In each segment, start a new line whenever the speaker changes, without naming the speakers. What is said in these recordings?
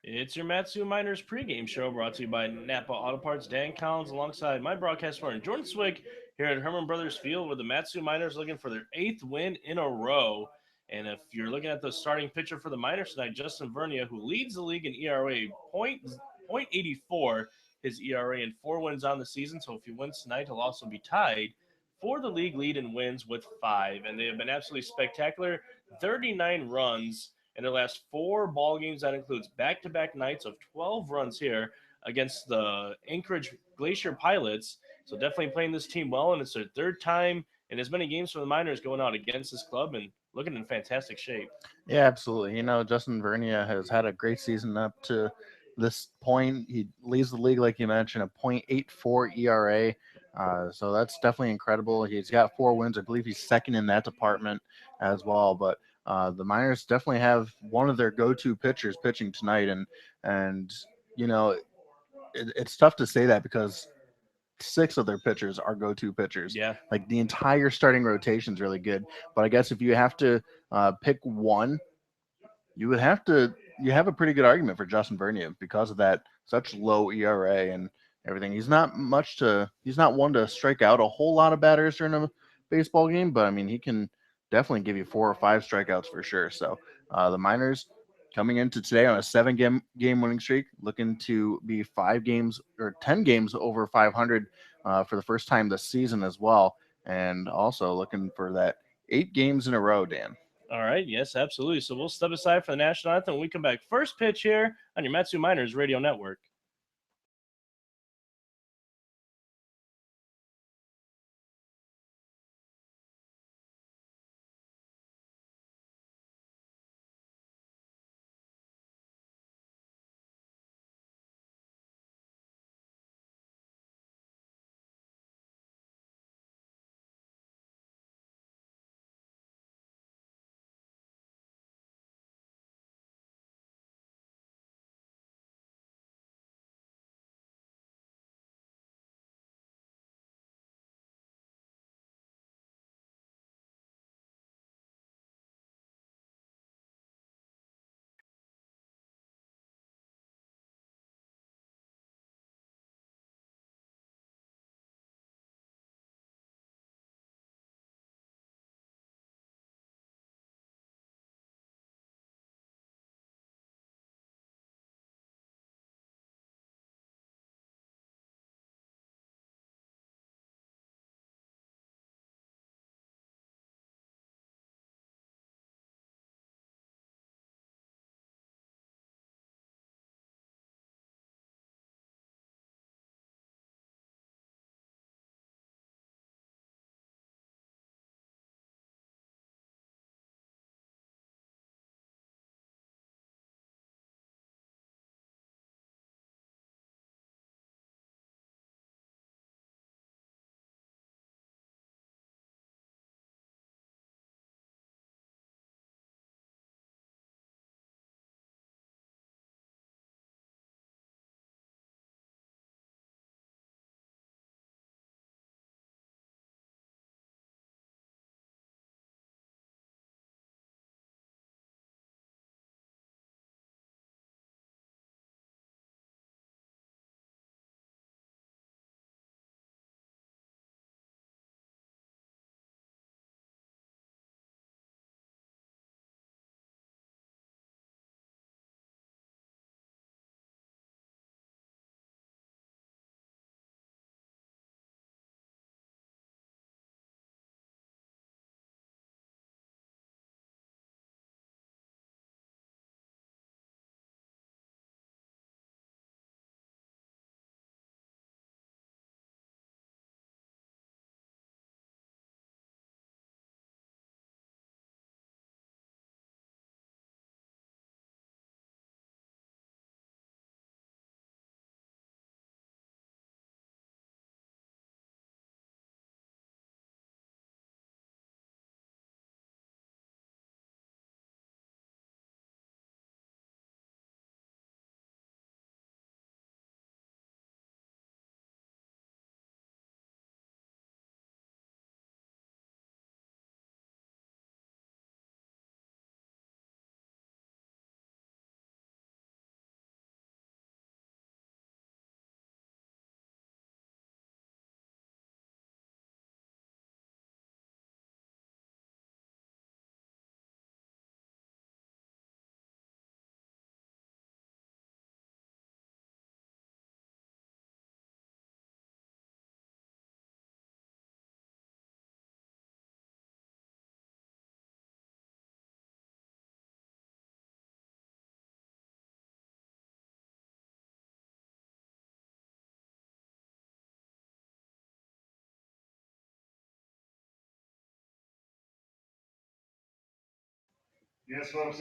It's your Matsu Miners pregame show brought to you by Napa Auto Parts. Dan Collins alongside my broadcast partner Jordan Swick here at Herman Brothers Field, where the Matsu Miners looking for their eighth win in a row. And if you're looking at the starting pitcher for the Miners tonight, Justin Vernia, who leads the league in ERA, point 84 his ERA and 4 wins on the season. So if he wins tonight, he'll also be tied for the league lead in wins with 5. And they have been absolutely spectacular. 39 runs in their last 4 ball games. That includes back-to-back nights of 12 runs here against the Anchorage Glacier Pilots. So definitely playing this team well, and it's their third time in as many games for the Miners going out against this club and looking in fantastic shape.
Yeah, absolutely. Justin Vernia has had a great season up to this point. He leads the league, like you mentioned, a .84 ERA. So that's definitely incredible. He's got 4 wins. I believe he's second in that department as well. But the Miners definitely have one of their go-to pitchers pitching tonight, and you know it's tough to say that because 6 of their pitchers are go-to pitchers.
Yeah.
Like the entire starting rotation is really good. But I guess if you have to pick one, you would have to you have a pretty good argument for Justin Vernia because of that such low ERA and everything. He's not one to strike out a whole lot of batters during a baseball game, but I mean he can definitely give you 4 or 5 strikeouts for sure. So the Miners coming into today on a 7 game winning streak, looking to be 5 games or 10 games over 500 for the first time this season as well, and also looking for that 8 games in a row, Dan.
All right. Yes, absolutely. So we'll step aside for the national anthem when we come back. First pitch here on your Matsu Miners Radio Network.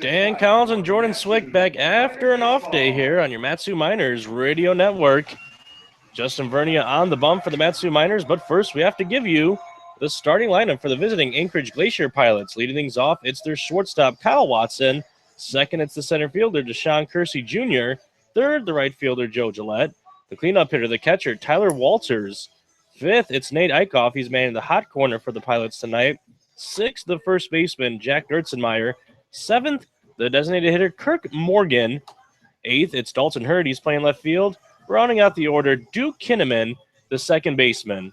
Dan Collins and Jordan Swick back after an off day here on your Matsu Miners Radio Network. Justin Vernia on the bump for the Matsu Miners, but first we have to give you the starting lineup for the visiting Anchorage Glacier Pilots. Leading things off, it's their shortstop, Kyle Watson. Second, it's the center fielder, Deshaun Kersey Jr. Third, the right fielder, Joe Gillette. The cleanup hitter, the catcher, Tyler Walters. Fifth, it's Nate Eichhoff. He's manning the hot corner for the Pilots tonight. Sixth, the first baseman, Jack Dirtzenmeyer. Seventh, the designated hitter, Kirk Morgan. Eighth, it's Dalton Hurd. He's playing left field. Rounding out the order, Duke Kinnaman, the second baseman.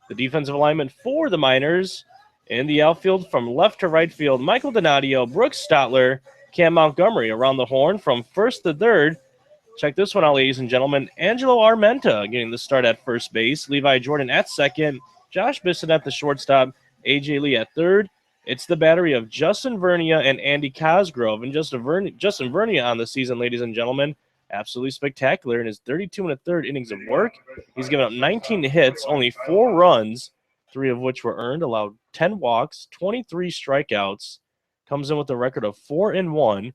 The defensive alignment for the Miners in the outfield from left to right field, Michael Donadio, Brooks Stotler, Cam Montgomery around the horn from first to third. Check this one out, ladies and gentlemen. Angelo Armenta getting the start at first base. Levi Jordan at second. Josh Bisson at the shortstop. AJ Lee at third. It's the battery of Justin Vernia and Andy Cosgrove. And Justin Vernia on the season, ladies and gentlemen, absolutely spectacular in his 32 and a third innings of work. He's given up 19 hits, only 4 runs, 3 of which were earned, allowed 10 walks, 23 strikeouts. Comes in with a record of 4-1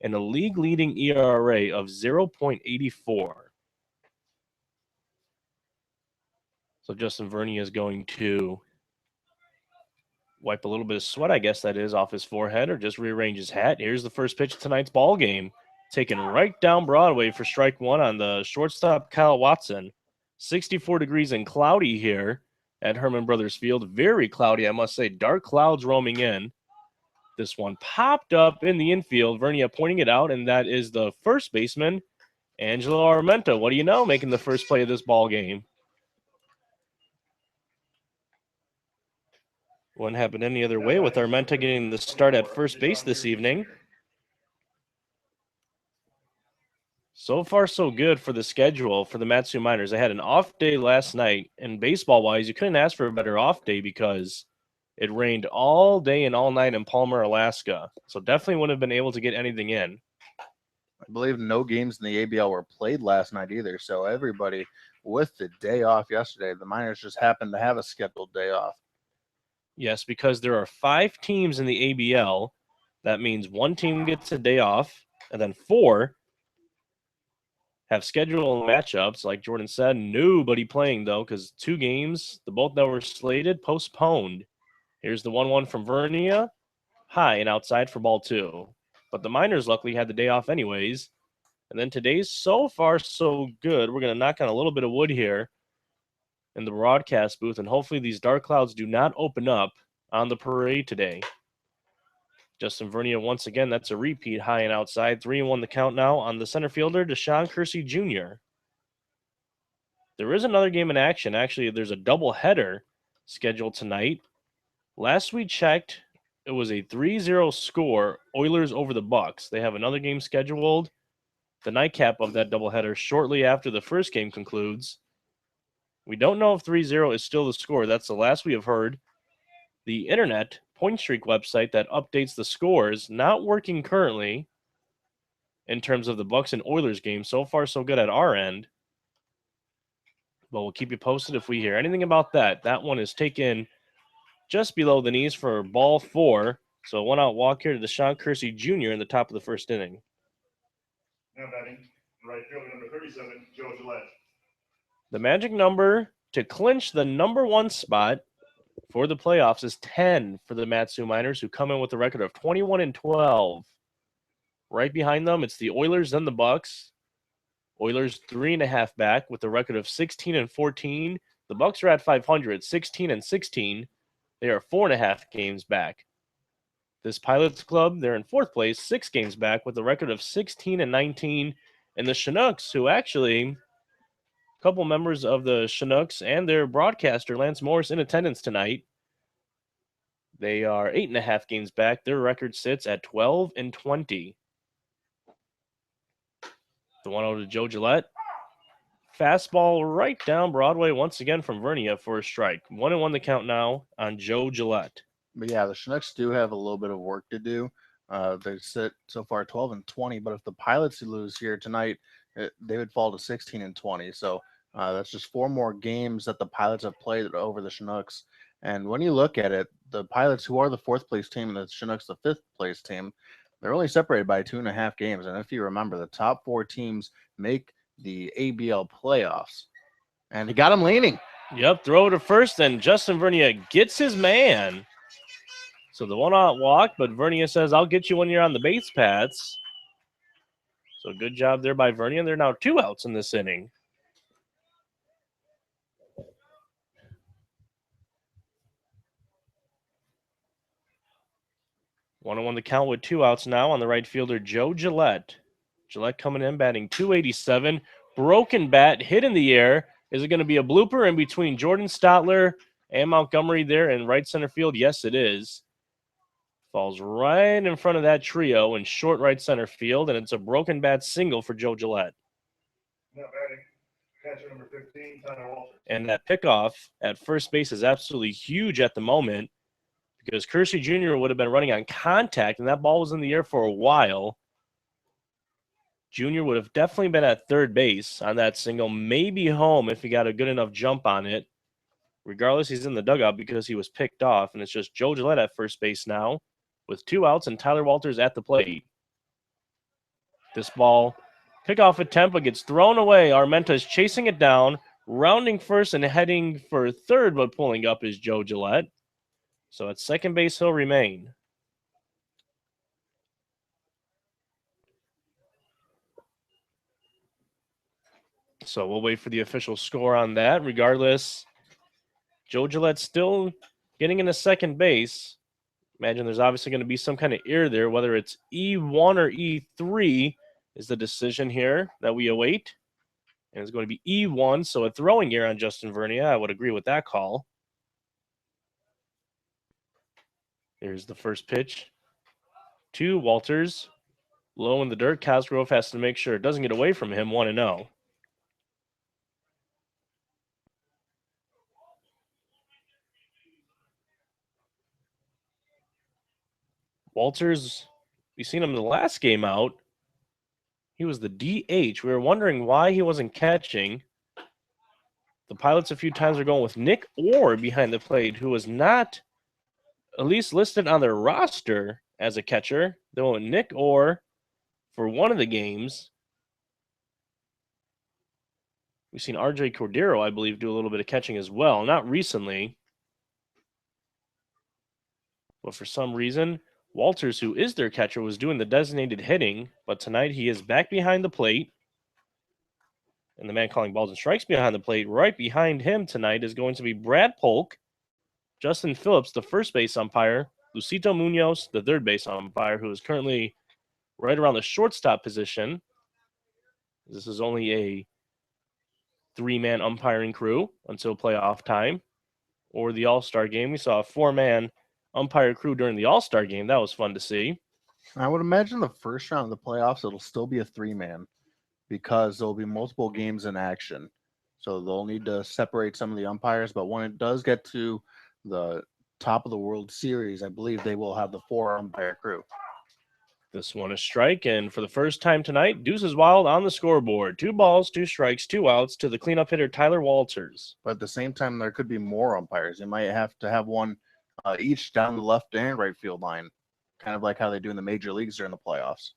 and a league-leading ERA of 0.84. So Justin Vernia is going to wipe a little bit of sweat, I guess that is, off his forehead or just rearrange his hat. Here's the first pitch of tonight's ball game. Taken right down Broadway for strike one on the shortstop, Kyle Watson. 64 degrees and cloudy here at Herman Brothers Field. Very cloudy, I must say. Dark clouds roaming in. This one popped up in the infield. Vernia pointing it out, and that is the first baseman, Angelo Armenta. What do you know, making the first play of this ball game? Wouldn't happen any other way with Armenta getting the start at first base this evening. So far, so good for the schedule for the Matsu Miners. They had an off day last night, and baseball-wise, you couldn't ask for a better off day because it rained all day and all night in Palmer, Alaska. So definitely wouldn't have been able to get anything in.
I believe no games in the ABL were played last night either. So everybody with the day off yesterday, the Miners just happened to have a scheduled day off.
Yes, because there are 5 teams in the ABL. That means 1 team gets a day off, and then 4 have scheduled matchups. Like Jordan said, nobody playing, though, because 2 games, the both that were slated, postponed. Here's the 1-1 from Vernia. High and outside for ball 2. But the Miners luckily had the day off anyways. And then today's so far so good. We're going to knock on a little bit of wood here in the broadcast booth, and hopefully these dark clouds do not open up on the parade today. Justin Vernia, once again, that's a repeat, high and outside. 3-1 the count now on the center fielder, Deshaun Kersey Jr. There is another game in action. Actually, there's a doubleheader scheduled tonight. Last we checked, it was a 3-0 score, Oilers over the Bucks. They have another game scheduled, the nightcap of that doubleheader, shortly after the first game concludes. We don't know if 3-0 is still the score. That's the last we have heard. The internet Point Streak website that updates the scores not working currently in terms of the Bucks and Oilers game. So far, so good at our end. But we'll keep you posted if we hear anything about that. That one is taken just below the knees for ball 4. So a one-out walk here to Deshaun Kersey Jr. in the top of the first inning.
Now batting, right fielder number 37, Joe Gillette.
The magic number to clinch the number 1 spot for the playoffs is 10 for the Matsu Miners, who come in with a record of 21-12. Right behind them, it's the Oilers and the Bucks. Oilers 3.5 back with a record of 16-14. The Bucks are at 500, 16-16. They are 4.5 games back. This Pilots club, they're in 4th place, 6 games back with a record of 16-19. And the Chinooks, who actually, a couple members of the Chinooks and their broadcaster, Lance Morris, in attendance tonight. They are 8.5 games back. Their record sits at 12-20. The 1-0 to Joe Gillette. Fastball right down Broadway once again from Vernia for a strike. 1-1 the count now on Joe Gillette.
But yeah, the Chinooks do have a little bit of work to do. They sit so far 12-20, but if the Pilots lose here tonight, they would fall to 16-20. So that's just 4 more games that the Pilots have played over the Chinooks, And when you look at it, the Pilots, who are the fourth place team, and the Chinooks, the fifth place team, they're only separated by 2.5 games. And if you remember, the top four teams make the ABL playoffs. And he got him leaning.
Yep, throw to first, and Justin Vernia gets his man. So the one-out walk, but Vernia says, I'll get you when you're on the base paths. So good job there by Vernia. They're now 2 outs in this inning. One on one the count with 2 outs now on the right fielder, Joe Gillette. Gillette coming in, batting .287. Broken bat, hit in the air. Is it going to be a blooper in between Jordan Stotler and Montgomery there in right center field? Yes, it is. Falls right in front of that trio in short right center field, and it's a broken bat single for Joe Gillette.
Now batting, catcher number 15, Tyler Walters.
And that pickoff at first base is absolutely huge at the moment because Kersey Jr. would have been running on contact, and that ball was in the air for a while. Jr. would have definitely been at third base on that single, maybe home if he got a good enough jump on it. Regardless, he's in the dugout because he was picked off, and it's just Joe Gillette at first base now with 2 outs and Tyler Walters at the plate. This ball, pickoff attempt, but gets thrown away. Armenta is chasing it down, rounding first and heading for third, but pulling up is Joe Gillette. So at second base, he'll remain. So we'll wait for the official score on that. Regardless, Joe Gillette still getting into second base. Imagine there's obviously going to be some kind of error there, whether it's E1 or E3 is the decision here that we await. And it's going to be E1, so a throwing error on Justin Vernia. I would agree with that call. Here's the first pitch to Walters. Low in the dirt. Cosgrove has to make sure it doesn't get away from him. 1-0. Walters, we've seen him in the last game out. He was the DH. We were wondering why he wasn't catching. The Pilots a few times are going with Nick Orr behind the plate, who was not at least listed on their roster as a catcher. They went with Nick Orr for one of the games. We've seen RJ Cordero, I believe, do a little bit of catching as well. Not recently. But for some reason, Walters, who is their catcher, was doing the designated hitting. But tonight he is back behind the plate. And the man calling balls and strikes behind the plate, right behind him tonight, is going to be Brad Polk, Justin Phillips, the first base umpire, Lucito Munoz, the third base umpire, who is currently right around the shortstop position. This is only a 3-man umpiring crew until playoff time or the All-Star game. We saw a 4-man umpire crew during the All-Star game. That was fun to see.
I would imagine the first round of the playoffs, it'll still be a 3-man because there'll be multiple games in action. So they'll need to separate some of the umpires. But when it does get to the top of the World Series, I believe they will have the 4-umpire crew.
This one is strike, and for the first time tonight, Deuces Wild on the scoreboard. 2 balls, 2 strikes, 2 outs to the cleanup hitter, Tyler Walters.
But at the same time, there could be more umpires. You might have to have one each down the left and right field line, kind of like how they do in the major leagues during the playoffs.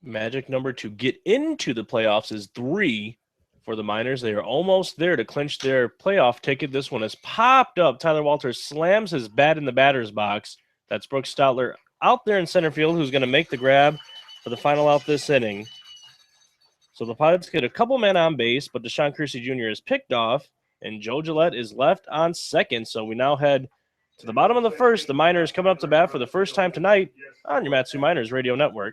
Magic number to get into the playoffs is 3 for the Miners. They are almost there to clinch their playoff ticket. This one has popped up. Tyler Walters slams his bat in the batter's box. That's Brooks Stoutler out there in center field, who's going to make the grab for the final out this inning. So the Pilots get a couple men on base, but Deshaun Kersey Jr. is picked off, and Joe Gillette is left on second. So we now head to the bottom of the first. The Miners coming up to bat for the first time tonight on your Matsu Miners Radio Network.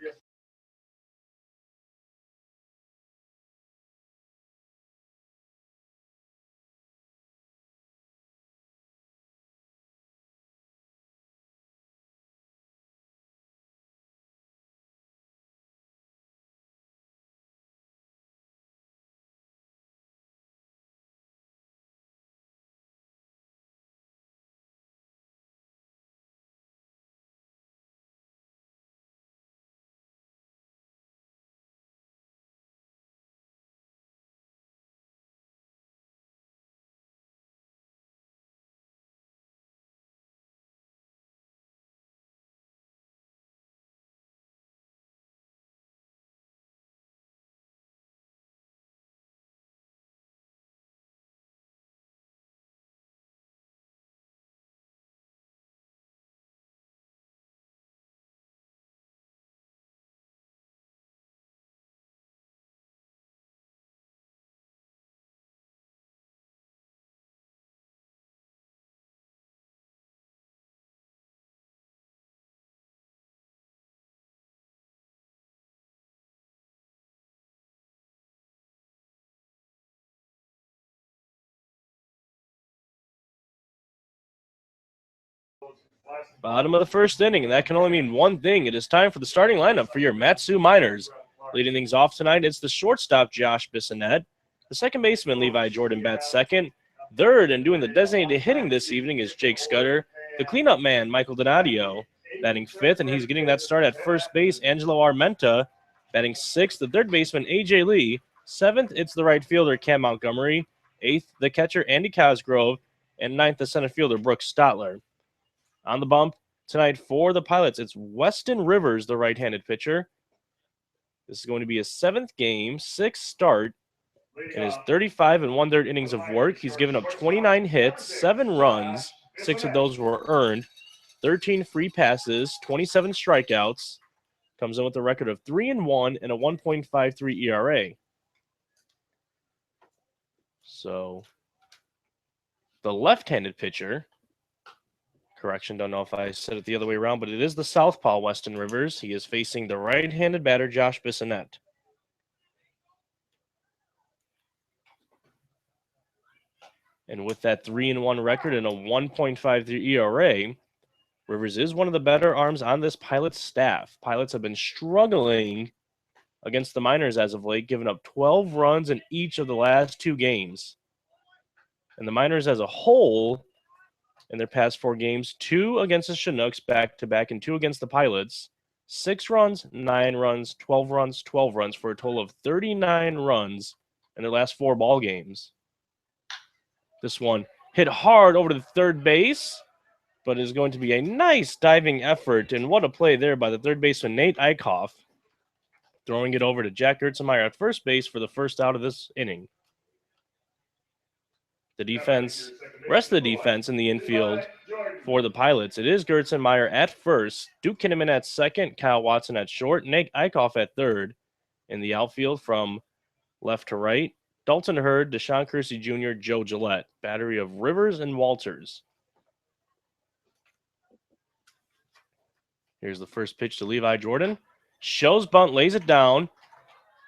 Bottom of the first inning, and that can only mean one thing. It is time for the starting lineup for your Matsu Miners. Leading things off tonight, it's the shortstop, Josh Bissonette. The second baseman, Levi Jordan, bats second. Third, and doing the designated hitting this evening, is Jake Scudder. The cleanup man, Michael Donadio, batting fifth, and he's getting that start at first base, Angelo Armenta. Batting sixth, the third baseman, A.J. Lee. Seventh, it's the right fielder, Cam Montgomery. Eighth, the catcher, Andy Cosgrove. And ninth, the center fielder, Brooks Stotler. On the bump tonight for the Pilots, it's Weston Rivers, the right-handed pitcher. This is going to be his seventh game, sixth start, in his 35 and one-third innings of work. He's given up 29 hits, 7 runs, 6 of those were earned, 13 free passes, 27 strikeouts. Comes in with a record of 3-1 and a 1.53 ERA. So the left-handed pitcher, correction, don't know if I said it the other way around, but it is the southpaw Weston Rivers. He is facing the right-handed batter, Josh Bissonette. And with that 3-1 record and a 1.53 ERA, Rivers is one of the better arms on this Pilots staff. Pilots have been struggling against the Miners as of late, giving up 12 runs in each of the last 2 games. And the Miners as a whole, in their past 4 games, 2 against the Chinooks back-to-back and 2 against the Pilots, 6 runs, 9 runs, 12 runs, 12 runs for a total of 39 runs in their last 4 ball games. This one hit hard over to the third base, but is going to be a nice diving effort. And what a play there by the third baseman, Nate Eichhoff, throwing it over to Jack Gertzenmeyer at first base for the first out of this inning. The defense, rest of the defense in the infield for the Pilots, it is Gertzenmeyer at first, Duke Kinnaman at second, Kyle Watson at short, Nate Eichhoff at third. In the outfield from left to right, Dalton Hurd, Deshaun Kersey Jr., Joe Gillette. Battery of Rivers and Walters. Here's the first pitch to Levi Jordan. Shows bunt, lays it down.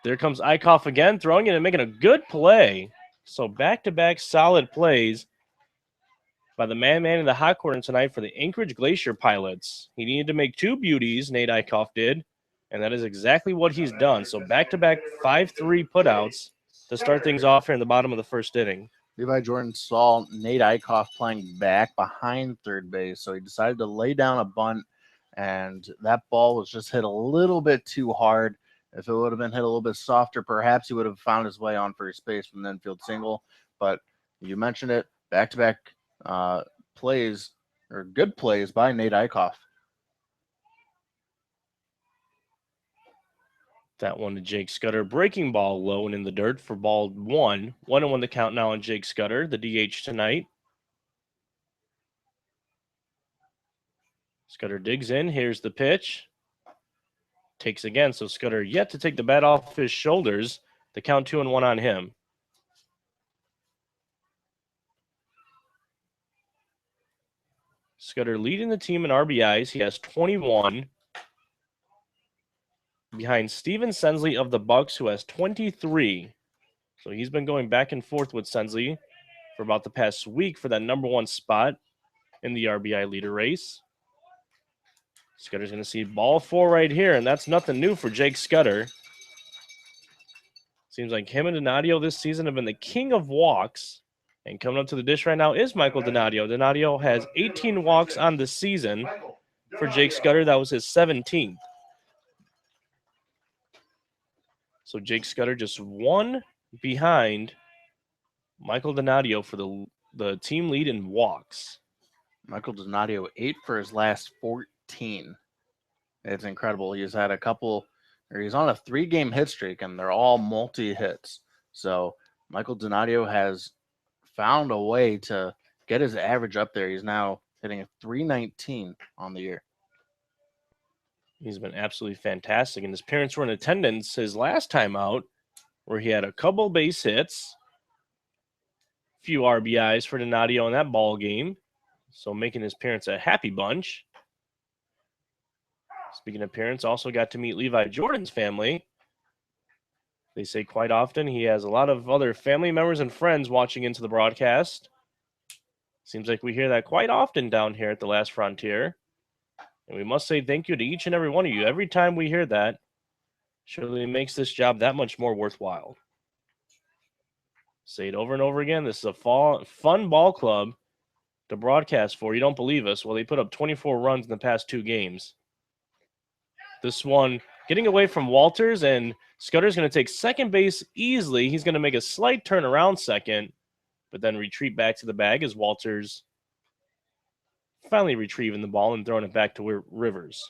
There comes Eichhoff again, throwing it and making a good play. So back-to-back solid plays by the man in the hot corner tonight for the Anchorage Glacier Pilots. He needed to make 2 beauties, Nate Eichhoff did, and that is exactly what he's done. So back-to-back 5-3 putouts to start things off here in the bottom of the first inning.
Levi Jordan saw Nate Eichhoff playing back behind third base, so he decided to lay down a bunt, and that ball was just hit a little bit too hard. If it would have been hit a little bit softer, perhaps he would have found his way on first base from the infield single. But you mentioned it, back-to-back plays, or good plays by Nate Eichhoff.
That one to Jake Scudder. Breaking ball low and in the dirt for ball 1. 1-1 the count now on Jake Scudder, the DH tonight. Scudder digs in. Here's the pitch. Takes again, so Scudder yet to take the bat off his shoulders. The count 2-1 on him. Scudder leading the team in RBIs. He has 21. Behind Steven Sensley of the Bucks, who has 23. So he's been going back and forth with Sensley for about the past week for that number 1 spot in the RBI leader race. Scudder's going to see ball 4 right here, and that's nothing new for Jake Scudder. Seems like him and Donadio this season have been the king of walks. And coming up to the dish right now is Michael Donadio. Donadio has 18 walks on the season. For Jake Scudder, that was his 17th. So Jake Scudder just 1 behind Michael Donadio for the team lead in walks.
Michael Donadio 8 for his last 14. It's incredible. He's had he's on a 3-game hit streak, and they're all multi-hits. So Michael Donadio has found a way to get his average up there. He's now hitting a 319 on the year.
He's been absolutely fantastic, and his parents were in attendance his last time out, where he had a couple base hits, few RBIs for Donadio in that ball game, so making his parents a happy bunch. Speaking of parents, also got to meet Levi Jordan's family. They say quite often he has a lot of other family members and friends watching into the broadcast. Seems like we hear that quite often down here at the Last Frontier. And we must say thank you to each and every one of you. Every time we hear that, surely makes this job that much more worthwhile. Say it over and over again. This is a fun ball club to broadcast for. You don't believe us? Well, they put up 24 runs in the past 2 games. This one getting away from Walters, and Scudder's going to take second base easily. He's going to make a slight turn around second, but then retreat back to the bag as Walters finally retrieving the ball and throwing it back to Rivers.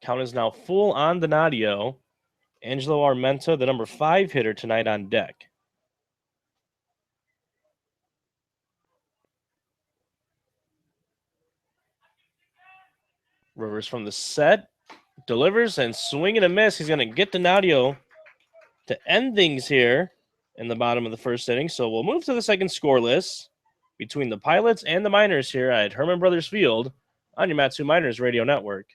Count is now full on Donadio. Angelo Armenta, the number 5 hitter tonight, on deck. Rivers from the set, delivers and swing and a miss. He's going to get Donadio to end things here in the bottom of the first inning. So we'll move to the second scoreless between the Pilots and the Miners here at Herman Brothers Field on your Matsu Miners Radio Network.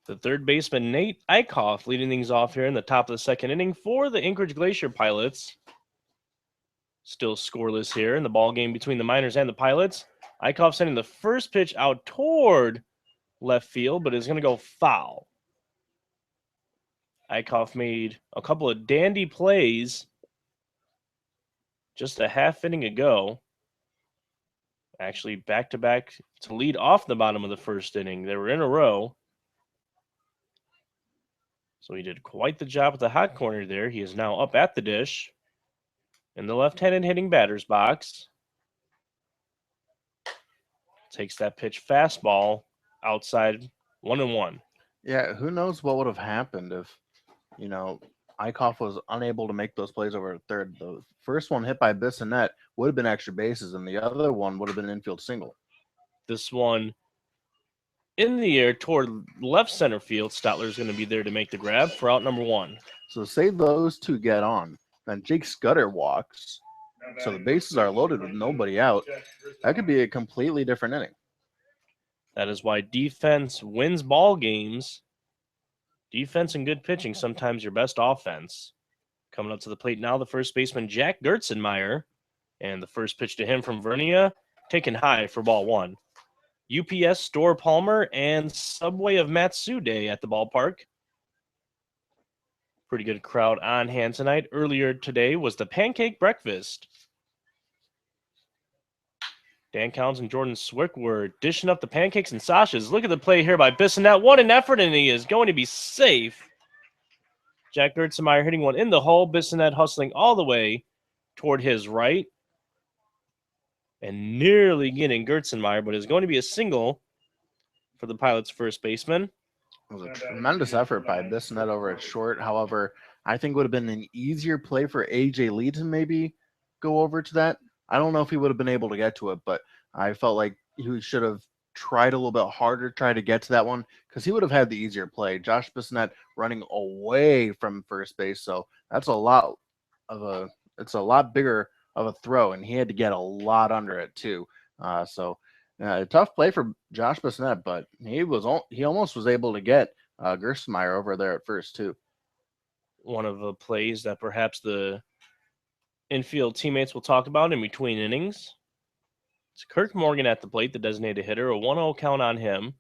The third baseman, Nate Eichhoff, leading things off here in the top of the second inning for the Anchorage Glacier Pilots. Still scoreless here in the ball game between the Miners and the Pilots. Eichhoff sending the first pitch out toward left field, but is going to go foul. Eichhoff made a couple of dandy plays just a half inning ago. Actually, back-to-back to lead off the bottom of the first inning. They were in a row. So he did quite the job at the hot corner there. He is now up at the dish in the left-handed hitting batter's box. Takes that pitch fastball outside 1-1.
Yeah, who knows what would have happened if, Eichhoff was unable to make those plays over third. The first one hit by Bissonnette would have been extra bases, and the other one would have been an infield single.
This one in the air toward left center field. Statler's going to be there to make the grab for out number 1.
So say those two get on, then Jake Scudder walks, so the bases are loaded with nobody out. That could be a completely different inning.
That is why defense wins ball games. Defense and good pitching, sometimes your best offense. Coming up to the plate now, the first baseman, Jack Gertzenmeyer. And the first pitch to him from Vernia, taken high for ball 1. UPS Store Palmer and Subway of Matsude at the ballpark. Pretty good crowd on hand tonight. Earlier today was the pancake breakfast. Dan Collins and Jordan Swick were dishing up the pancakes and sausages. Look at the play here by Bissonnette. What an effort, and he is going to be safe. Jack Gertzenmeyer hitting one in the hole. Bissonnette hustling all the way toward his right. And nearly getting Gertzenmeyer, but is going to be a single for the Pilots' first baseman.
It was a tremendous effort by Bissonnette over at short. However, I think it would have been an easier play for A.J. Lee to maybe go over to that. I don't know if he would have been able to get to it, but I felt like he should have tried a little bit harder, try to get to that one, because he would have had the easier play. Josh Bissonnette running away from first base, so that's a lot it's a lot bigger of a throw, and he had to get a lot under it too. Tough play for Josh Bissonnette, but he almost was able to get Gerstenmaier over there at first too.
One of the plays that perhaps the infield teammates will talk about in between innings. It's Kirk Morgan at the plate, the designated hitter, a 1-0 count on him.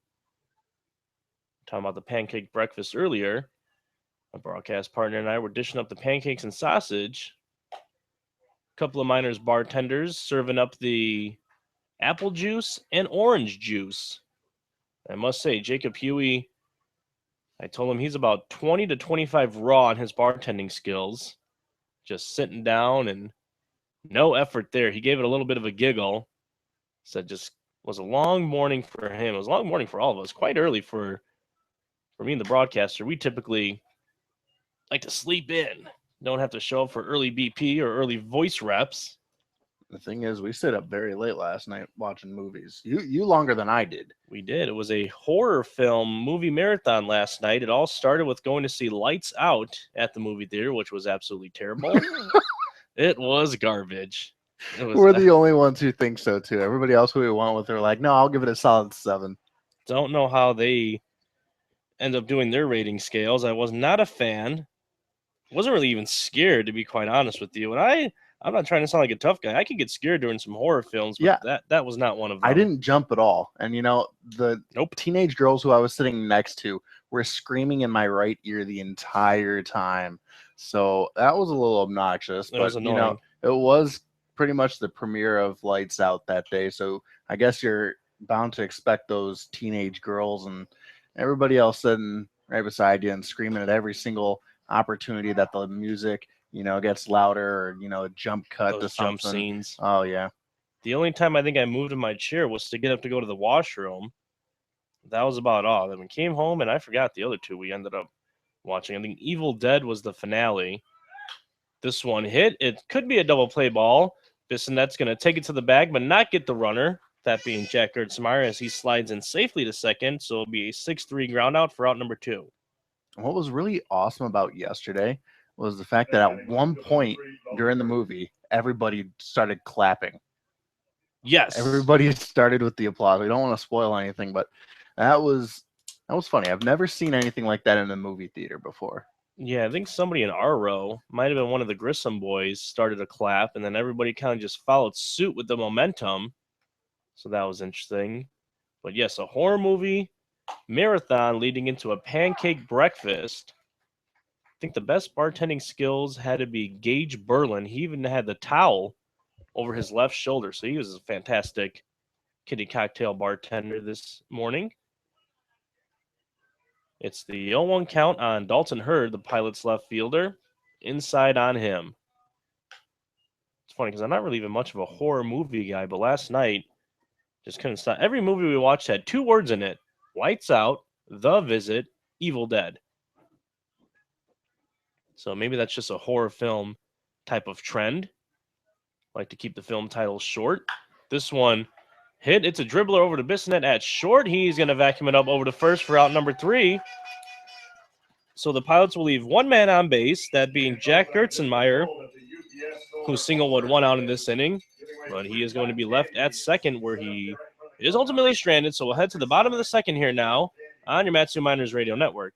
Talking about the pancake breakfast earlier. My broadcast partner and I were dishing up the pancakes and sausage. A couple of miners bartenders serving up the apple juice and orange juice. I must say, Jacob Huey, I told him he's about 20 to 25 raw on his bartending skills. Just sitting down and no effort there. He gave it a little bit of a giggle. Said just was a long morning for him. It was a long morning for all of us. Quite early for me and the broadcaster. We typically like to sleep in. Don't have to show up for early BP or early voice reps.
The thing is, we stayed up very late last night watching movies. You longer than I did.
We did. It was a horror film movie marathon last night. It all started with going to see Lights Out at the movie theater, which was absolutely terrible. It was garbage.
We're the only ones who think so too. Everybody else who we went with are like, no, I'll give it a solid 7.
Don't know how they end up doing their rating scales. I was not a fan. Wasn't really even scared, to be quite honest with you. And I'm not trying to sound like a tough guy. I can get scared during some horror films, but that was not one of them.
I didn't jump at all. And the
Nope.
teenage girls who I was sitting next to were screaming in my right ear the entire time. So that was a little obnoxious.
It was annoying.
It was pretty much the premiere of Lights Out that day. So I guess you're bound to expect those teenage girls and everybody else sitting right beside you and screaming at every single opportunity that the music, gets louder or, jump cut
Those
to something.
jump scenes.
Oh, yeah.
The only time I think I moved in my chair was to get up to go to the washroom. That was about all. Then we came home, and I forgot the other two we ended up watching. I think Evil Dead was the finale. This one hit. It could be a double play ball. Bissonnette's going to take it to the bag, but not get the runner. That being Jack Gertzmeyer as he slides in safely to second. So it'll be a 6-3 ground out for out number 2.
What was really awesome about yesterday was the fact that at one point during the movie, everybody started clapping.
Yes.
Everybody started with the applause. We don't want to spoil anything, but that was funny. I've never seen anything like that in a movie theater before.
Yeah, I think somebody in our row, might have been one of the Grissom boys, started a clap, and then everybody kind of just followed suit with the momentum. So that was interesting. But yes, a horror movie marathon leading into a pancake breakfast. I think the best bartending skills had to be Gage Berlin. He even had the towel over his left shoulder, so he was a fantastic kitty cocktail bartender this morning. It's the 0-1 count on Dalton Hurd, the Pilots left fielder. Inside on him. It's funny because I'm not really even much of a horror movie guy, but last night just couldn't stop. Every movie we watched had 2 words in it: Lights Out, The Visit, Evil Dead. So maybe that's just a horror film type of trend. Like to keep the film titles short. This one hit. It's a dribbler over to Bissonnette at short. He's going to vacuum it up over to first for out number 3. So the Pilots will leave one man on base, that being Jack Gertzmeyer, who singled 1 out in this inning. But he is going to be left at second, where he is ultimately stranded. So we'll head to the bottom of the second here now on your Matsu Miners Radio Network.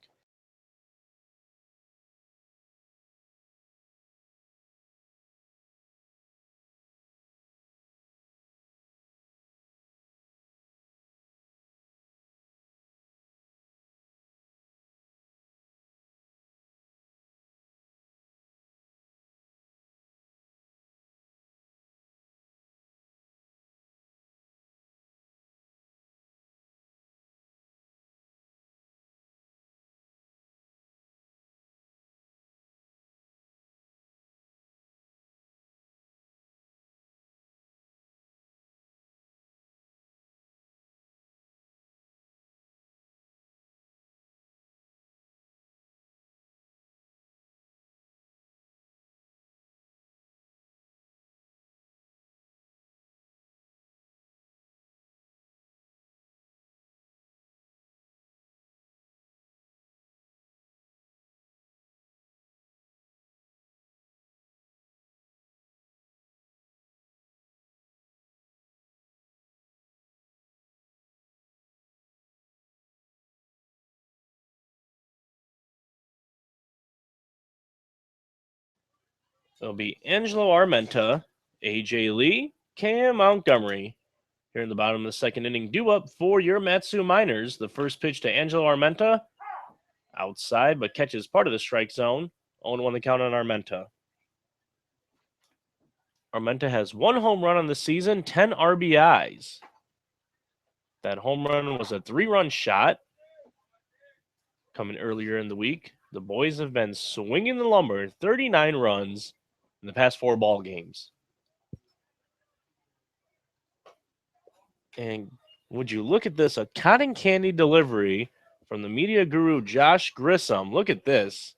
It'll be Angelo Armenta, AJ Lee, Cam Montgomery. Here in the bottom of the second inning, due up for your Matsu Miners. The first pitch to Angelo Armenta. Outside, but catches part of the strike zone. 0-1 the count on Armenta. Armenta has 1 home run on the season, 10 RBIs. That home run was a 3-run shot coming earlier in the week. The boys have been swinging the lumber, 39 runs in the past 4 ball games. And would you look at this, a cotton candy delivery from the media guru Josh Grissom. Look at this.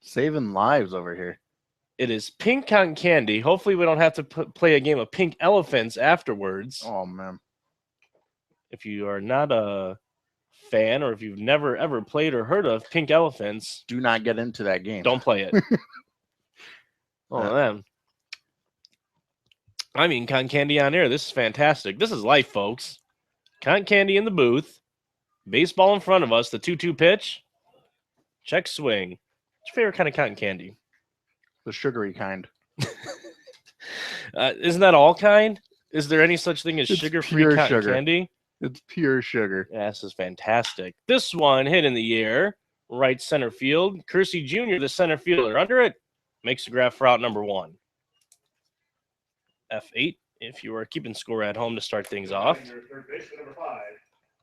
Saving lives over here.
It is pink cotton candy. Hopefully we don't have to play a game of pink elephants afterwards.
Oh, man.
If you are not a fan or if you've never ever played or heard of pink elephants,
Do not get into that game.
don't play it. Oh, man. I mean, cotton candy on air. This is fantastic. This is life, folks. Cotton candy in the booth. Baseball in front of us. The 2-2 pitch. Check swing. What's your favorite kind of cotton candy?
The sugary kind.
Isn't that all kind? Is there any such thing as
It's
sugar-free
pure
cotton
sugar.
candy?
It's pure sugar.
Yeah, this is fantastic. This one hit in the air, right center field. Kersey Jr., the center fielder, under it, makes the grab for out number 1. F8, if you are keeping score at home to start things off.
Your third baseman, number 5,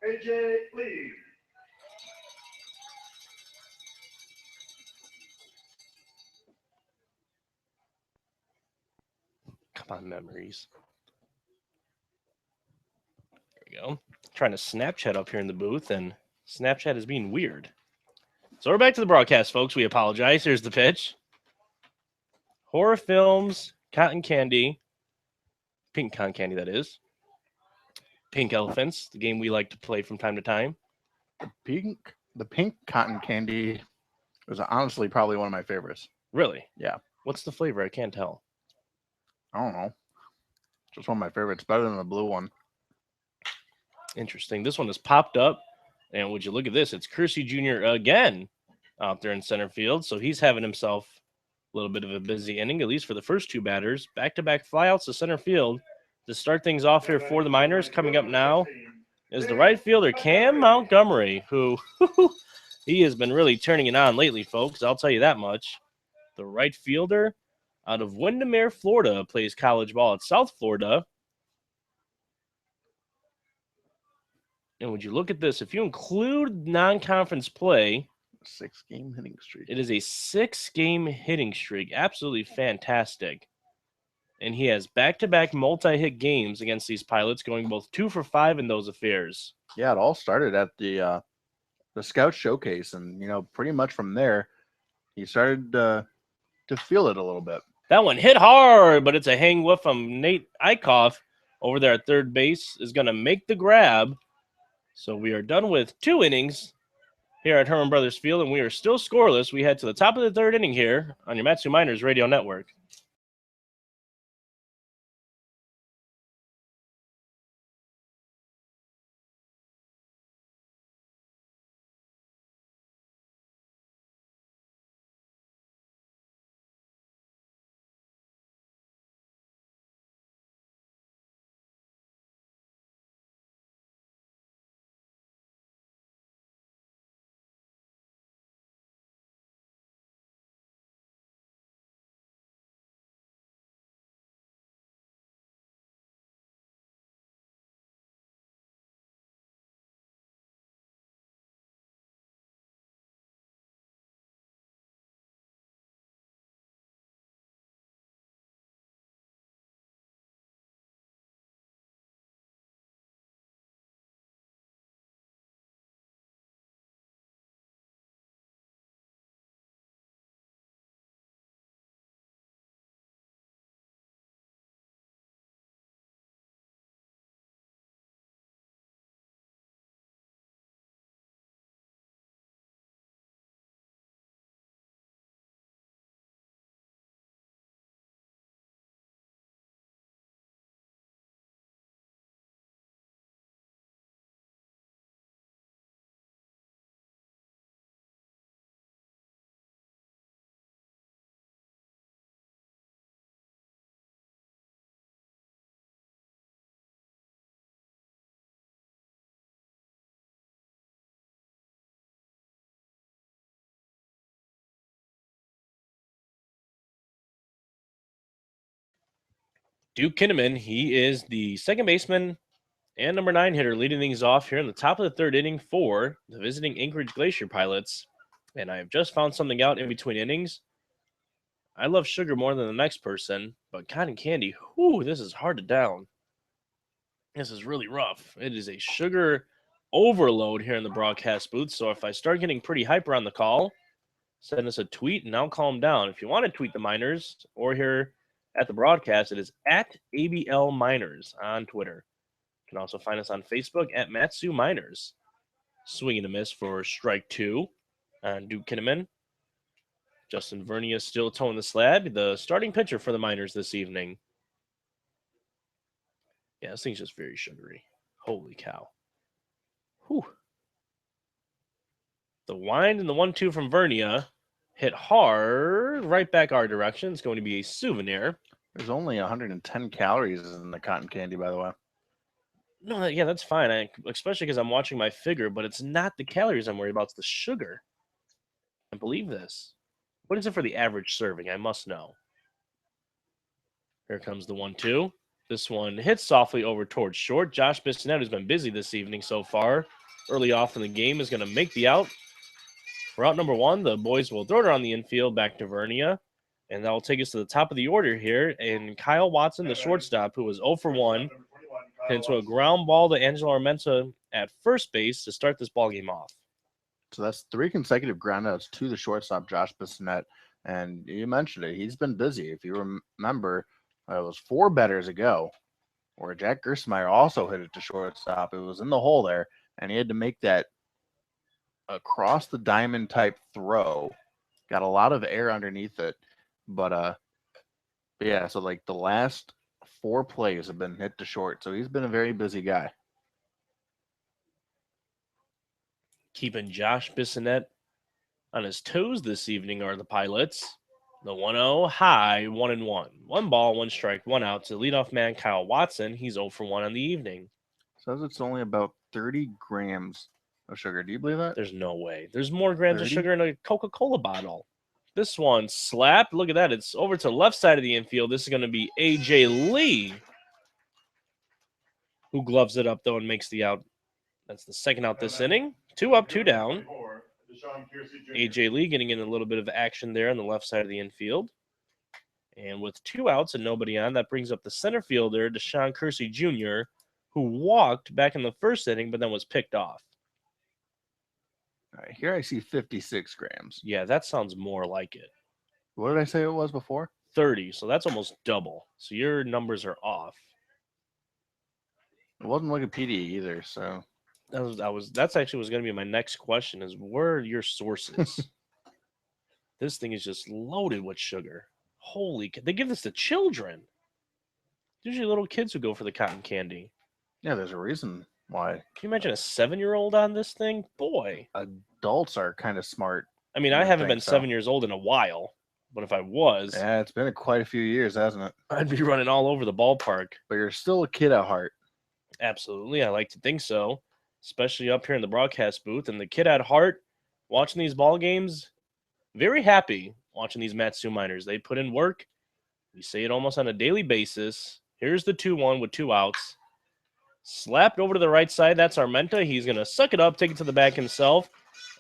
AJ Lee.
Come on, memories. There we go. Trying to Snapchat up here in the booth, and Snapchat is being weird. So we're back to the broadcast, folks. We apologize. Here's the pitch. Horror films, cotton candy, pink cotton candy, that is. Pink elephants, the game we like to play from time to time.
The pink cotton candy was honestly probably one of my favorites.
Really?
Yeah.
What's the flavor? I can't tell.
I don't know. Just one of my favorites. Better than the blue one.
Interesting. This one has popped up. And would you look at this? It's Kersey Jr. again out there in center field. So he's having himself a little bit of a busy inning, at least for the first 2 batters. Back-to-back flyouts to center field. To start things off here for the Miners, coming up now is the right fielder, Cam Montgomery, who he has been really turning it on lately, folks. I'll tell you that much. The right fielder out of Windermere, Florida, plays college ball at South Florida. And would you look at this? If you include non-conference play,
6-game hitting streak.
it is a 6-game hitting streak. Absolutely fantastic. And he has back-to-back multi-hit games against these Pilots, going both 2 for 5 in those affairs.
Yeah, it all started at the Scout Showcase, and pretty much from there, he started to feel it a little bit.
That one hit hard, but it's a hang whiff from Nate Eichhoff over there at third base is going to make the grab. So we are done with 2 innings here at Herman Brothers Field, and we are still scoreless. We head to the top of the 3rd inning here on your Matsu Miners Radio Network. Duke Kinnaman, he is the second baseman and number 9 hitter, leading things off here in the top of the third inning for the visiting Anchorage Glacier Pilots. And I have just found something out in between innings. I love sugar more than the next person, but cotton candy, whoo, this is hard to down. This is really rough. It is a sugar overload here in the broadcast booth. So if I start getting pretty hyper on the call, send us a tweet and I'll calm down. If you want to tweet the Miners or here at the broadcast, it is at ABL Miners on Twitter. You can also find us on Facebook at Matsu Miners. Swing and a miss for strike 2 on Duke Kinnaman. Justin Vernia still towing the slab, the starting pitcher for the Miners this evening. Yeah, this thing's just very sugary. Holy cow. Whew. The wind and the 1-2 from Vernia hit hard right back our direction. It's going to be a souvenir.
There's only 110 calories in the cotton candy, by the way.
No, yeah, that's fine. Especially because I'm watching my figure, but it's not the calories I'm worried about. It's the sugar. I believe this. What is it for the average serving? I must know. Here comes the 1-2. This one hits softly over towards short. Josh Bissonette, who's been busy this evening so far, early off in the game, is going to make the out. For out number 1, the boys will throw it around the infield back to Vernia. And that will take us to the top of the order here. And Kyle Watson, the shortstop, who was 0 for 1, hit into a ground ball to Angelo Armenta at first base to start this ball game off.
So that's 3 consecutive groundouts to the shortstop, Josh Bissonette. And you mentioned it. He's been busy. If you remember, it was 4 batters ago where Jack Gersmeyer also hit it to shortstop. It was in the hole there, and he had to make that across the diamond type throw. Got a lot of air underneath it. But yeah, so like the last 4 plays have been hit to short. So he's been a very busy guy.
Keeping Josh Bissonette on his toes this evening are the Pilots. The 1-0 high, 1-1. 1 ball, 1 strike, 1 out to leadoff man Kyle Watson. He's 0 for 1 on the evening.
Says it's only about 30 grams of sugar. Do you believe that?
There's no way. There's more grams
30?
of sugar in a Coca-Cola bottle. This one slapped. Look at that. It's over to the left side of the infield. This is going to be A.J. Lee, who gloves it up, though, and makes the out. That's the second out this inning. 2 up, 2 down. A.J. Lee getting in a little bit of action there on the left side of the infield. And with 2 outs and nobody on, that brings up the center fielder, Deshaun Kersey Jr., who walked back in the first inning, but then was picked off.
All right, here I see 56 grams.
Yeah, that sounds more like it.
What did I say it was before?
30, so that's almost double. So your numbers are off.
It wasn't Wikipedia either, so
That's actually was going to be my next question is where are your sources? This thing is just loaded with sugar. Holy, they give this to children. Usually little kids who go for the cotton candy.
yeah, there's a reason why.
Can you imagine a 7-year-old on this thing? Boy.
Adults are kind of smart.
I mean,
You
I
would
haven't
think
been
so.
7 years old in a while, but if I was,
Yeah, it's been quite a few years, hasn't it?
I'd be running all over the ballpark.
But you're still a kid at heart.
Absolutely, I like to think so, especially up here in the broadcast booth. And the kid at heart watching these ball games, very happy watching these Matsu Miners. They put in work. We say it almost on a daily basis. Here's the 2-1 with 2 outs. Slapped over to the right side. That's Armenta. He's going to suck it up, take it to the back himself.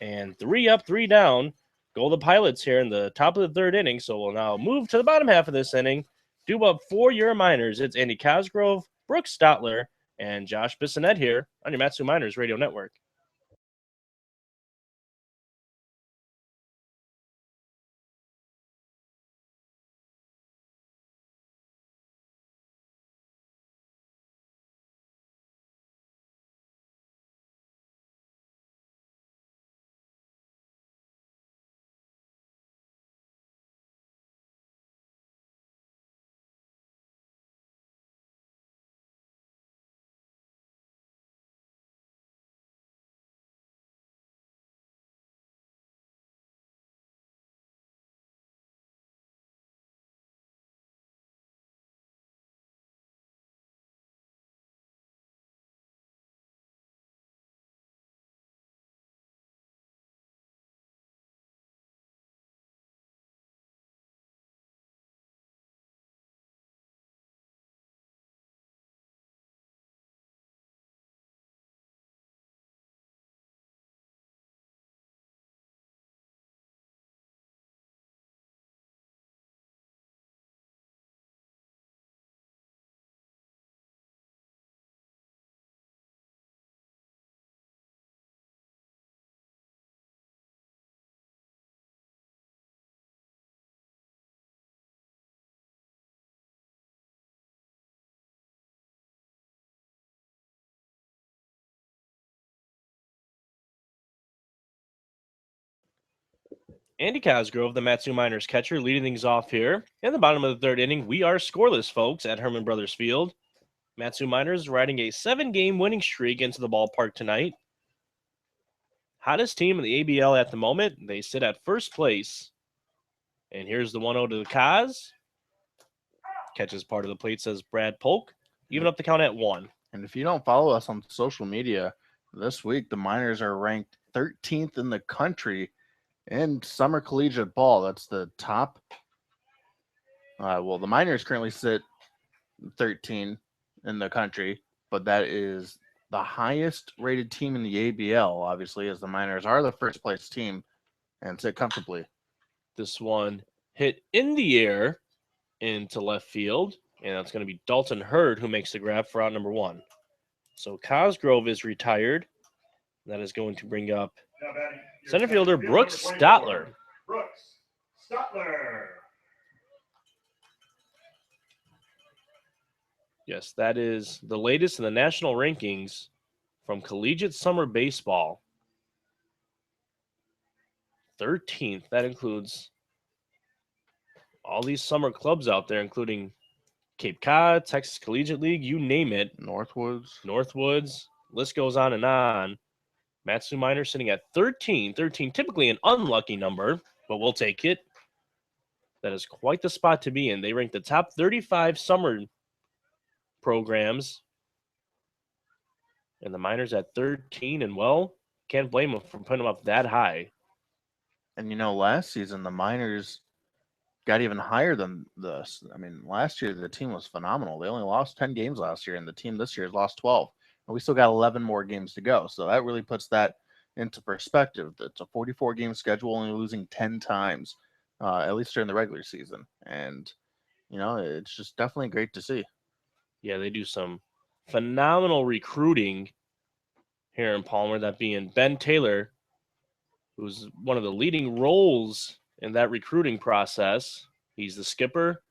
And 3 up, 3 down. Go the Pilots here in the top of the third inning. So we'll now move to the bottom half of this inning. Do up for your Miners. It's Andy Cosgrove, Brooks Stotler, and Josh Bissonette here on your Matsu Miners Radio Network. Andy Cosgrove, the Matsu Miners catcher, leading things off here. In the bottom of the third inning, we are scoreless, folks, at Herman Brothers Field. Matsu Miners riding a 7-game winning streak into the ballpark tonight. Hottest team in the ABL at the moment. They sit at first place. And here's the 1-0 to the Cos. Catches part of the plate, says Brad Polk. Even up the count at 1.
And if you don't follow us on social media, this week the Miners are ranked 13th in the country in summer collegiate ball. That's the top. The Miners currently sit 13 in the country, but that is the highest rated team in the ABL, obviously, as the Miners are the first place team and sit comfortably.
This one hit in the air into left field, and that's going to be Dalton Hurd who makes the grab for out number 1. So Cosgrove is retired. That is going to bring up
Now batting, your
center fielder
fielder,
Brooks
number 24,
Stotler.
Brooks Stotler.
Yes, that is the latest in the national rankings from collegiate summer baseball. 13th. That includes all these summer clubs out there, including Cape Cod, Texas Collegiate League, you name it. Northwoods. List goes on and on. Matsu Miners sitting at 13. 13, typically an unlucky number, but we'll take it. That is quite the spot to be in. They rank the top 35 summer programs. And the Miners at 13, and well, can't blame them for putting them up that high.
And last season the Miners got even higher than this. I mean, last year the team was phenomenal. They only lost 10 games last year, and the team this year has lost 12. And we still got 11 more games to go. So that really puts that into perspective. It's a 44-game schedule, only losing 10 times, at least during the regular season. And, it's just definitely great to see.
Yeah, they do some phenomenal recruiting here in Palmer, that being Ben Taylor, who's one of the leading roles in that recruiting process. He's the skipper,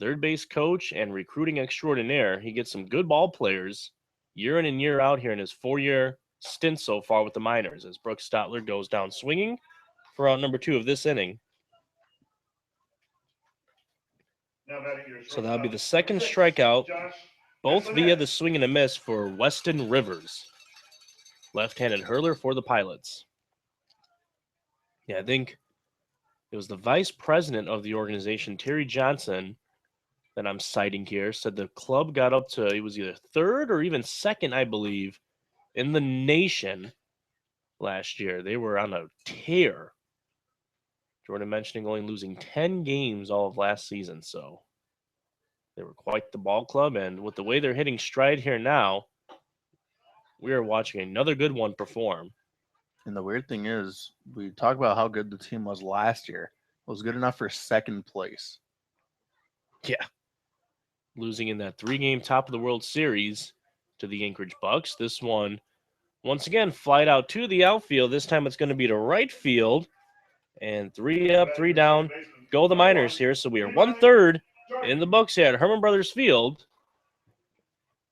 third base coach, and recruiting extraordinaire. He gets some good ball players year in and year out here in his 4-year stint so far with the Miners, as Brooks Stotler goes down swinging for out number 2 of this inning.
Now batting, your
So that'll be the
shortstop,
second
number 6,
strikeout,
Josh
both via
Messonet.
the swing and a miss for Weston Rivers. Left-handed hurler for the Pilots. Yeah, I think it was the vice president of the organization, Terry Johnson, that I'm citing here, said the club got up to, it was either third or even second, I believe, in the nation last year. They were on a tear. Jordan mentioning only losing 10 games all of last season, so they were quite the ball club. And with the way they're hitting stride here now, we are watching another good one perform.
And the weird thing is, we talk about how good the team was last year. It was good enough for second place.
Yeah. Losing in that 3-game top of the World Series to the Anchorage Bucks. This one, once again, flight out to the outfield. This time it's going to be to right field. And 3 up, 3 down. Go the Miners here. So we are 1/3 in the books here at Herman Brothers Field.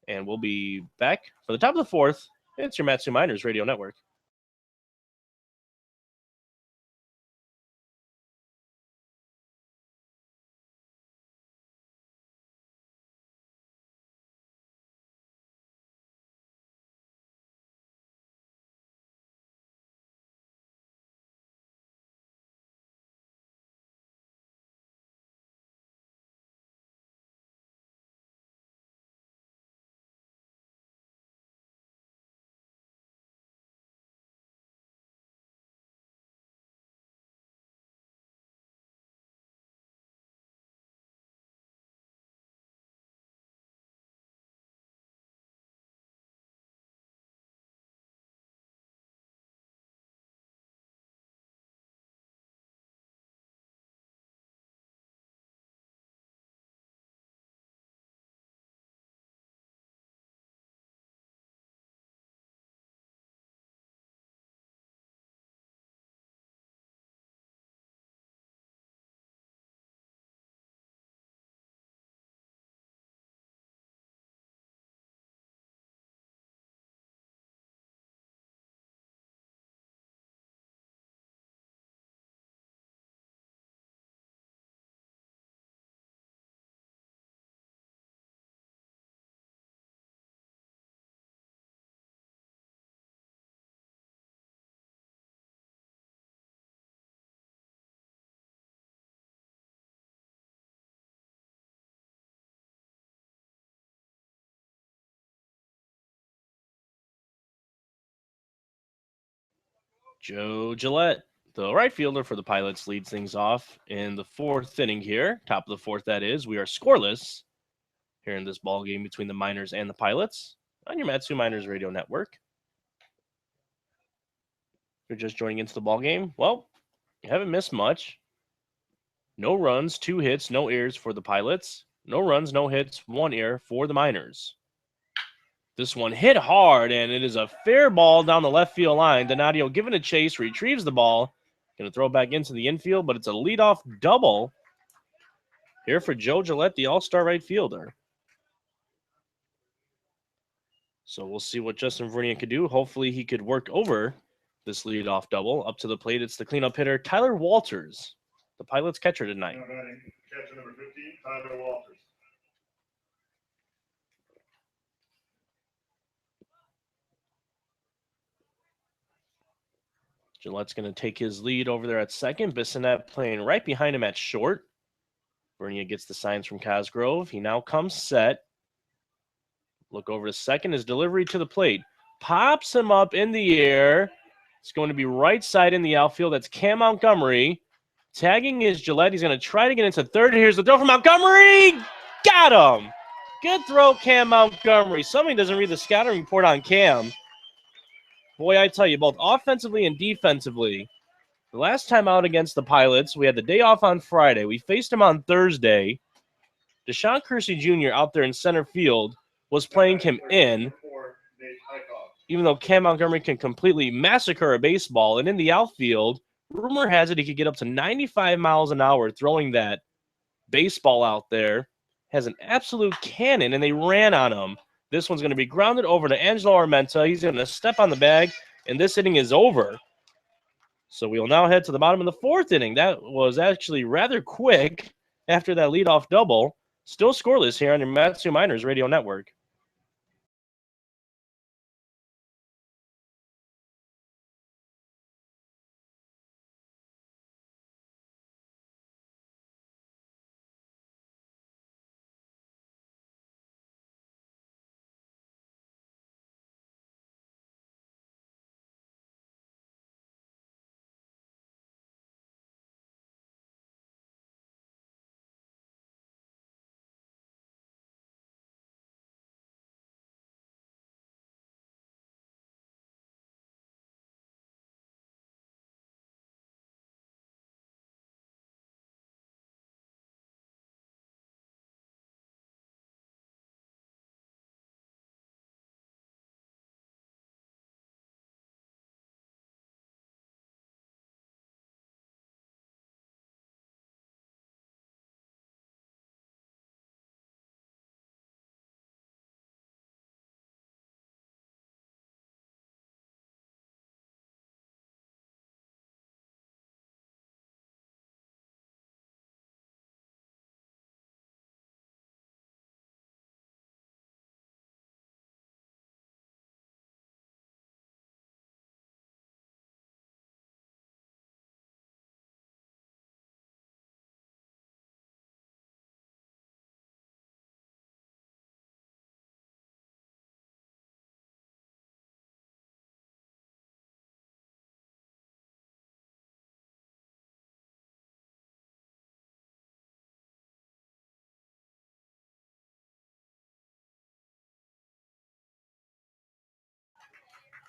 And we'll be back for the top of the 4th. It's your Matsu Miners Radio Network. Joe Gillette, the right fielder for the Pilots, leads things off in the fourth inning here. Top of the fourth, that is. We are scoreless here in this ball game between the Miners and the Pilots on your Matsu Miners Radio Network. If you're just joining into the ball game, well, you haven't missed much. No runs, 2 hits, no errors for the Pilots. No runs, no hits, 1 error for the Miners. This one hit hard, and it is a fair ball down the left field line. Donadio giving a chase, retrieves the ball. Going to throw it back into the infield, but it's a leadoff double here for Joe Gillette, the all-star right fielder. So we'll see what Justin Vernier could do. Hopefully he could work over this leadoff double. Up to the plate, it's the cleanup hitter, Tyler Walters, the Pilots catcher tonight.
Now batting, catcher number 15, Tyler Walters.
Gillette's going to take his lead over there at second. Bissonette playing right behind him at short. Vernier gets the signs from Cosgrove. He now comes set. Look over to second. His delivery to the plate. Pops him up in the air. It's going to be right side in the outfield. That's Cam Montgomery. Tagging is Gillette. He's going to try to get into third. Here's the throw from Montgomery. Got him. Good throw, Cam Montgomery. Somebody doesn't read the scouting report on Cam. Boy, I tell you, both offensively and defensively, the last time out against the Pilots, we had the day off on Friday. We faced him on Thursday. Deshaun Kersey Jr. out there in center field was playing him in, even though Cam Montgomery can completely massacre a baseball. And in the outfield, rumor has it he could get up to 95 miles an hour throwing that baseball out there. Has an absolute cannon, and they ran on him. This one's going to be grounded over to Angelo Armenta. He's going to step on the bag, and this inning is over. So we will now head to the bottom of the fourth inning. That was actually rather quick after that leadoff double. Still scoreless here on your Matsu Miners Radio Network.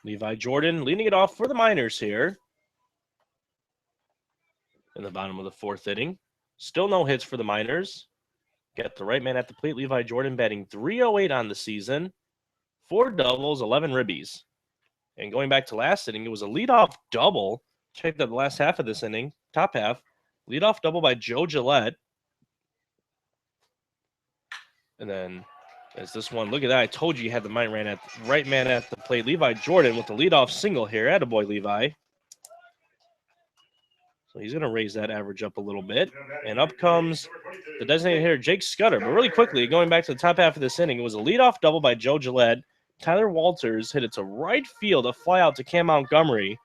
Levi Jordan leading it off for the Miners here in the bottom of the fourth inning. Still no hits for the Miners. Got the right man at the plate. Levi Jordan batting .308 on the season. 4 doubles, 11 ribbies. And going back to last inning, it was a leadoff double. Check out the last half of this inning, top half. Leadoff double by Joe Gillette. And then as this one, look at that. I told you had the right man at the plate. Levi Jordan with the leadoff single here. Attaboy, Levi. So he's going to raise that average up a little bit. And up comes the designated hitter, Jake Scudder. But really quickly, going back to the top half of this inning, it was a leadoff double by Joe Gillette. Tyler Walters hit it to right field, a fly out to Cam Montgomery.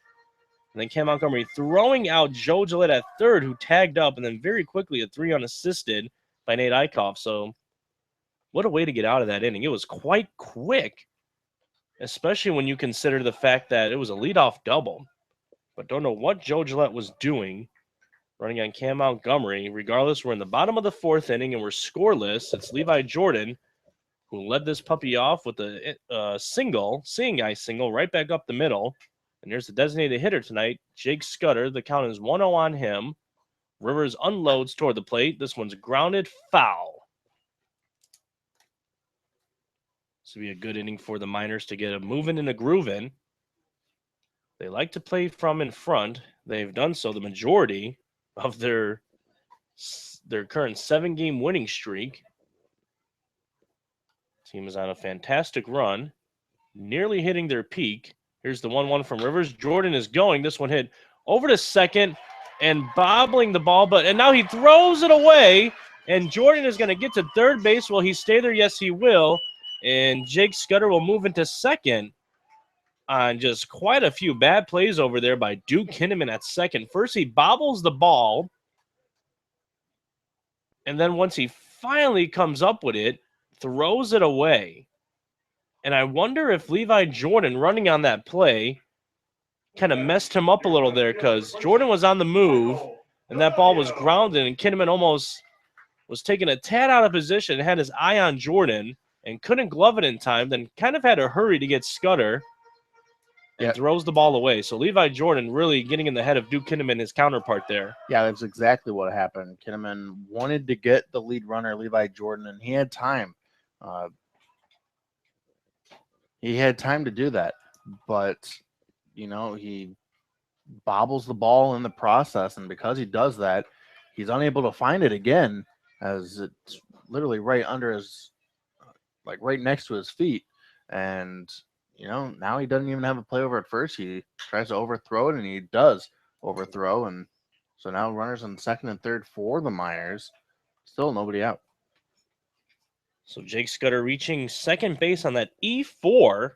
And then Cam Montgomery throwing out Joe Gillette at third, who tagged up. And then very quickly, a 3 unassisted by Nate Eichhoff. So what a way to get out of that inning. It was quite quick, especially when you consider the fact that it was a leadoff double. but don't know what Joe Gillette was doing running on Cam Montgomery. Regardless, we're in the bottom of the 4th inning and we're scoreless. It's Levi Jordan who led this puppy off with a seeing eye single right back up the middle. And there's the designated hitter tonight, Jake Scudder. The count is 1-0 on him. Rivers unloads toward the plate. This one's grounded foul. This will be a good inning for the Miners to get a moving and a grooving. They like to play from in front. They've done so the majority of their current 7-game winning streak. Team is on a fantastic run, nearly hitting their peak. Here's the 1-1 from Rivers. Jordan is going. This one hit over to second and bobbling the ball, and now he throws it away, and Jordan is going to get to third base. Will he stay there? Yes, he will. And Jake Scudder will move into second on just quite a few bad plays over there by Duke Kinnaman at second. First, he bobbles the ball, and then once he finally comes up with it, throws it away. And I wonder if Levi Jordan running on that play kind of messed him up a little there, because Jordan was on the move, and that ball was grounded, and Kinnaman almost was taking a tad out of position, had his eye on Jordan, and couldn't glove it in time, then kind of had to hurry to get Scudder, and throws the ball away. So Levi Jordan really getting in the head of Duke Kinnaman, his counterpart there.
Yeah, that's exactly what happened. Kinnaman wanted to get the lead runner, Levi Jordan, and he had time. He had time to do that, but, he bobbles the ball in the process, and because he does that, he's unable to find it again, as it's literally right under his, right next to his feet, and now he doesn't even have a play over at first. He tries to overthrow it, and he does overthrow, and so now runners on second and third for the Miners. Still nobody out.
So Jake Scudder reaching second base on that E4,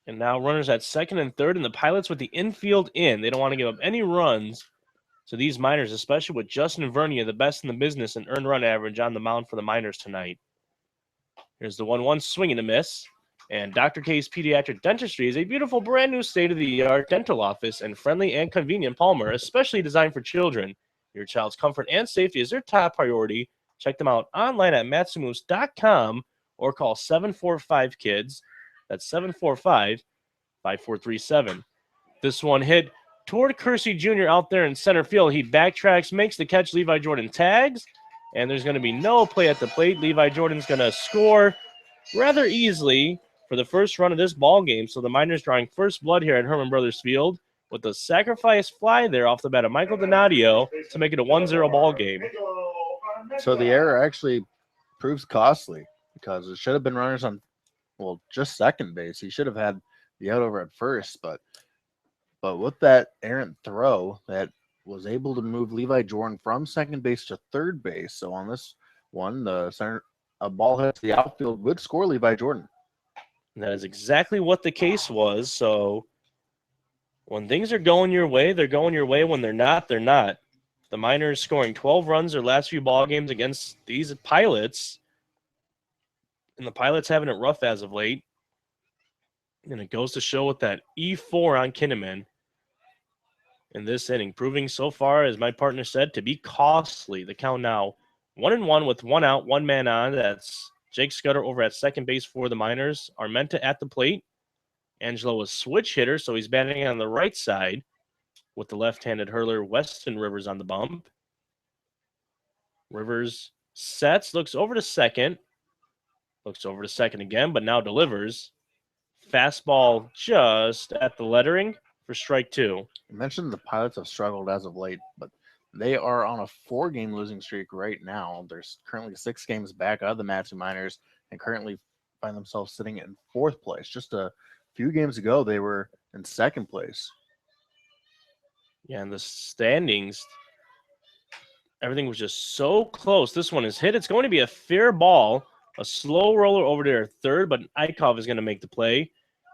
and now runners at second and third, and the Pilots with the infield in. They don't want to give up any runs to these Miners, especially with Justin Vernia, the best in the business in earned run average, on the mound for the Miners tonight. Here's the 1-1 swing and a miss. And Dr. K's Pediatric Dentistry is a beautiful, brand new state-of-the-art dental office and friendly and convenient Palmer, especially designed for children. Your child's comfort and safety is their top priority. Check them out online at matsumoose.com or call 745-KIDS. That's 745-5437. This one hit toward Kersey Jr. out there in center field. He backtracks, makes the catch. Levi Jordan tags, and there's going to be no play at the plate. Levi Jordan's going to score rather easily for the first run of this ball game. So the Miners drawing first blood here at Herman Brothers Field with the sacrifice fly there off the bat of Michael Donadio to make it a 1-0 ball game.
So the error actually proves costly, because it should have been runners on, just second base. He should have had the out over at first, but with that errant throw, that was able to move Levi Jordan from second base to third base. So on this one, a ball hits the outfield would score Levi Jordan.
And that is exactly what the case was. So when things are going your way, they're going your way. When they're not, they're not. The Miners scoring 12 runs their last few ball games against these Pilots. And the Pilots having it rough as of late. And it goes to show with that E4 on Kinnaman in this inning, proving so far, as my partner said, to be costly. The count now 1-1 with 1 out, 1 man on. That's Jake Scudder over at second base for the Miners. Armenta at the plate. Angelo is switch hitter, so he's batting on the right side with the left-handed hurler Weston Rivers on the bump. Rivers sets, looks over to second. Looks over to second again, but now delivers. Fastball just at the lettering for strike 2.
I mentioned the Pilots have struggled as of late, but they are on a 4-game losing streak right now. There's currently 6 games back out of the Matsu Miners and currently find themselves sitting in 4th place. Just a few games ago, they were in 2nd place.
Yeah, in the standings, everything was just so close. This one is hit. It's going to be a fair ball. A slow roller over to third, but Eichhoff is going to make the play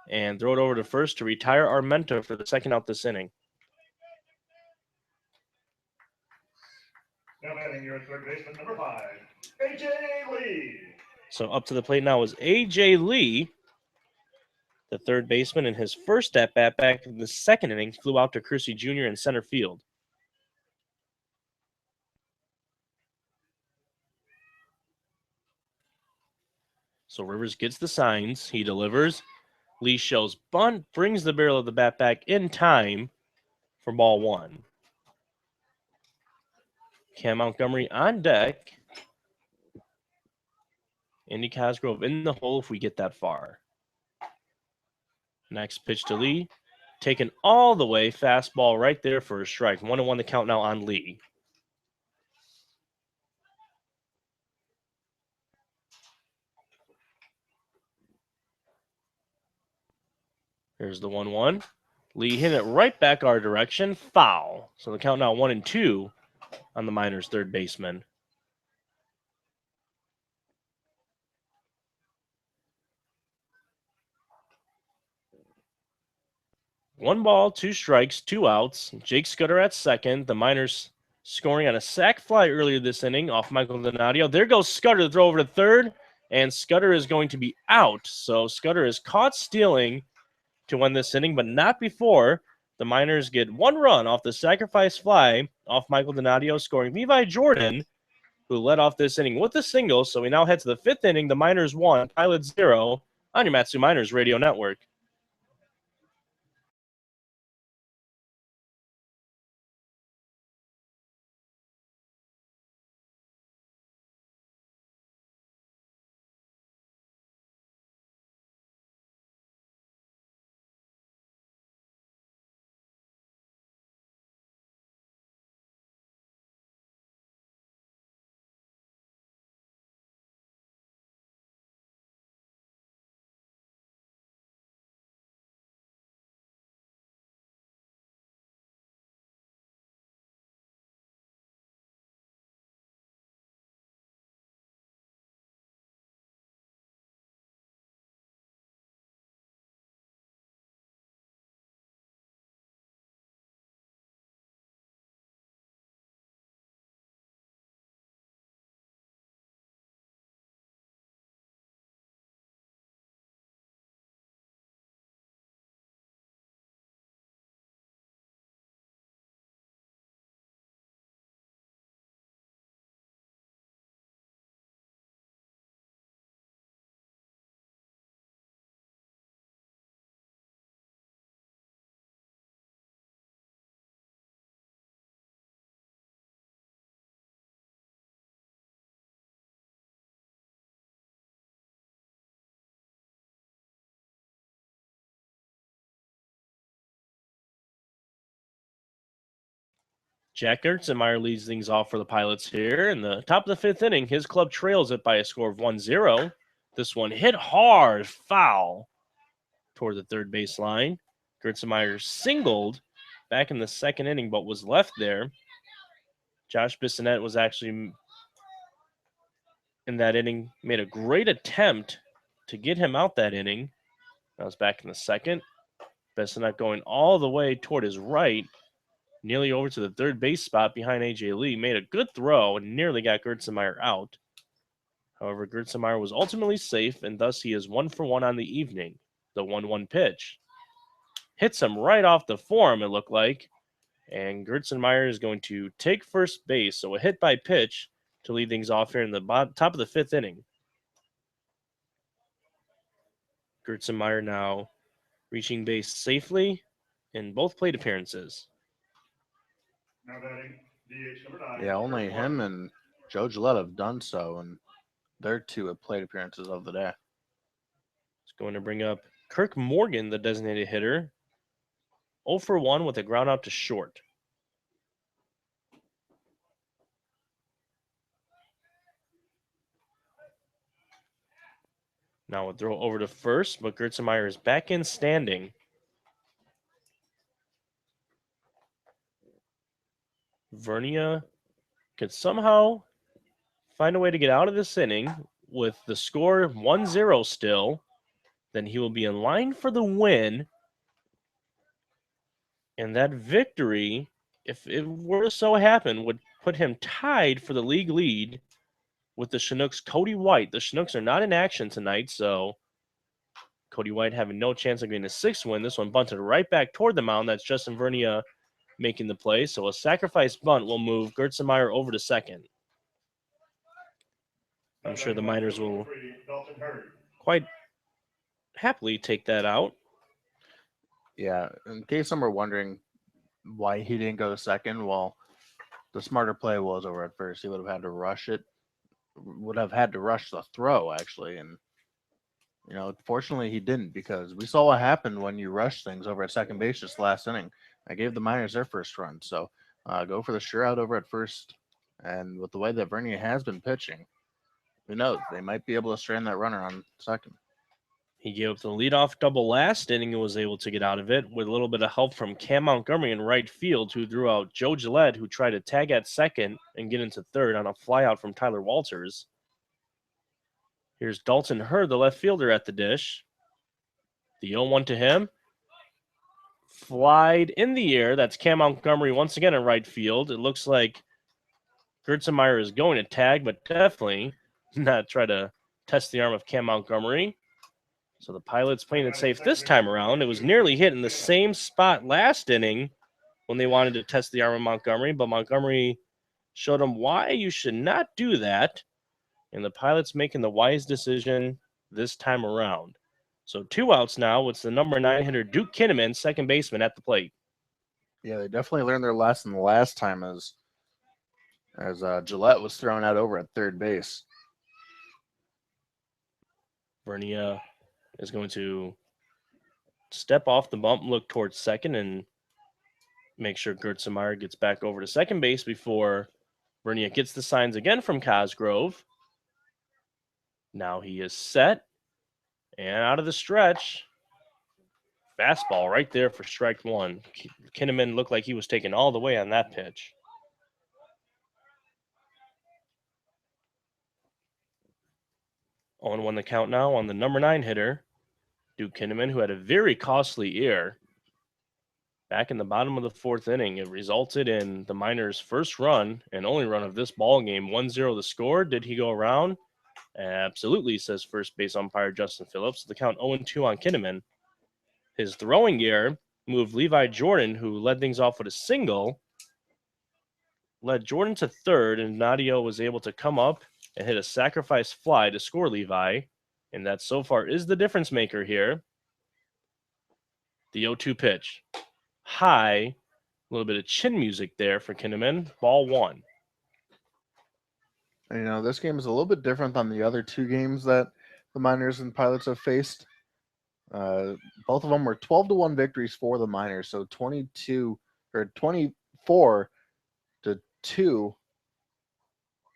and throw it over to first to retire Armenta for the second out this inning.
Now batting your third baseman, number 5, A.J. Lee.
So up to the plate now is A.J. Lee. The third baseman in his first at-bat back in the second inning flew out to Kersey Jr. in center field. So Rivers gets the signs. He delivers. Lee shows bunt, brings the barrel of the bat back in time for ball one. Cam Montgomery on deck. Andy Cosgrove in the hole if we get that far. Next pitch to Lee. Taken all the way. Fastball right there for a strike. 1-1 the count now on Lee. Here's the 1-1. Lee hit it right back our direction. Foul. So the count now 1-2 on the Miners' third baseman. One ball, two strikes, two outs. Jake Scudder at second. The Miners scoring on a sac fly earlier this inning off Michael Donadio. There goes Scudder to throw over to third, and Scudder is going to be out. So Scudder is caught stealing to win this inning, but not before the Miners get one run off the sacrifice fly off Michael Donadio, scoring Levi Jordan, who led off this inning with a single. So we now head to the fifth inning. The Miners 1, Pilots 0 on your Matsu Miners Radio Network. Jack Ertzenmeyer leads things off for the Pilots here. In the top of the fifth inning, his club trails it by a score of 1-0. This one hit hard, foul toward the third base line. Gertzenmeyer singled back in the second inning, but was left there. Josh Bissonette was actually in that inning, made a great attempt to get him out that inning. That was back in the second. Bissonette going all the way toward his right, nearly over to the third base spot behind A.J. Lee, made a good throw and nearly got Gertzenmeyer out. However, Gertzenmeyer was ultimately safe, and thus he is 1 for 1 on the evening. The 1-1 pitch hits him right off the form, it looked like, and Gertzenmeyer is going to take first base. So a hit by pitch to lead things off here in the top of the fifth inning. Gertzenmeyer now reaching base safely in both plate appearances.
Now batting, DH number 9.
Yeah, only him and Joe Gillette have done so, and they're two at plate appearances of the day.
It's going to bring up Kirk Morgan, the designated hitter. 0 for 1 with a ground out to short. Now we'll throw over to first, but Gertzenmeyer is back in standing. Vernia could somehow find a way to get out of this inning with the score 1-0 still. Then he will be in line for the win. And that victory, if it were to so happen, would put him tied for the league lead with the Chinooks' Cody White. The Chinooks are not in action tonight, so Cody White having no chance of getting a 6th win. This one bunted right back toward the mound. That's Justin Vernia making the play. So a sacrifice bunt will move Gertzenmeyer over to second. I'm sure the Miners will quite happily take that out.
Yeah, in case some are wondering why he didn't go to second, well, the smarter play was over at first. He would have had to rush it, would have had to rush the throw, actually. And, fortunately he didn't, because we saw what happened when you rush things over at second base just last inning. I gave the Miners their first run. So go for the sure out over at first. And with the way that Vernia has been pitching, who knows? They might be able to strand that runner on second.
He gave up the leadoff double last inning and was able to get out of it with a little bit of help from Cam Montgomery in right field, who threw out Joe Gillette, who tried to tag at second and get into third on a flyout from Tyler Walters. Here's Dalton Hurd, the left fielder, at the dish. The 0-1 to him. Flied in the air. That's Cam Montgomery once again in right field. It looks like Gertzenmeyer is going to tag, but definitely not try to test the arm of Cam Montgomery. So the Pilots playing it safe this time around. It was nearly hit in the same spot last inning when they wanted to test the arm of Montgomery, but Montgomery showed them why you should not do that. And the Pilots making the wise decision this time around. So 2 outs now. It's the number 9 hitter, Duke Kinnaman, second baseman, at the plate.
Yeah, they definitely learned their lesson the last time as Gillette was thrown out over at third base.
Vernia is going to step off the bump, look towards second, and make sure Gertzenmeyer gets back over to second base before Vernia gets the signs again from Cosgrove. Now he is set. And out of the stretch, fastball right there for strike one. Kinnaman looked like he was taken all the way on that pitch. 0-1 the count now on the number 9 hitter, Duke Kinnaman, who had a very costly error back in the bottom of the 4th inning. It resulted in the Miners' first run and only run of this ball game. 1-0 the score. Did he go around? Absolutely, says first base umpire Justin Phillips. The count 0-2 on Kinnaman. His throwing error moved Levi Jordan, who led things off with a single, led Jordan to third, and Nadio was able to come up and hit a sacrifice fly to score Levi. And that so far is the difference maker here. The 0-2 pitch. High. A little bit of chin music there for Kinnaman. Ball 1.
This game is a little bit different than the other 2 games that the Miners and Pilots have faced. Both of them were 12-1 victories for the Miners, so 24-2.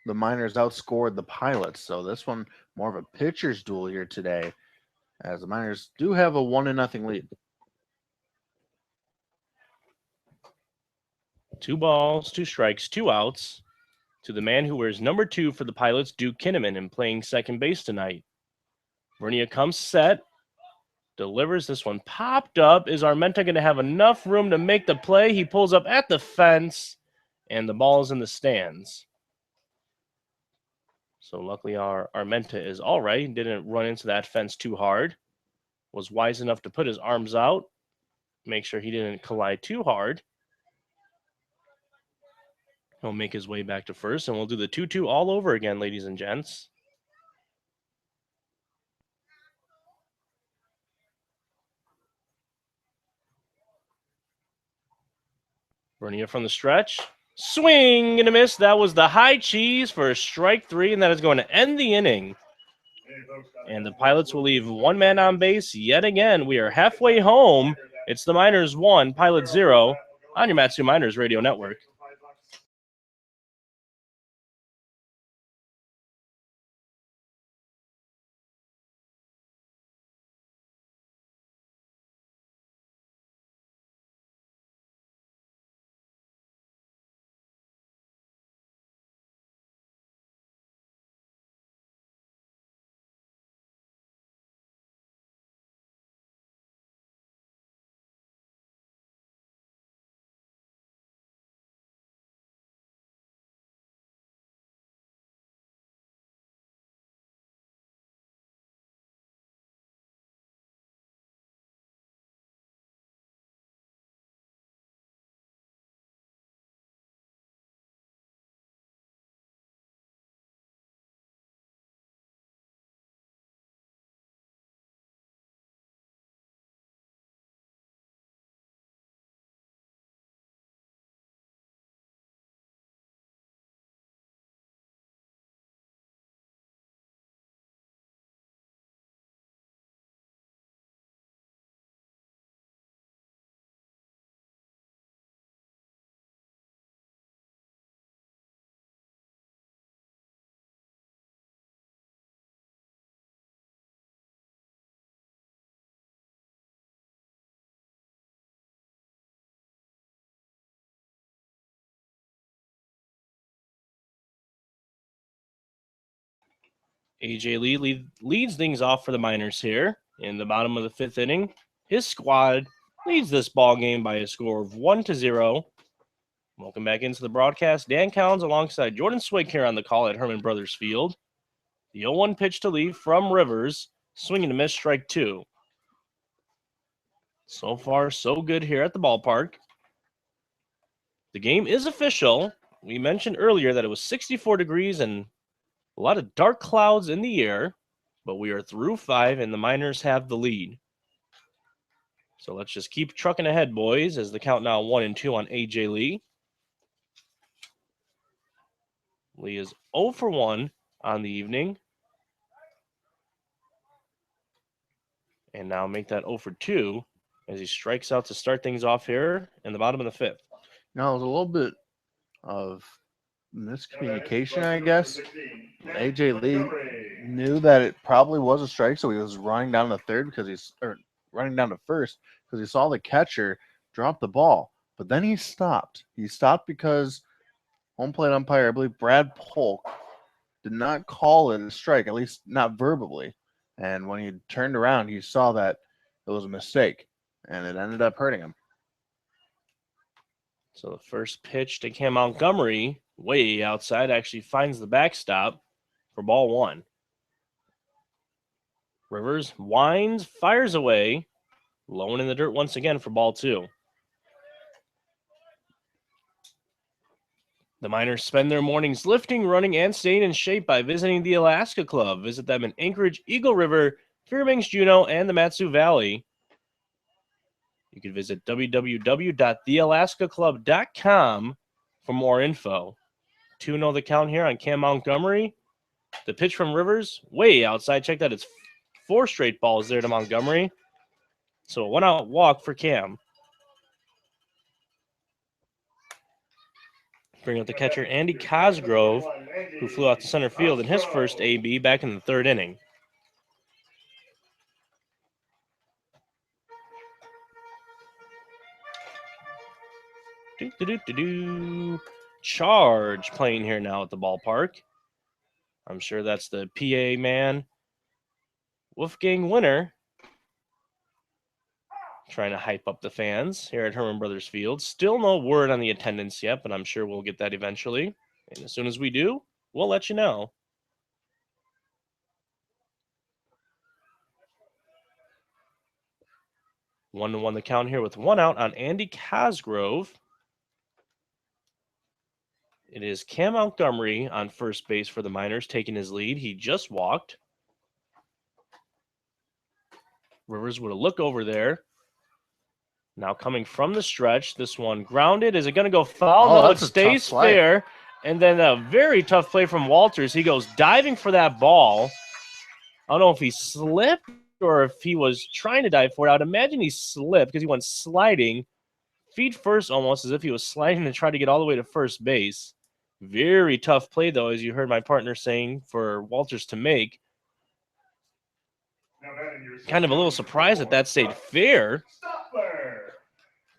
The Miners outscored the Pilots, so this one more of a pitcher's duel here today, as the Miners do have a 1-0 lead.
2 balls, 2 strikes, 2 outs to the man who wears number 2 for the Pilots, Duke Kinnaman, and playing second base tonight. Vernia comes set, delivers. This one popped up. Is Armenta going to have enough room to make the play? He pulls up at the fence, and the ball is in the stands. So luckily our Armenta is all right. He didn't run into that fence too hard. Was wise enough to put his arms out, make sure he didn't collide too hard. He'll make his way back to first, and we'll do the 2-2 all over again, ladies and gents. Vernia from the stretch. Swing and a miss. That was the high cheese for strike 3, and that is going to end the inning. And the Pilots will leave one man on base yet again. We are halfway home. It's the Miners 1, Pilots 0 on your Matsu Miners Radio Network. A.J. Lee leads things off for the Miners here in the bottom of the 5th inning. His squad leads this ball game by a score of 1-0. Welcome back into the broadcast. Dan Collins alongside Jordan Swig here on the call at Herman Brothers Field. The 0-1 pitch to leave from Rivers. Swinging to miss, strike 2. So far, so good here at the ballpark. The game is official. We mentioned earlier that it was 64 degrees and a lot of dark clouds in the air, but we are through 5 and the Miners have the lead. So let's just keep trucking ahead, boys, as the count now 1-2 on A.J. Lee. Lee is 0 for 1 on the evening. And now make that 0 for 2 as he strikes out to start things off here in the bottom of the 5th.
Now, it was a little bit of miscommunication, I guess. A.J. Lee knew that it probably was a strike, so he was running down to third running down to first because he saw the catcher drop the ball. But then he stopped. He stopped because home plate umpire, I believe Brad Polk, did not call it a strike, at least not verbally. And when he turned around, he saw that it was a mistake, and it ended up hurting him.
So the first pitch to Cam Montgomery, way outside, actually finds the backstop for ball 1. Rivers winds, fires away, low and in the dirt once again for ball 2. The Miners spend their mornings lifting, running, and staying in shape by visiting the Alaska Club. Visit them in Anchorage, Eagle River, Fairbanks, Juneau, and the Matsu Valley. You can visit www.thealaskaclub.com for more info. 2-0 the count here on Cam Montgomery. The pitch from Rivers, way outside. Check that. It's 4 straight balls there to Montgomery. So a 1-out walk for Cam. Bring up the catcher, Andy Cosgrove, who flew out to center field in his first AB back in the 3rd inning. Charge playing here now at the ballpark. I'm sure that's the PA man, Wolfgang Winter, trying to hype up the fans here at Herman Brothers Field. Still no word on the attendance yet, but I'm sure we'll get that eventually. And as soon as we do, we'll let you know. One to one the count here with 1 out on Andy Cosgrove. It is Cam Montgomery on first base for the Miners taking his lead. He just walked. Rivers with a look over there. Now coming from the stretch, this one grounded. Is it going to go foul? No, it stays fair. And then a very tough play from Walters. He goes diving for that ball. I don't know if he slipped or if he was trying to dive for it. I would imagine he slipped because he went sliding. Feet first almost, as if he was sliding to try to get all the way to first base. Very tough play, though, as you heard my partner saying, for Walters to make. Kind of a little surprised that stayed fair.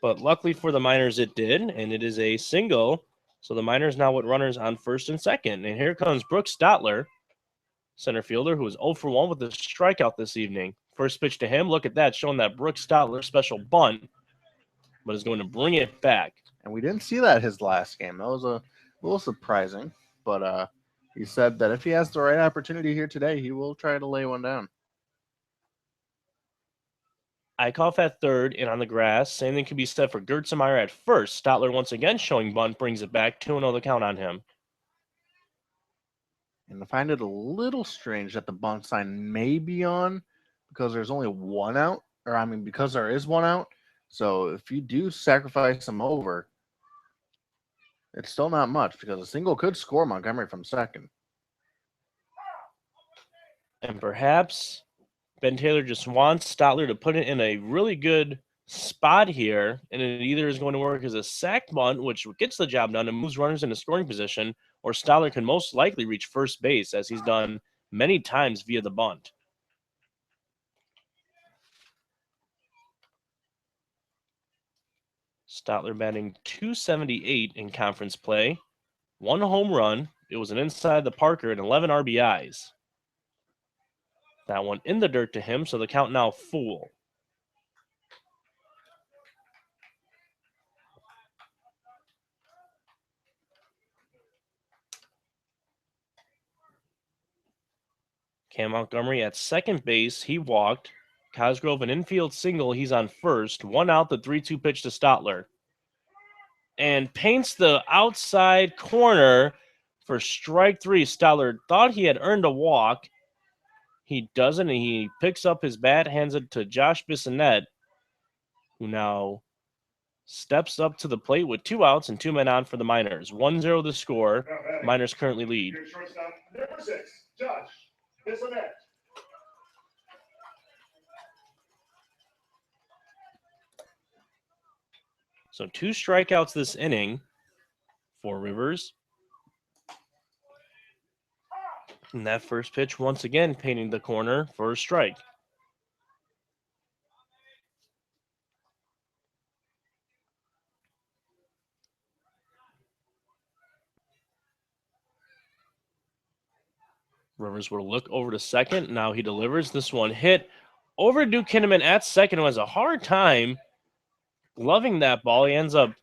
But luckily for the Miners, it did, and it is a single. So the Miners now with runners on first and second. And here comes Brooks Stotler, center fielder, who is 0 for 1 with a strikeout this evening. First pitch to him. Look at that, showing that Brooks Stotler special bunt, but is going to bring it back.
And we didn't see that his last game. That was a little surprising. But he said that if he has the right opportunity here today, he will try to lay one down.
Eichhoff at third and on the grass. Same thing can be said for Gertzemeyer at first. Stotler once again showing bunt, brings it back. 2-0 the count on him.
And I find it a little strange that the bunt sign may be on because there's only 1 out. Because there is 1 out. So if you do sacrifice him over, it's still not much because a single could score Montgomery from second.
And perhaps Ben Taylor just wants Stotler to put it in a really good spot here, and it either is going to work as a sac bunt, which gets the job done and moves runners into scoring position, or Stotler can most likely reach first base, as he's done many times via the bunt. Stotler batting .278 in conference play. 1 home run. It was an inside the Parker and 11 RBIs. That one in the dirt to him, so the count now full. Cam Montgomery at second base. He walked. Cosgrove an infield single. He's on first. 1 out, the 3-2 pitch to Stotler. And paints the outside corner for strike 3. Stotler thought he had earned a walk. He doesn't, and he picks up his bat, hands it to Josh Bissonette, who now steps up to the plate with 2 outs and 2 men on for the Miners. 1-0 the score. Miners currently lead.
Your shortstop, number 6, Josh Bissonette.
So 2 strikeouts this inning for Rivers. And that first pitch, once again, painting the corner for a strike. Rivers will look over to second. Now he delivers. This one hit over to Duke Kinnaman at second, who has a hard time gloving that ball. He ends up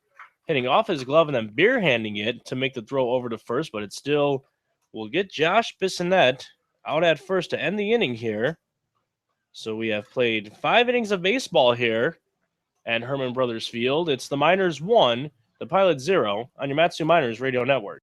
hitting off his glove and then beer handing it to make the throw over to first, but it still will get Josh Bissonette out at first to end the inning here. So we have played 5 innings of baseball here at Herman Brothers Field. It's the Miners 1, the Pilots 0 on your Matsu Miners Radio Network.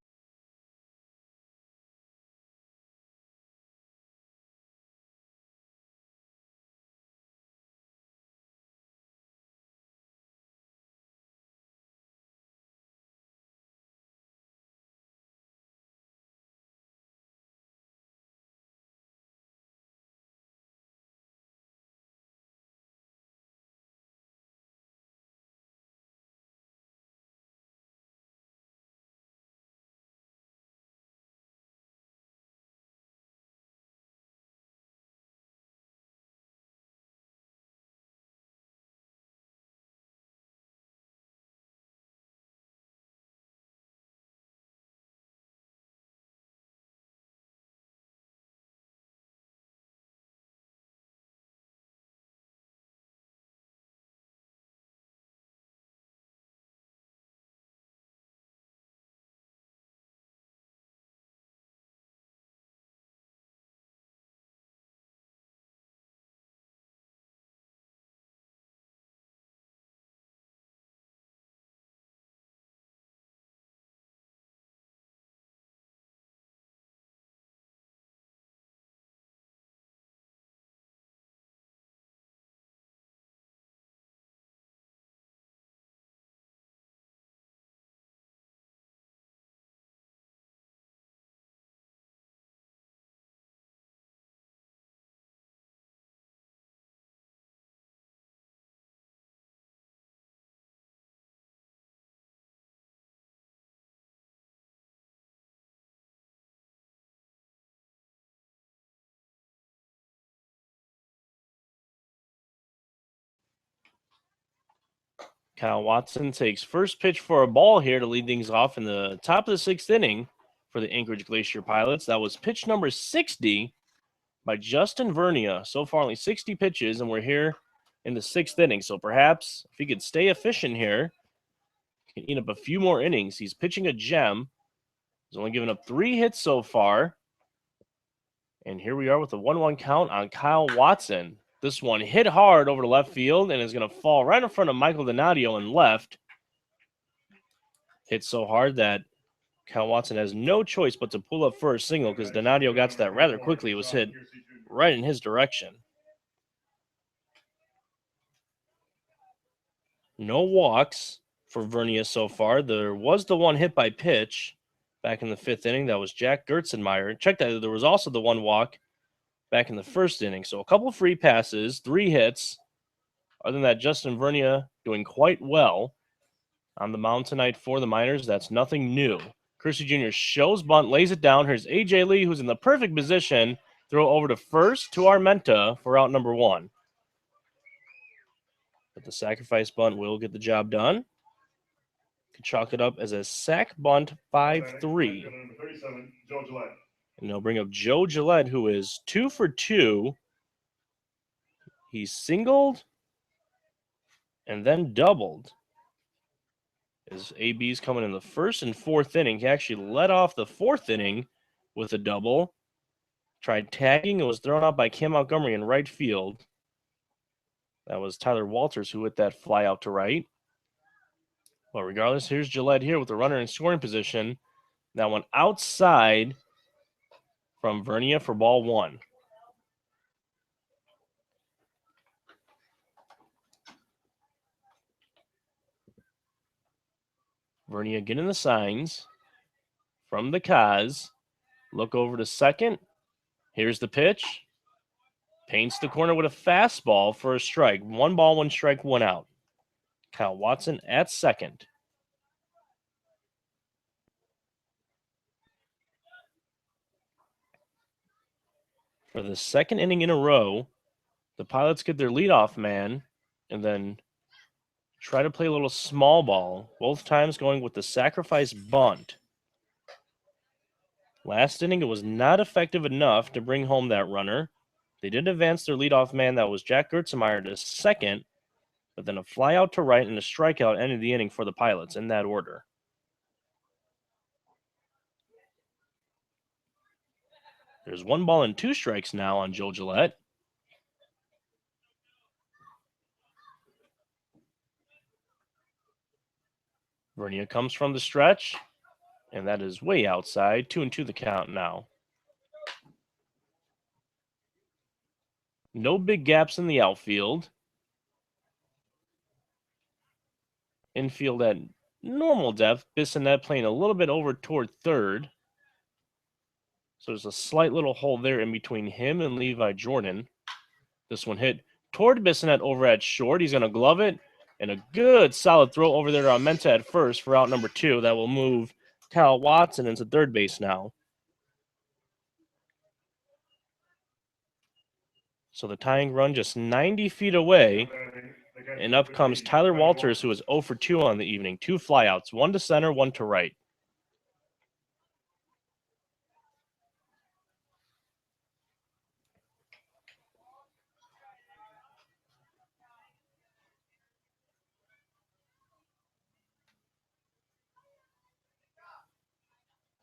Kyle Watson takes first pitch for a ball here to lead things off in the top of the 6th inning for the Anchorage Glacier Pilots. That was pitch number 60 by Justin Vernia. So far, only 60 pitches, and we're here in the 6th inning. So perhaps if he could stay efficient here, he can eat up a few more innings. He's pitching a gem. He's only given up 3 hits so far. And here we are with a 1-1 count on Kyle Watson. This one hit hard over to left field and is going to fall right in front of Michael Donadio in left. Hit so hard that Kyle Watson has no choice but to pull up for a single because Donadio got to that rather quickly. It was hit right in his direction. No walks for Vernia so far. There was the one hit by pitch back in the 5th inning. That was Jack Gertzenmeyer. Check that. There was also the one walk back in the 1st inning. So a couple of free passes, 3 hits. Other than that, Justin Vernia doing quite well on the mound tonight for the Miners. That's nothing new. Kersey Jr. shows bunt, lays it down. Here's A.J. Lee, who's in the perfect position. Throw over to first to Armenta for out number 1. But the sacrifice bunt will get the job done. Could chalk it up as a sack bunt 5-3.
Number 37, Joe Gillette.
And they'll bring up Joe Gillette, who is 2 for 2 He singled and then doubled. As AB's coming in the first and fourth inning, he actually led off the fourth inning with a double. Tried tagging and was thrown out by Cam Montgomery in right field. That was Tyler Walters who hit that fly out to right. But regardless, here's Gillette here with the runner in scoring position. That one outside from Vernia for ball one. Vernia getting the signs from the Kaz. Look over to second. Here's the pitch. Paints the corner with a fastball for a strike. 1 ball, 1 strike, 1 out. Kyle Watson at second. For the second inning in a row, the Pilots get their leadoff man and then try to play a little small ball, both times going with the sacrifice bunt. Last inning, it was not effective enough to bring home that runner. They did advance their leadoff man, that was Jack Gertzemeyer, to second, but then a fly out to right and a strikeout ended the inning for the Pilots in that order. There's 1 ball and 2 strikes now on Joe Gillette. Vernia comes from the stretch, and that is way outside. 2-2 the count now. No big gaps in the outfield. Infield at normal depth. Bissonette playing a little bit over toward third. So there's a slight little hole there in between him and Levi Jordan. This one hit toward Bissonette over at short. He's going to glove it. And a good solid throw over there to Armenta at first for out number 2. That will move Kyle Watson into third base now. So the tying run just 90 feet away. And up comes Tyler Walters, who is 0 for 2 on the evening. 2 flyouts, 1 to center, 1 to right.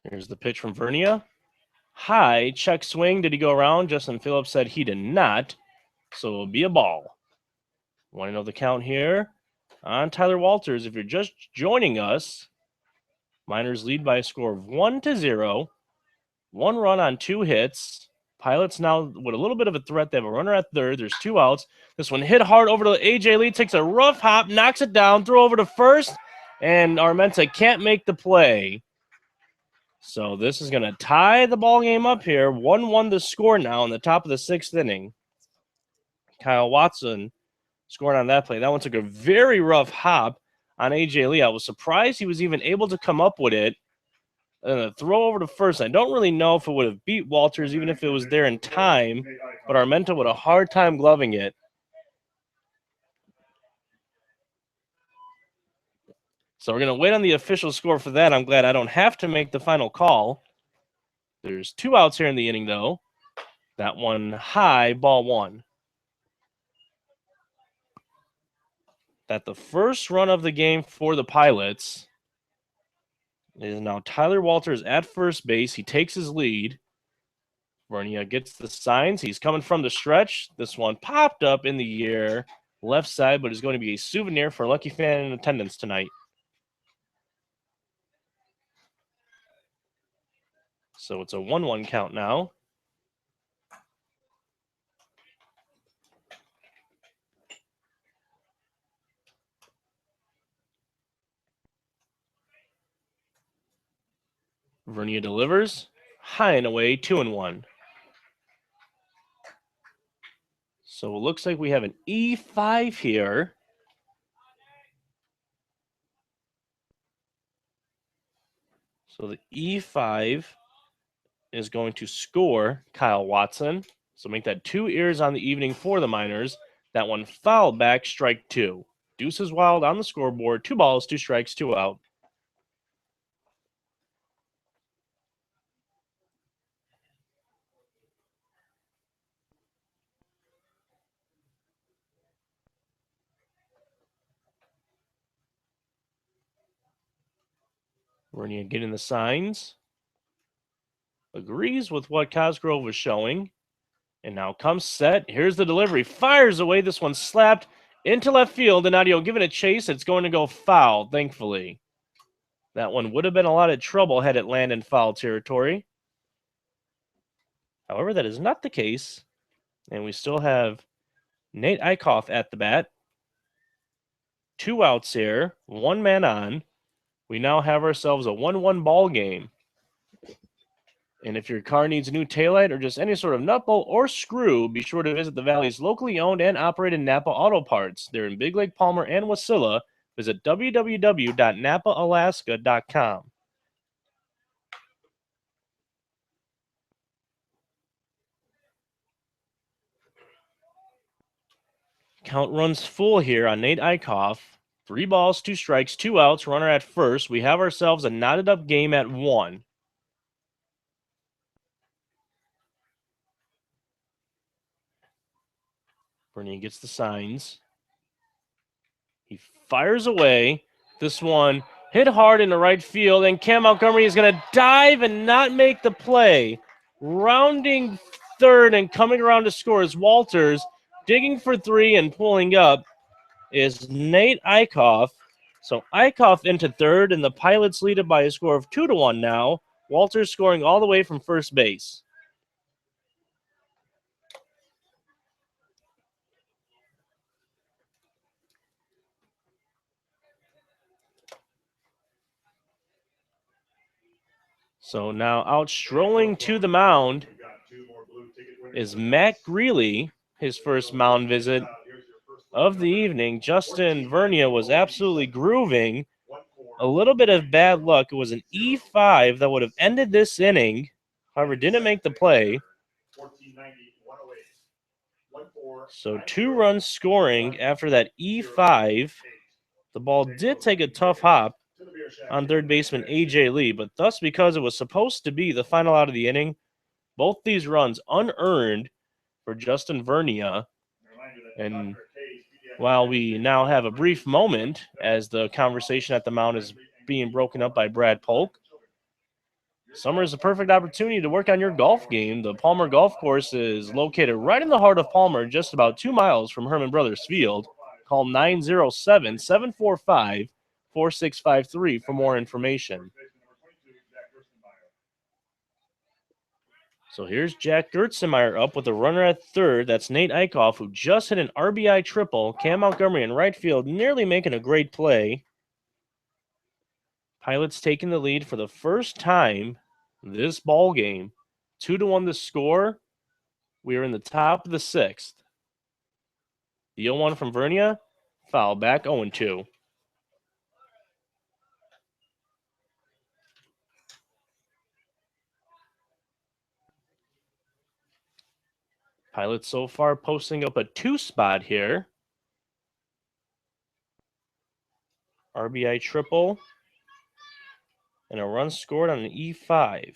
Here's the pitch from Vernia. High, check swing. Did he go around? Justin Phillips said he did not. So it'll be a ball. Want to know the count here on Tyler Walters? If you're just joining us, Miners lead by a score of 1-0. 1 run on 2 hits. Pilots now with a little bit of a threat. They have a runner at third. There's 2 outs. This one hit hard over to AJ Lee. Takes a rough hop, knocks it down, throw over to first, and Armenta can't make the play. So this is going to tie the ball game up here. 1-1 the score now in the top of the 6th inning. Kyle Watson scoring on that play. That one took a very rough hop on A.J. Lee. I was surprised he was even able to come up with it. And a throw over to first. I don't really know if it would have beat Walters, even if it was there in time, but Armenta with a hard time gloving it. So we're going to wait on the official score for that. I'm glad I don't have to make the final call. There's 2 outs here in the inning, though. That one high, ball 1. That the first run of the game for the Pilots is now Tyler Walters at first base. He takes his lead. Vernia gets the signs. He's coming from the stretch. This one popped up in the air left side, but is going to be a souvenir for a lucky fan in attendance tonight. So it's a 1-1 count now. Vernia delivers. High and away, 2-1. So it looks like we have an E5 here. So the E5 is going to score Kyle Watson. So make that 2 ears on the evening for the Miners. That one fouled back, strike 2. Deuces wild on the scoreboard. 2 balls, 2 strikes, 2 out. Vernia getting the signs. Agrees with what Cosgrove was showing. And now comes set. Here's the delivery. Fires away. This one slapped into left field. And Audio giving a chase. It's going to go foul, thankfully. That one would have been a lot of trouble had it landed in foul territory. However, that is not the case. And we still have Nate Eichhoff at the bat. 2 outs here. 1 man on. We now have ourselves a 1-1 ball game. And if your car needs a new taillight or just any sort of nut bolt or screw, be sure to visit the Valley's locally owned and operated Napa Auto Parts. They're in Big Lake, Palmer, and Wasilla. Visit www.napaalaska.com. Count runs full here on Nate Eichhoff. 3 balls, 2 strikes, 2 outs, runner at first. We have ourselves a knotted up game at 1. Bernier gets the signs. He fires away. This one hit hard into right field, and Cam Montgomery is going to dive and not make the play. Rounding third and coming around to score is Walters. Digging for 3 and pulling up is Nate Eichhoff. So Eichhoff into third, and the Pilots lead it by a score of 2-1 now. Walters scoring all the way from first base. So now out strolling to the mound is Matt Greeley, his first mound visit of the evening. Justin Vernia was absolutely grooving. A little bit of bad luck. It was an E5 that would have ended this inning. However, didn't make the play. So 2 runs scoring after that E5. The ball did take a tough hop on third baseman A.J. Lee, but thus because it was supposed to be the final out of the inning, both these runs unearned for Justin Vernia. And while we now have a brief moment as the conversation at the mound is being broken up by Brad Polk, summer is a perfect opportunity to work on your golf game. The Palmer Golf Course is located right in the heart of Palmer, just about 2 miles from Herman Brothers Field. Call 907-745-4653 for more information. So here's Jack Gertzenmeyer up with a runner at third. That's Nate Eichhoff, who just hit an RBI triple. Cam Montgomery in right field, nearly making a great play. Pilots taking the lead for the first time this ball game. 2-1 the score. We are in the top of the 6th. The 0-1 from Vernia, foul back 0-2. Pilots so far posting up a 2 spot here. RBI triple and a run scored on an E5.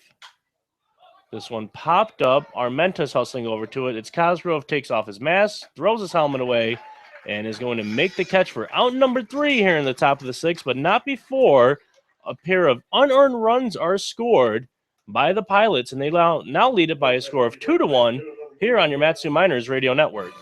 This one popped up. Armenta's hustling over to it. It's Cosgrove, takes off his mask, throws his helmet away, and is going to make the catch for out number 3 here in the top of the 6th, but not before a pair of unearned runs are scored by the Pilots, and they now lead it by a score of 2-1 here on your Matsu Miners Radio Network.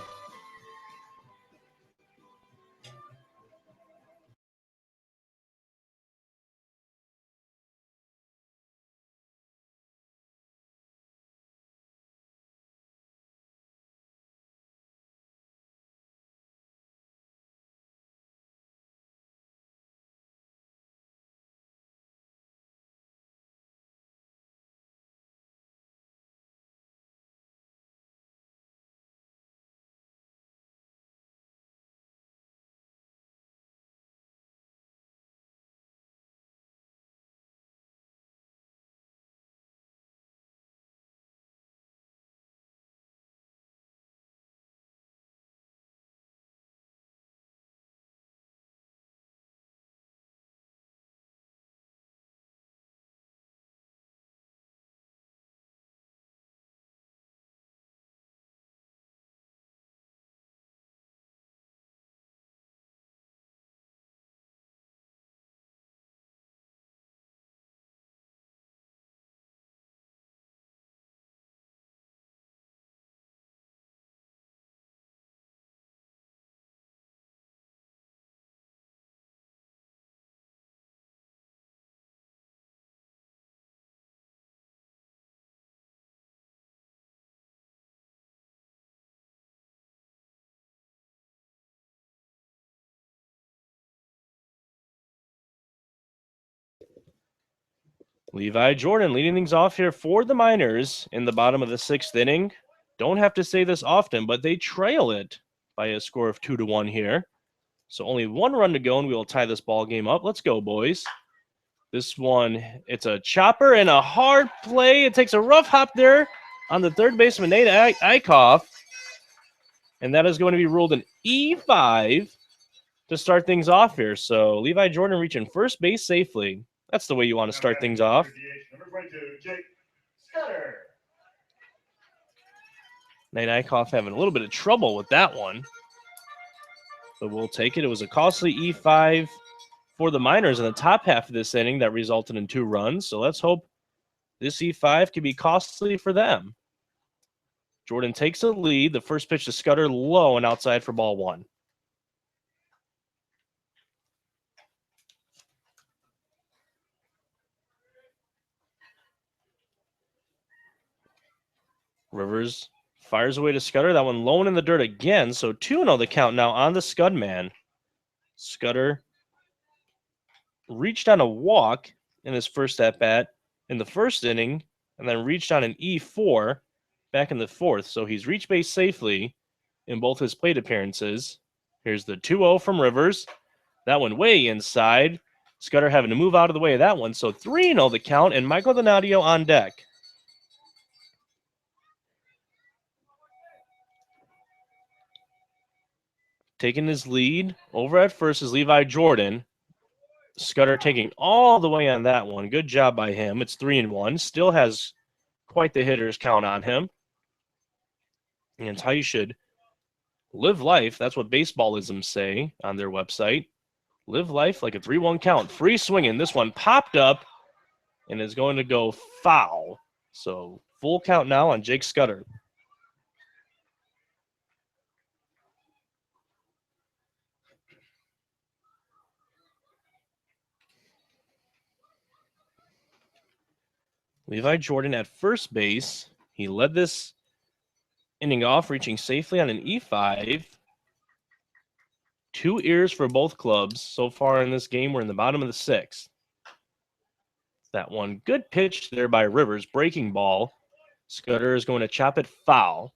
Levi Jordan leading things off here for the Miners in the bottom of the 6th inning. Don't have to say this often, but they trail it by a score of 2-1 here. So only 1 run to go, and we will tie this ball game up. Let's go, boys. This one, it's a chopper and a hard play. It takes a rough hop there on the third baseman, Nate Eichhoff. And that is going to be ruled an E5 to start things off here. So Levi Jordan reaching first base safely. That's the way you want to start things off.
Number 22, Jake Scudder.
Nate Eichhoff having a little bit of trouble with that one. But we'll take it. It was a costly E5 for the Miners in the top half of this inning that resulted in 2 runs. So let's hope this E5 can be costly for them. Jordan takes the lead. The first pitch to Scudder low and outside for ball 1. Rivers fires away to Scudder. That one low and in the dirt again. So 2-0 the count now on the Scud man. Scudder reached on a walk in his first at-bat in the first inning and then reached on an E4 back in the 4th. So he's reached base safely in both his plate appearances. Here's the 2-0 from Rivers. That one way inside. Scudder having to move out of the way of that one. So 3-0 the count, and Michael Donadio on deck. Taking his lead over at first is Levi Jordan. Scudder taking all the way on that one. Good job by him. It's 3-1. Still has quite the hitter's count on him. And it's how you should live life. That's what baseballisms say on their website. Live life like a 3-1 count. Free swinging. This one popped up and is going to go foul. So full count now on Jake Scudder. Levi Jordan at first base. He led this inning off, reaching safely on an E5. 2 ears for both clubs so far in this game. We're in the bottom of the 6th. That one good pitch there by Rivers. Breaking ball. Scudder is going to chop it foul.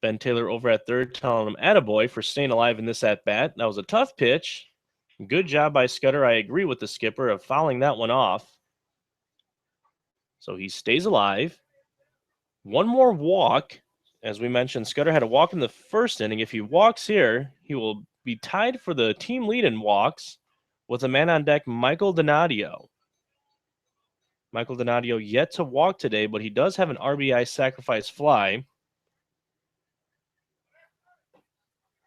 Ben Taylor over at third telling him attaboy for staying alive in this at-bat. That was a tough pitch. Good job by Scudder. I agree with the skipper of fouling that one off. So he stays alive. 1 more walk. As we mentioned, Scudder had a walk in the first inning. If he walks here, he will be tied for the team lead in walks with a man on deck, Michael Donadio. Michael Donadio yet to walk today, but he does have an RBI sacrifice fly.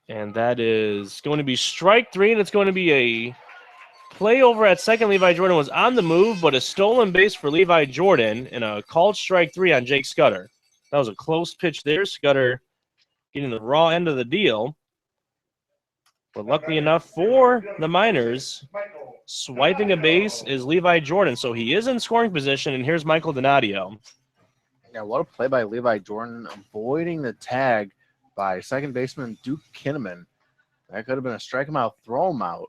And that is going to be strike 3, and it's going to be a play over at second. Levi Jordan was on the move, but a stolen base for Levi Jordan and a called strike 3 on Jake Scudder. That was a close pitch there. Scudder getting the raw end of the deal. But luckily enough for the Miners, swiping a base is Levi Jordan. So he is in scoring position, and here's Michael Donadio.
Yeah, what a play by Levi Jordan, avoiding the tag by second baseman Duke Kinnaman. That could have been a strike him out, throw him out.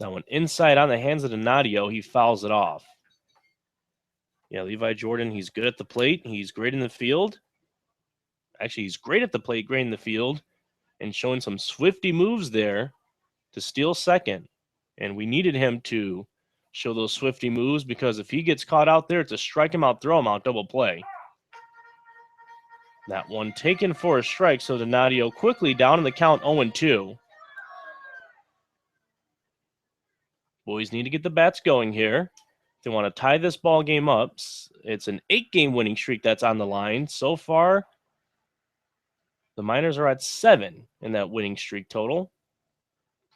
That one inside on the hands of Donadio. He fouls it off. Yeah, Levi Jordan, he's good at the plate. He's great in the field. Actually, he's great at the plate, great in the field, and showing some swifty moves there to steal second. And we needed him to show those swifty moves because if he gets caught out there, it's a strike him out, throw him out, double play. That one taken for a strike, so Donadio quickly down in the count 0-2. Boys need to get the bats going here. They want to tie this ball game up. It's an 8-game winning streak that's on the line. So far, the Miners are at 7 in that winning streak total.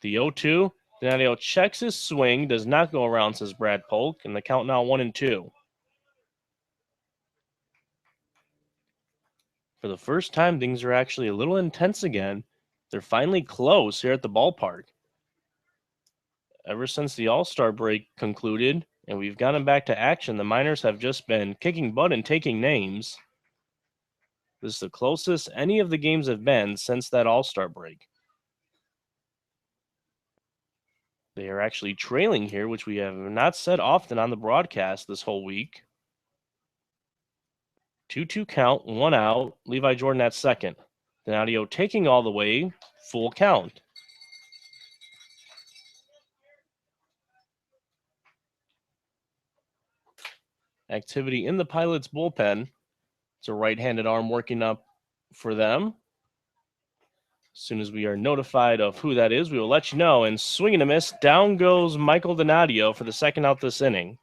The 0-2, Donadio checks his swing, does not go around, says Brad Polk, and the count now 1-2. For the first time, things are actually a little intense again. They're finally close here at the ballpark. Ever since the All-Star break concluded, and we've gotten back to action, the Miners have just been kicking butt and taking names. This is the closest any of the games have been since that All-Star break. They are actually trailing here, which we have not said often on the broadcast this whole week. 2-2 count, 1 out. Levi Jordan at second. Donadio taking all the way, full count. Activity in the Pilots bullpen. It's a right-handed arm working up for them. As soon as we are notified of who that is, we will let you know. And swing and a miss, down goes Michael Donadio for the second out this inning.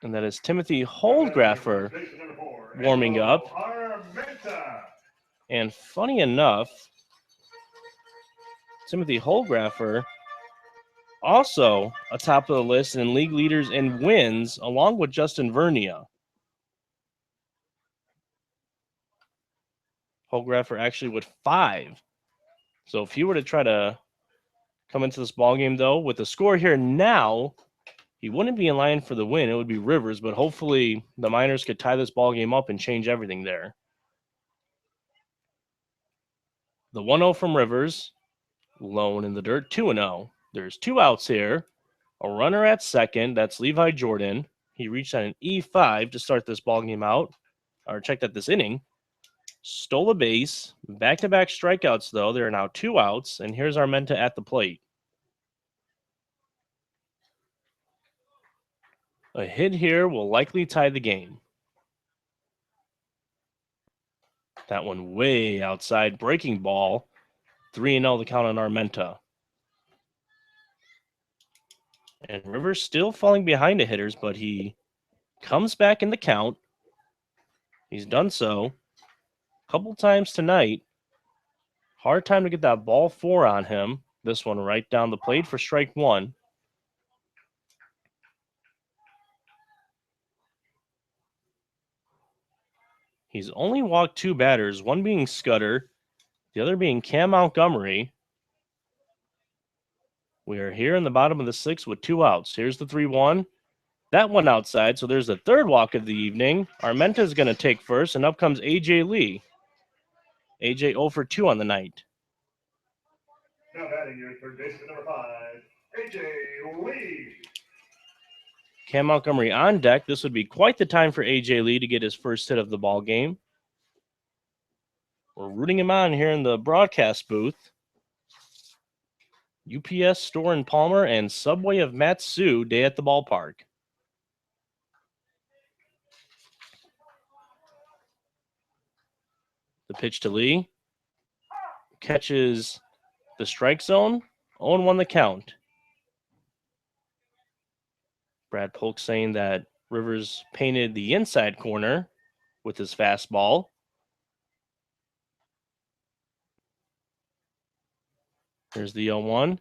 And that is Timothy Holdgraffer warming up. And funny enough, Timothy Holdgraffer also atop of the list in league leaders in wins, along with Justin Vernia. Holdgraffer actually with 5. So if he were to try to come into this ballgame, though, with the score here now, he wouldn't be in line for the win. It would be Rivers, but hopefully the Miners could tie this ballgame up and change everything there. The 1-0 from Rivers, lone in the dirt, 2-0. There's 2 outs here. A runner at second, that's Levi Jordan. He reached on an E5 to start this ballgame out, or check that this inning. Stole a base, back-to-back strikeouts, though. There are now 2 outs, and here's Armenta at the plate. A hit here will likely tie the game. That one way outside, breaking ball. 3-0 the count on Armenta. And Rivers still falling behind the hitters, but he comes back in the count. He's done so a couple times tonight. Hard time to get that ball 4 on him. This one right down the plate for strike 1. He's only walked 2 batters, one being Scudder, the other being Cam Montgomery. We are here in the bottom of the 6th with 2 outs. Here's the 3-1. That one outside, so there's the third walk of the evening. Armenta is going to take first, and up comes A.J. Lee. A.J. 0 for 2 on the night.
Now batting your third baseman, number 5, A.J. Lee.
Cam Montgomery on deck. This would be quite the time for A.J. Lee to get his first hit of the ball game. We're rooting him on here in the broadcast booth. UPS store in Palmer and Subway of Matsu day at the ballpark. The pitch to Lee. Catches the strike zone. 0-1 the count. Brad Polk saying that Rivers painted the inside corner with his fastball. Here's the 0-1.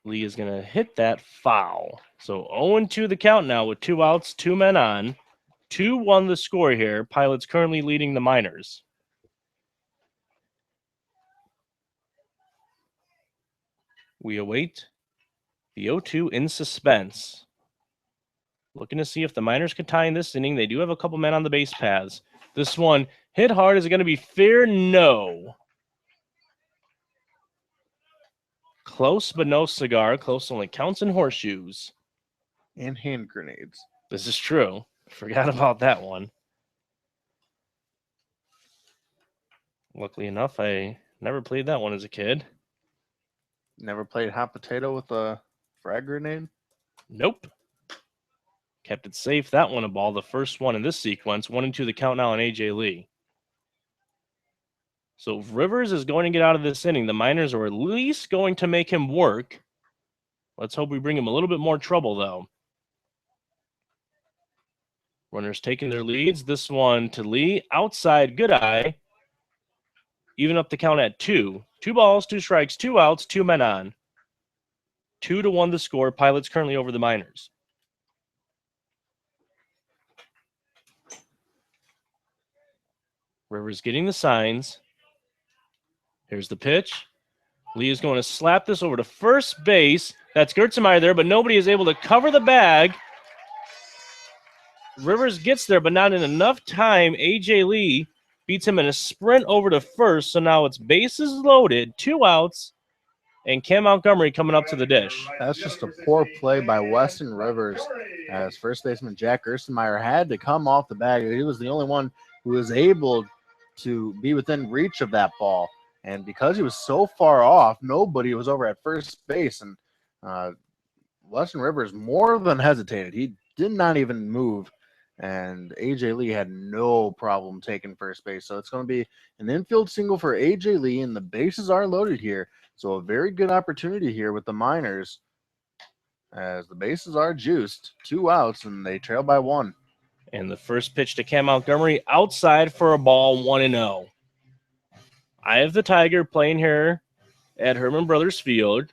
Lee is going to hit that foul. So 0-2 the count now with 2 outs, 2 men on. 2-1 the score here. Pilots currently leading the Miners. We await the 0-2 in suspense. Looking to see if the Miners can tie in this inning. They do have a couple men on the base paths. This one hit hard. Is it going to be fair? No. Close, but no cigar. Close only counts in horseshoes.
And hand grenades.
This is true. Forgot about that one. Luckily enough, I never played that one as a kid.
Never played hot potato with a frag grenade?
Nope. Kept it safe. That one a ball. The first one in this sequence. 1-2 the count now on A.J. Lee. So if Rivers is going to get out of this inning, the Miners are at least going to make him work. Let's hope we bring him a little bit more trouble, though. Runners taking their leads. This one to Lee. Outside, good eye. Even up the count at 2. 2 balls, 2 strikes, 2 outs, 2 men on. 2-1 the score. Pilots currently over the Miners. Rivers getting the signs. Here's the pitch. Lee is going to slap this over to first base. That's Gertzemeyer there, but nobody is able to cover the bag. Rivers gets there, but not in enough time. A.J. Lee beats him in a sprint over to first. So now it's bases loaded, 2 outs, and Cam Montgomery coming up to the dish.
That's just a poor play by Weston Rivers, as first baseman Jack Gerstenmeyer had to come off the bag. He was the only one who was able to be within reach of that ball. And because he was so far off, nobody was over at first base. And Weston Rivers more than hesitated. He did not even move. And A.J. Lee had no problem taking first base. So it's going to be an infield single for A.J. Lee, and the bases are loaded here. So a very good opportunity here with the Miners, as the bases are juiced. 2 outs, and they trail by 1.
And the first pitch to Cam Montgomery, outside for a ball, 1-0. I have the Tiger playing here at Herman Brothers Field.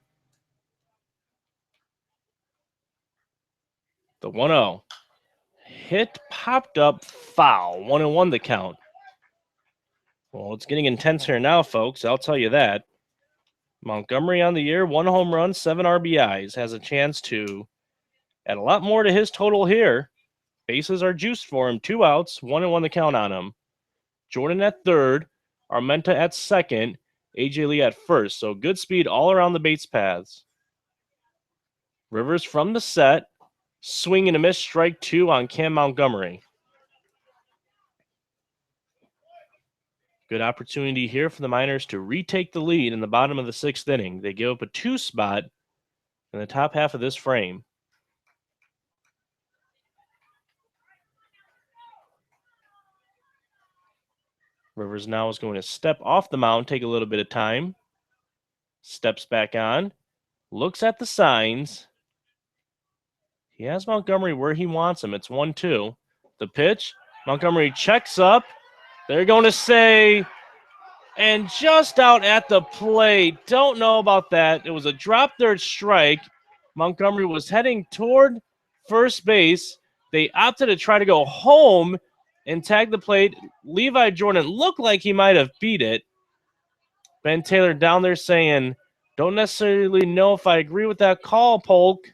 The 1-0. Hit popped up, foul. 1-1 the count. Well, it's getting intense here now, folks. I'll tell you that. Montgomery on the year, 1 home run, 7 RBIs. Has a chance to add a lot more to his total here. Bases are juiced for him. 2 outs, 1-1 the count on him. Jordan at third, Armenta at second, A.J. Lee at first. So good speed all around the base paths. Rivers from the set. Swing and a miss, strike 2 on Cam Montgomery. Good opportunity here for the Miners to retake the lead in the bottom of the 6th inning. They give up a 2 spot in the top half of this frame. Rivers now is going to step off the mound, take a little bit of time. Steps back on. Looks at the signs. He has Montgomery where he wants him. It's 1-2. The pitch. Montgomery checks up. They're going to say, and just out at the plate. Don't know about that. It was a drop third strike. Montgomery was heading toward first base. They opted to try to go home and tag the plate. Levi Jordan looked like he might have beat it. Ben Taylor down there saying, don't necessarily know if I agree with that call, Polk.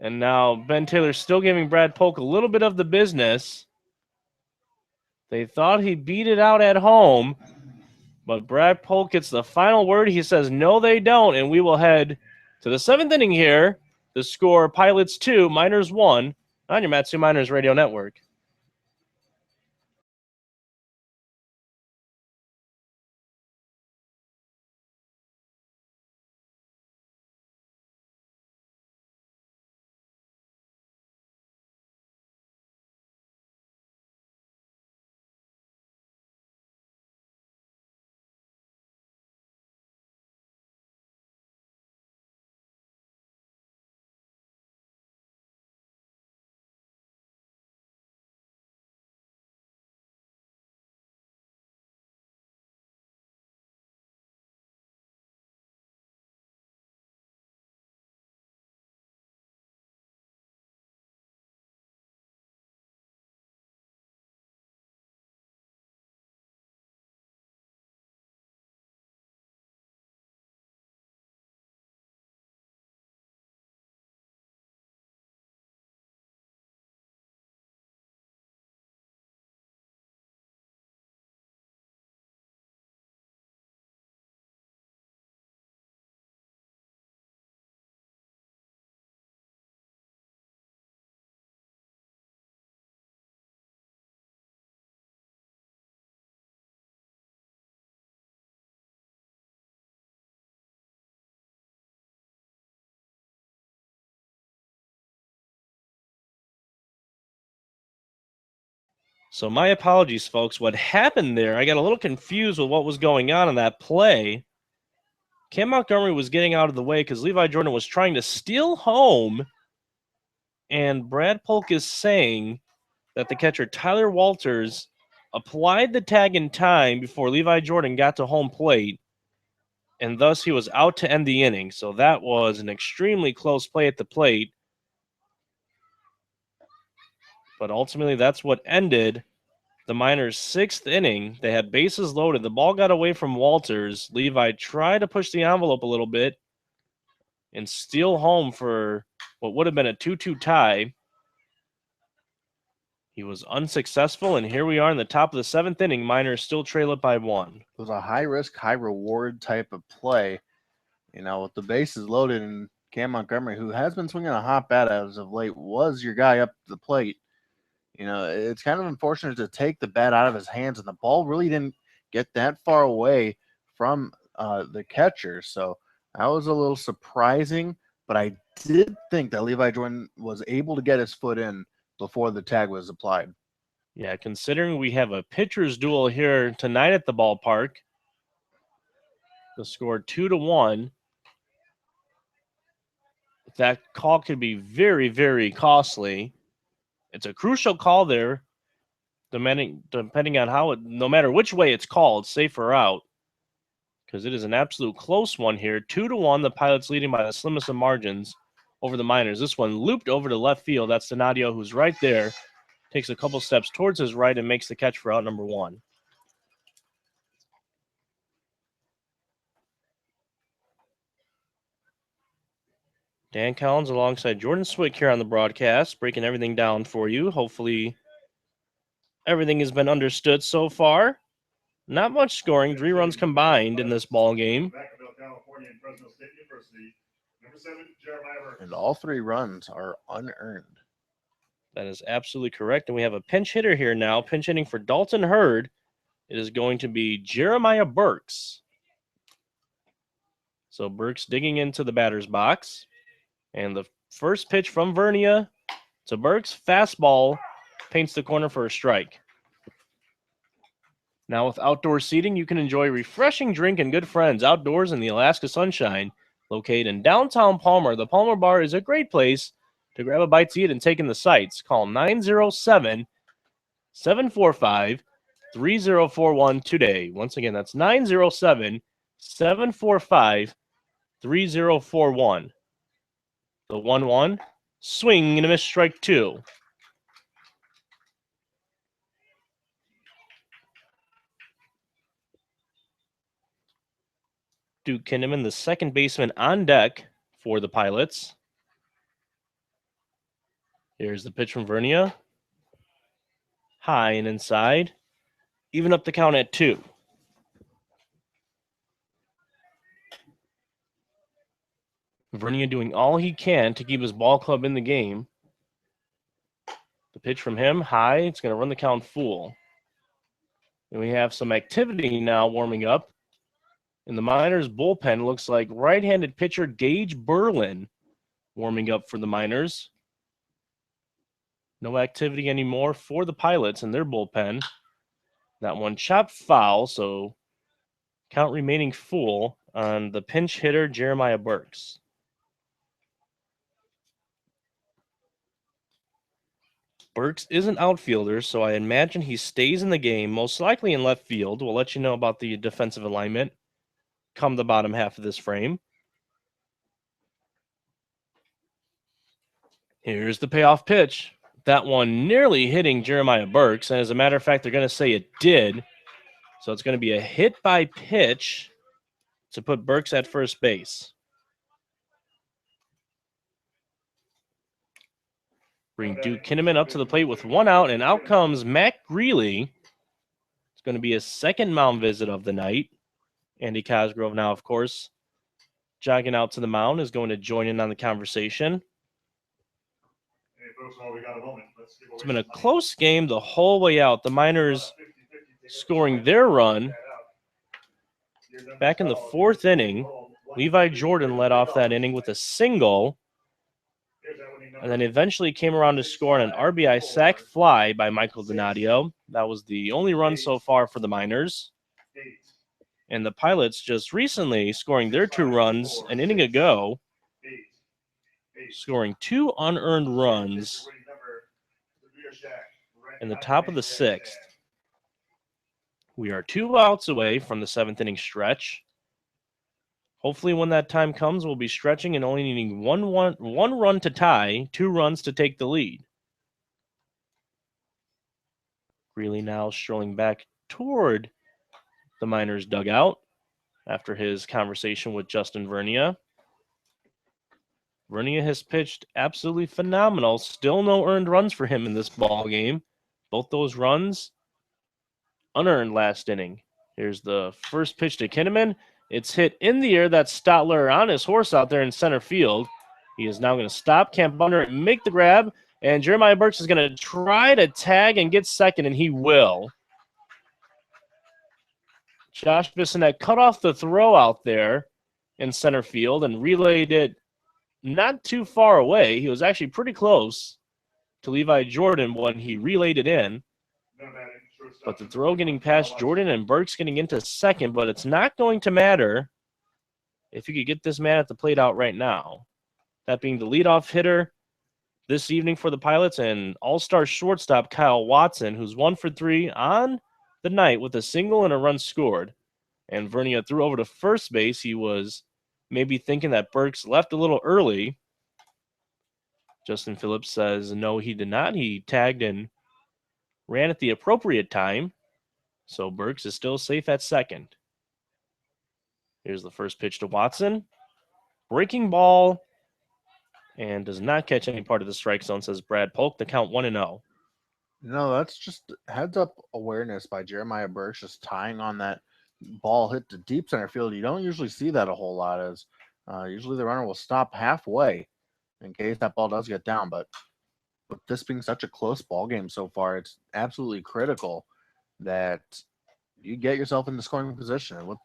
And now Ben Taylor's still giving Brad Polk a little bit of the business. They thought he beat it out at home, but Brad Polk gets the final word. He says, no, they don't, and we will head to the 7th inning here. The score, Pilots 2, Miners 1, on your Matsu Miners Radio Network. So my apologies, folks. What happened there, I got a little confused with what was going on in that play. Cam Montgomery was getting out of the way because Levi Jordan was trying to steal home, and Brad Polk is saying that the catcher Tyler Walters applied the tag in time before Levi Jordan got to home plate, and thus he was out to end the inning. So that was an extremely close play at the plate. But ultimately, that's what ended the Miners' 6th inning. They had bases loaded. The ball got away from Walters. Levi tried to push the envelope a little bit and steal home for what would have been a 2-2 tie. He was unsuccessful, and here we are in the top of the 7th inning. Miners still trail it by 1.
It was a high risk, high reward type of play. With the bases loaded, and Cam Montgomery, who has been swinging a hot bat as of late, was your guy up the plate. It's kind of unfortunate to take the bat out of his hands, and the ball really didn't get that far away from the catcher. So that was a little surprising, but I did think that Levi Jordan was able to get his foot in before the tag was applied.
Yeah, considering we have a pitcher's duel here tonight at the ballpark, the score 2-1. That call could be very, very costly. It's a crucial call there, depending on how no matter which way it's called, safe or out, because it is an absolute close one here. 2-1, the Pilots leading by the slimmest of margins over the Miners. This one looped over to left field. That's Donadio, who's right there. Takes a couple steps towards his right and makes the catch for out number 1. Dan Collins alongside Jordan Swick here on the broadcast, breaking everything down for you. Hopefully everything has been understood so far. Not much scoring, 3 runs combined in this ball game.
And all 3 runs are unearned.
That is absolutely correct. And we have a pinch hitter here now, pinch hitting for Dalton Hurd. It is going to be Jeremiah Burks. So Burks digging into the batter's box. And the first pitch from Vernia to Burks, fastball, paints the corner for a strike. Now with outdoor seating, you can enjoy a refreshing drink and good friends outdoors in the Alaska sunshine. Located in downtown Palmer, the Palmer Bar is a great place to grab a bite to eat and take in the sights. Call 907-745-3041 today. Once again, that's 907-745-3041. The 1-1, swing and a miss, strike 2. Duke Kinnaman, the second baseman, on deck for the Pilots. Here's the pitch from Vernia. High and inside. Even up the count at 2. Vernia doing all he can to keep his ball club in the game. The pitch from him, high. It's going to run the count full. And we have some activity now warming up. In the Miners bullpen, looks like right-handed pitcher Gage Berlin warming up for the Miners. No activity anymore for the Pilots in their bullpen. That one chopped foul, so count remaining full on the pinch hitter Jeremiah Burks. Burks is an outfielder, so I imagine he stays in the game, most likely in left field. We'll let you know about the defensive alignment come the bottom half of this frame. Here's the payoff pitch. That one nearly hitting Jeremiah Burks, and as a matter of fact, they're going to say it did. So it's going to be a hit by pitch to put Burks at first base. Bring Duke Kinnaman up to the plate with 1 out, and out comes Matt Greeley. It's going to be his second mound visit of the night. Andy Cosgrove now, of course, jogging out to the mound, is going to join in on the conversation. It's been a close game the whole way out. The Miners scoring their run. Back in the 4th inning, Levi Jordan led off that inning with a single, and then eventually came around to score on an RBI sac fly by Michael Donadio. That was the only run so far for the Miners. And the Pilots just recently scoring their 2 runs an inning ago, scoring 2 unearned runs in the top of the 6th. We are 2 outs away from the 7th inning stretch. Hopefully when that time comes, we'll be stretching and only needing one run to tie, 2 runs to take the lead. Greeley now strolling back toward the Miners dugout after his conversation with Justin Vernia. Vernia has pitched absolutely phenomenal. Still no earned runs for him in this ball game. Both those runs unearned last inning. Here's the first pitch to Kinnaman. It's hit in the air. That's Stotler on his horse out there in center field. He is now going to stop, camp under it, make the grab, and Jeremiah Burks is going to try to tag and get second, and he will. Josh Bissonette cut off the throw out there in center field and relayed it not too far away. He was actually pretty close to Levi Jordan when he relayed it in. But the throw getting past Jordan and Burks getting into second, but it's not going to matter if you could get this man at the plate out right now. That being the leadoff hitter this evening for the Pilots and all-star shortstop Kyle Watson, who's 1 for 3 on the night with a single and a run scored. And Vernia threw over to first base. He was maybe thinking that Burks left a little early. Justin Phillips says no, he did not. He tagged and ran at the appropriate time. So Burks is still safe at second. Here's the first pitch to Watson. Breaking ball and does not catch any part of the strike zone, says Brad Polk. The count 1-0.
No, that's just heads up awareness by Jeremiah Burks, just tying on that ball hit to deep center field. You don't usually see that a whole lot, as usually the runner will stop halfway in case that ball does get down. But with this being such a close ball game so far, it's absolutely critical that you get yourself in the scoring position. And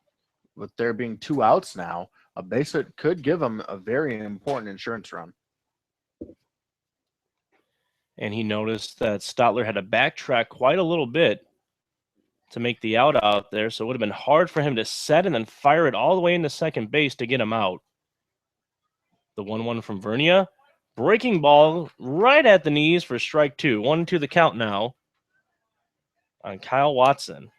with there being 2 outs now, a base hit could give them a very important insurance run.
And he noticed that Stotler had to backtrack quite a little bit to make the out there, so it would have been hard for him to set and then fire it all the way into second base to get him out. The 1-1 from Vernia. Breaking ball right at the knees for strike 2. 1-2 the count now on Kyle Watson.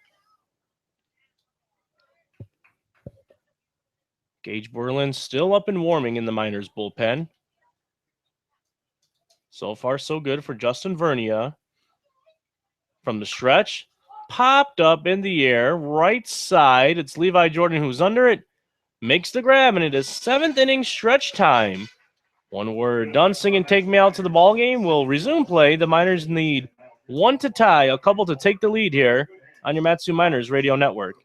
Gage Berlin still up and warming in the Miners bullpen. So far, so good for Justin Vernia. From the stretch, popped up in the air, right side. It's Levi Jordan who's under it, makes the grab, and it is 7th inning stretch time. When we're done singing Take Me Out to the Ball Game, we'll resume play. The Miners need 1 to tie, a couple to take the lead here on your Matsu Miners Radio Network.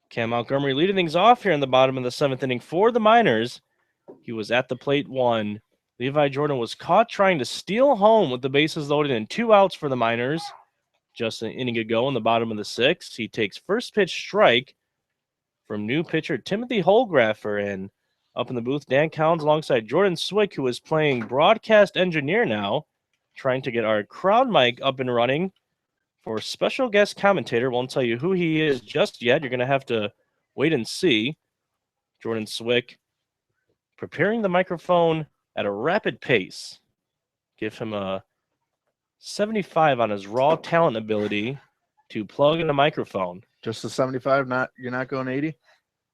Cam Montgomery leading things off here in the bottom of the 7th inning for the Miners. He was at the plate 1. Levi Jordan was caught trying to steal home with the bases loaded and 2 outs for the Miners. Just an inning ago in the bottom of the 6th. He takes first pitch strike from new pitcher Timothy Holgraffer. And up in the booth, Dan Collins alongside Jordan Swick, who is playing broadcast engineer now, trying to get our crowd mic up and running for special guest commentator. Won't tell you who he is just yet. You're going to have to wait and see. Jordan Swick preparing the microphone at a rapid pace. give him a 75 on his raw talent ability to plug in a microphone.
Just a 75. You're not going 80.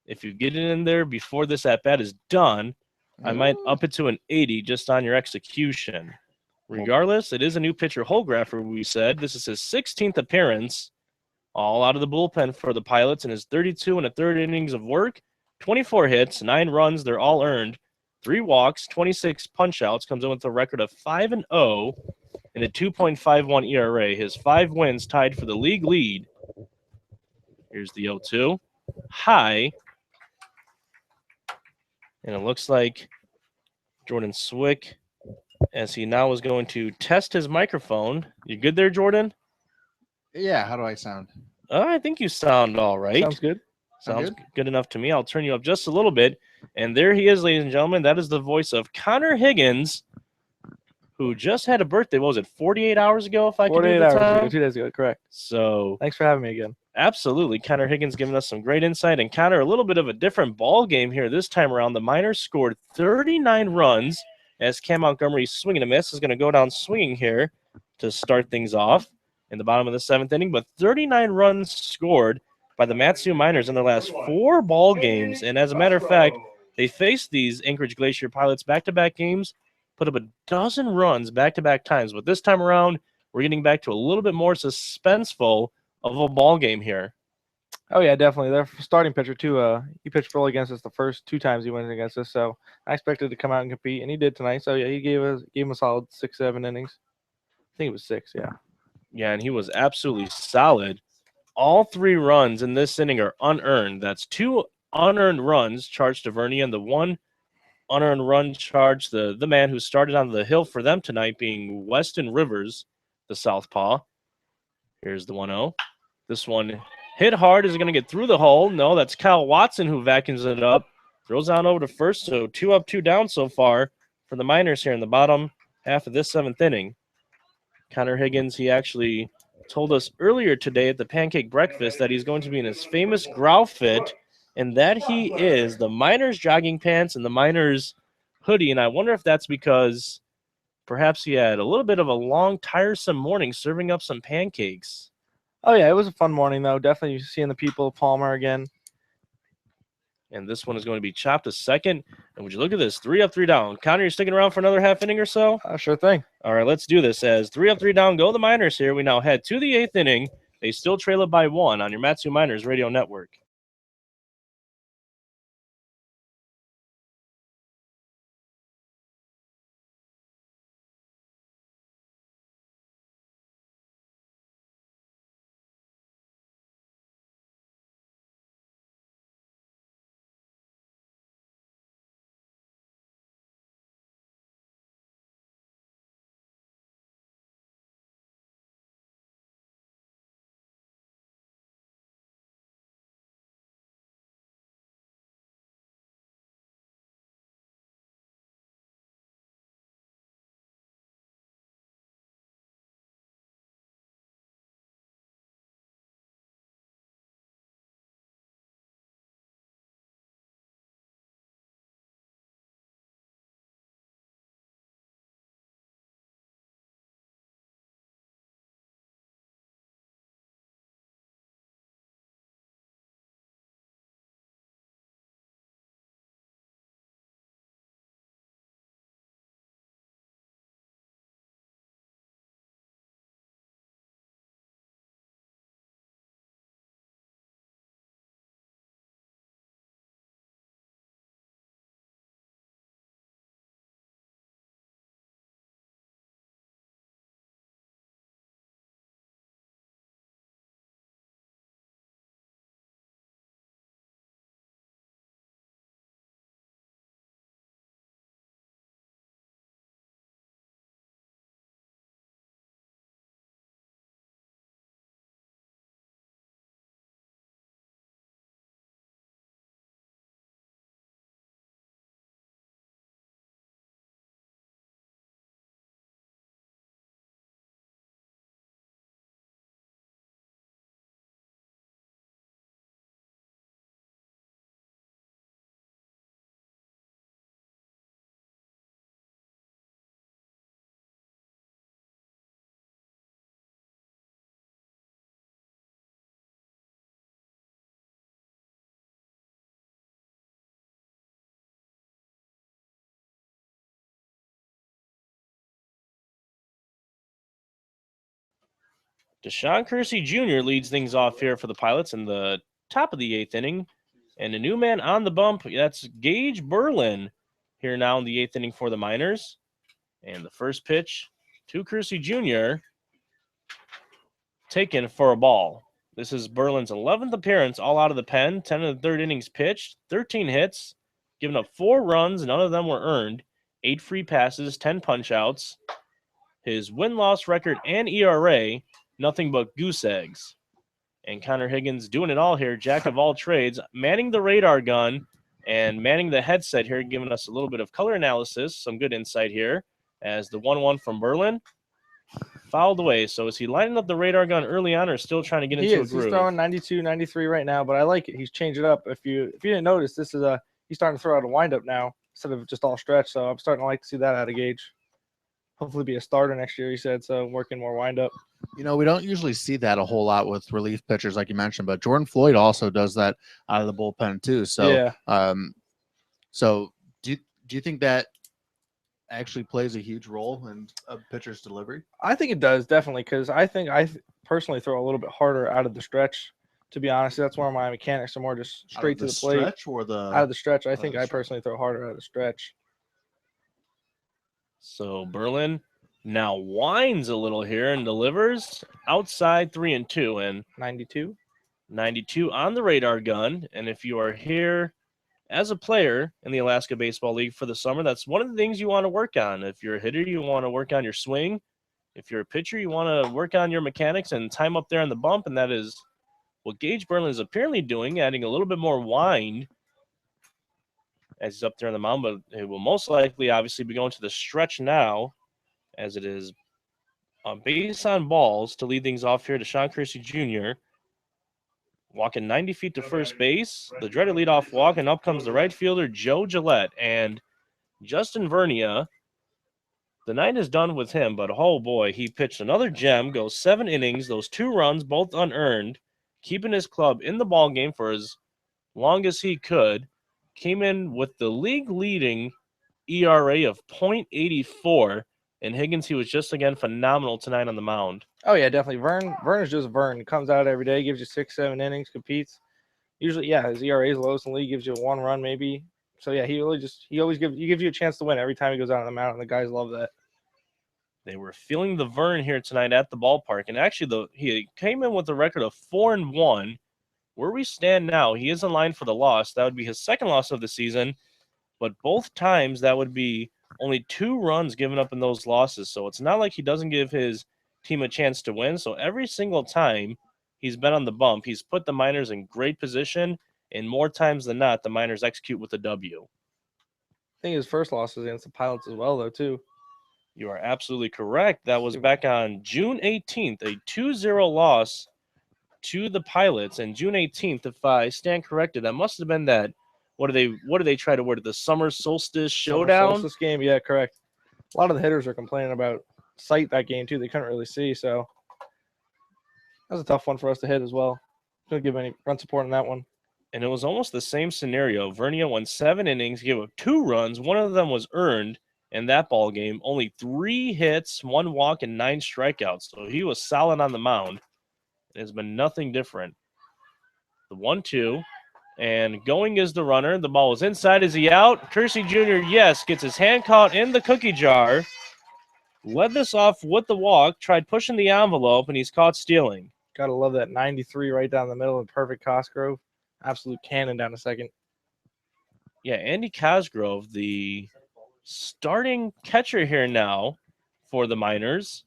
If you get it in there before this at bat is done, I might up it to an 80 just on your execution. Regardless, it is a new pitcher holographer. We said this is his 16th appearance, all out of the bullpen for the Pilots in his 32 and a third innings of work. 24 hits, 9 runs, they're all earned. 3 walks, 26 punch-outs, comes in with a record of 5-0 and a 2.51 ERA. His 5 wins tied for the league lead. Here's the 0-2. High. And it looks like Jordan Swick, as he now is going to test his microphone. You good there, Jordan?
Yeah. How do I sound?
I think you sound all right.
Sounds good.
Sounds good enough to me. I'll turn you up just a little bit. And there he is, ladies and gentlemen. That is the voice of Connor Higgins, who just had a birthday. What was it, 48 hours ago, if I could do
48
the
hours
time?
ago, 2 days ago, correct.
So,
Thanks for having me again.
absolutely. Connor Higgins giving us some great insight. And Connor, a little bit of a different ball game here this time around. The Miners scored 39 runs as Cam Montgomery's swing and a miss is going to go down swinging here to start things off in the bottom of the 7th inning. But 39 runs scored by the Matsu Miners in their last 4 ball games. And as a matter of fact, they faced these Anchorage Glacier Pilots back-to-back games, put up a dozen runs back-to-back times. But this time around, we're getting back to a little bit more suspenseful of a ball game here.
Oh, yeah, definitely. Their starting pitcher, too. He pitched well against us the first 2 times he went against us, so I expected to come out and compete, and he did tonight. So, yeah, he gave him a solid 6-7 innings. I think it was 6, yeah.
Yeah, and he was absolutely solid. All 3 runs in this inning are unearned. That's 2 unearned runs charged to Vernia, and the 1 unearned run charged the man who started on the hill for them tonight, being Weston Rivers, the southpaw. Here's the 1-0. This one hit hard. Is it going to get through the hole? No, that's Kyle Watson who vacuums it up. Throws on over to first, so 2 up, 2 down so far for the Miners here in the bottom half of this 7th inning. Connor Higgins, he actually told us earlier today at the Pancake Breakfast that he's going to be in his famous growl fit, and that he is the Miners jogging pants and the Miners hoodie. And I wonder if that's because perhaps he had a little bit of a long, tiresome morning serving up some pancakes.
Oh, yeah, it was a fun morning, though. Definitely seeing the people, Palmer again.
And this one is going to be chopped to second. And would you look at this? 3 up, 3 down. Connor, you're sticking around for another half inning or so?
Sure thing.
All right, let's do this. As 3 up, 3 down go the Miners here. We now head to the 8th inning. They still trail it by 1 on your Matsu Miners radio network. Deshaun Kersey Jr. leads things off here for the Pilots in the top of the 8th inning. And a new man on the bump, that's Gage Berlin here now in the 8th inning for the Miners. And the first pitch to Kersey Jr. taken for a ball. This is Berlin's 11th appearance, all out of the pen. 10 of the third innings pitched, 13 hits, giving up 4 runs. None of them were earned. 8 free passes, 10 punch-outs. His win-loss record and ERA, nothing but goose eggs. And Connor Higgins doing it all here, jack of all trades, manning the radar gun and manning the headset here, giving us a little bit of color analysis, some good insight here, as the 1-1 from Berlin fouled away. So is he lining up the radar gun early on or still trying to get into a groove?
He's throwing 92, 93 right now, but I like it. He's changed it up. If you didn't notice, this is he's starting to throw out a windup now instead of just all stretch. So I'm starting to like to see that out of Gage. Hopefully be a starter next year, he said, so working more windup.
We don't usually see that a whole lot with relief pitchers, like you mentioned, but Jordan Floyd also does that out of the bullpen too. So,
yeah.
So do you think that actually plays a huge role in a pitcher's delivery?
I think it does, definitely, because I think I personally throw a little bit harder out of the stretch. To be honest, that's where my mechanics are more just straight to the plate.
Stretch or
out of the stretch, I think I personally throw harder out of the stretch.
So Berlin now winds a little here and delivers outside 3-2 and
92
on the radar gun. And if you are here as a player in the Alaska Baseball League for the summer, that's one of the things you want to work on. If you're a hitter, you want to work on your swing. If you're a pitcher, you want to work on your mechanics and time up there on the bump. And that is what Gage Berlin is apparently doing, adding a little bit more wind as he's up there on the mound, but it will most likely obviously be going to the stretch now, as it is on base on balls to lead things off here to Deshaun Kersey Jr. Walking 90 feet to first base, the dreaded leadoff walk, and up comes the right fielder, Joe Gillette. And Justin Vernia, the night is done with him, but oh boy, he pitched another gem, goes 7 innings, those 2 runs, both unearned, keeping his club in the ball game for as long as he could. Came in with the league-leading ERA of .84, and Higgins, he was just, again, phenomenal tonight on the mound.
Oh, yeah, definitely. Vern is just Vern. He comes out every day, gives you 6-7 innings, competes. Usually, yeah, his ERA is lowest in the league, gives you 1 run maybe. So, yeah, he always gives you a chance to win every time he goes out on the mound, and the guys love that.
They were feeling the Vern here tonight at the ballpark, and actually he came in with a record of 4-1. Where we stand now, he is in line for the loss. That would be his second loss of the season, but both times that would be only 2 runs given up in those losses. So it's not like he doesn't give his team a chance to win. So every single time he's been on the bump, he's put the Miners in great position, and more times than not, the Miners execute with a W.
I think his first loss was against the Pilots as well, though, too.
You are absolutely correct. That was back on June 18th, a 2-0 loss to the Pilots. And June 18th, if I stand corrected, that must have been that. What do they try to word? The summer solstice showdown?
Solstice game, yeah, correct. A lot of the hitters are complaining about sight that game, too. They couldn't really see, so that was a tough one for us to hit as well. Couldn't give any run support on that one.
And it was almost the same scenario. Vernia won 7 innings, gave up 2 runs. One of them was earned in that ball game. Only 3 hits, 1 walk, and 9 strikeouts. So he was solid on the mound. It has been nothing different. The 1-2. And going is the runner. The ball was inside. Is he out? Kersey Jr., yes, gets his hand caught in the cookie jar. Led this off with the walk. Tried pushing the envelope, and he's caught stealing.
Gotta love that 93 right down the middle of perfect Cosgrove. Absolute cannon down to second.
Yeah, Andy Cosgrove, the starting catcher here now for the Miners.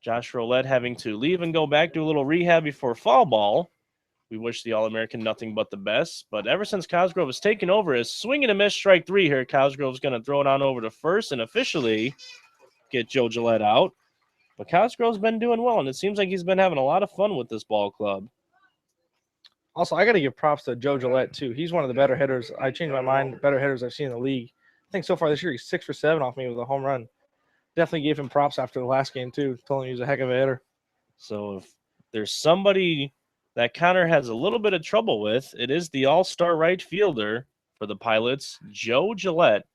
Josh Roulette having to leave and go back, do a little rehab before fall ball. We wish the All-American nothing but the best. But ever since Cosgrove has taken over, his swing and a miss, strike 3 here. Cosgrove's going to throw it on over to first and officially get Joe Gillette out. But Cosgrove's been doing well, and it seems like he's been having a lot of fun with this ball club.
Also, I got to give props to Joe Gillette, too. He's one of the better hitters. I changed my mind, better hitters I've seen in the league. I think so far this year he's 6 for 7 off me with a home run. Definitely gave him props after the last game, too. Told him he was a heck of a hitter.
So if there's somebody that Connor has a little bit of trouble with, it is the all-star right fielder for the Pilots, Joe Gillette.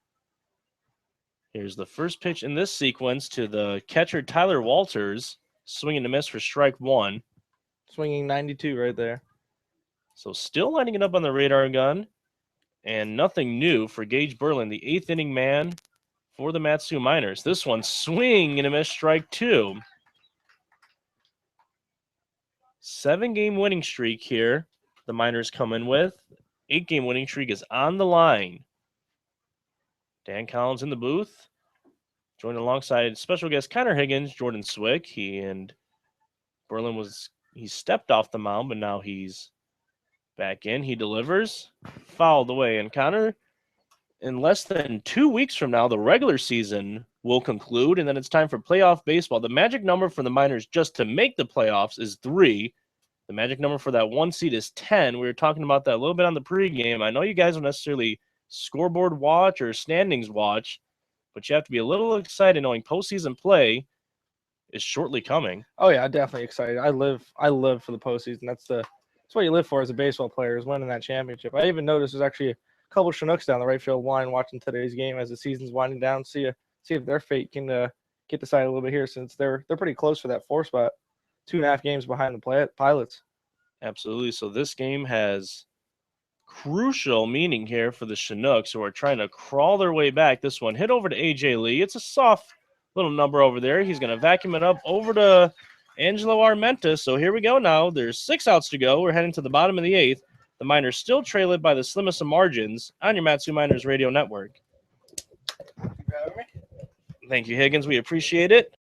Here's the first pitch in this sequence to the catcher, Tyler Walters. Swing and a miss for strike one.
Swinging 92 right there.
So still lining it up on the radar gun. And nothing new for Gage Berlin, the 8th inning man for the Matsu Miners. This one, swing and a miss, strike two. 7-game winning streak here. The Miners come in with. 8-game winning streak is on the line. Dan Collins in the booth. Joined alongside special guest Connor Higgins, Jordan Swick. He stepped off the mound, but now he's back in. He delivers. Fouled away. And Connor, in less than 2 weeks from now, the regular season will conclude, and then it's time for playoff baseball. The magic number for the Miners just to make the playoffs is 3. The magic number for that 1 seed is 10. We were talking about that a little bit on the pregame. I know you guys don't necessarily scoreboard watch or standings watch, but you have to be a little excited knowing postseason play is shortly coming.
Oh yeah, definitely excited. I live for the postseason. That's what you live for as a baseball player, is winning that championship. I even noticed there's actually a couple Chinooks down the right field line watching today's game as the season's winding down. See if their fate can get decided a little bit here, since they're pretty close for that 4 spot, 2.5 games behind the Pilots.
Absolutely. So this game has crucial meaning here for the Chinooks, who are trying to crawl their way back. This one hit over to A.J. Lee. It's a soft little number over there. He's going to vacuum it up over to Angelo Armenta. So here we go now. There's 6 outs to go. We're heading to the bottom of the 8th. The Miners still trail it by the slimmest of margins on your Matsu Miners radio network. Thank you, Higgins. We appreciate it.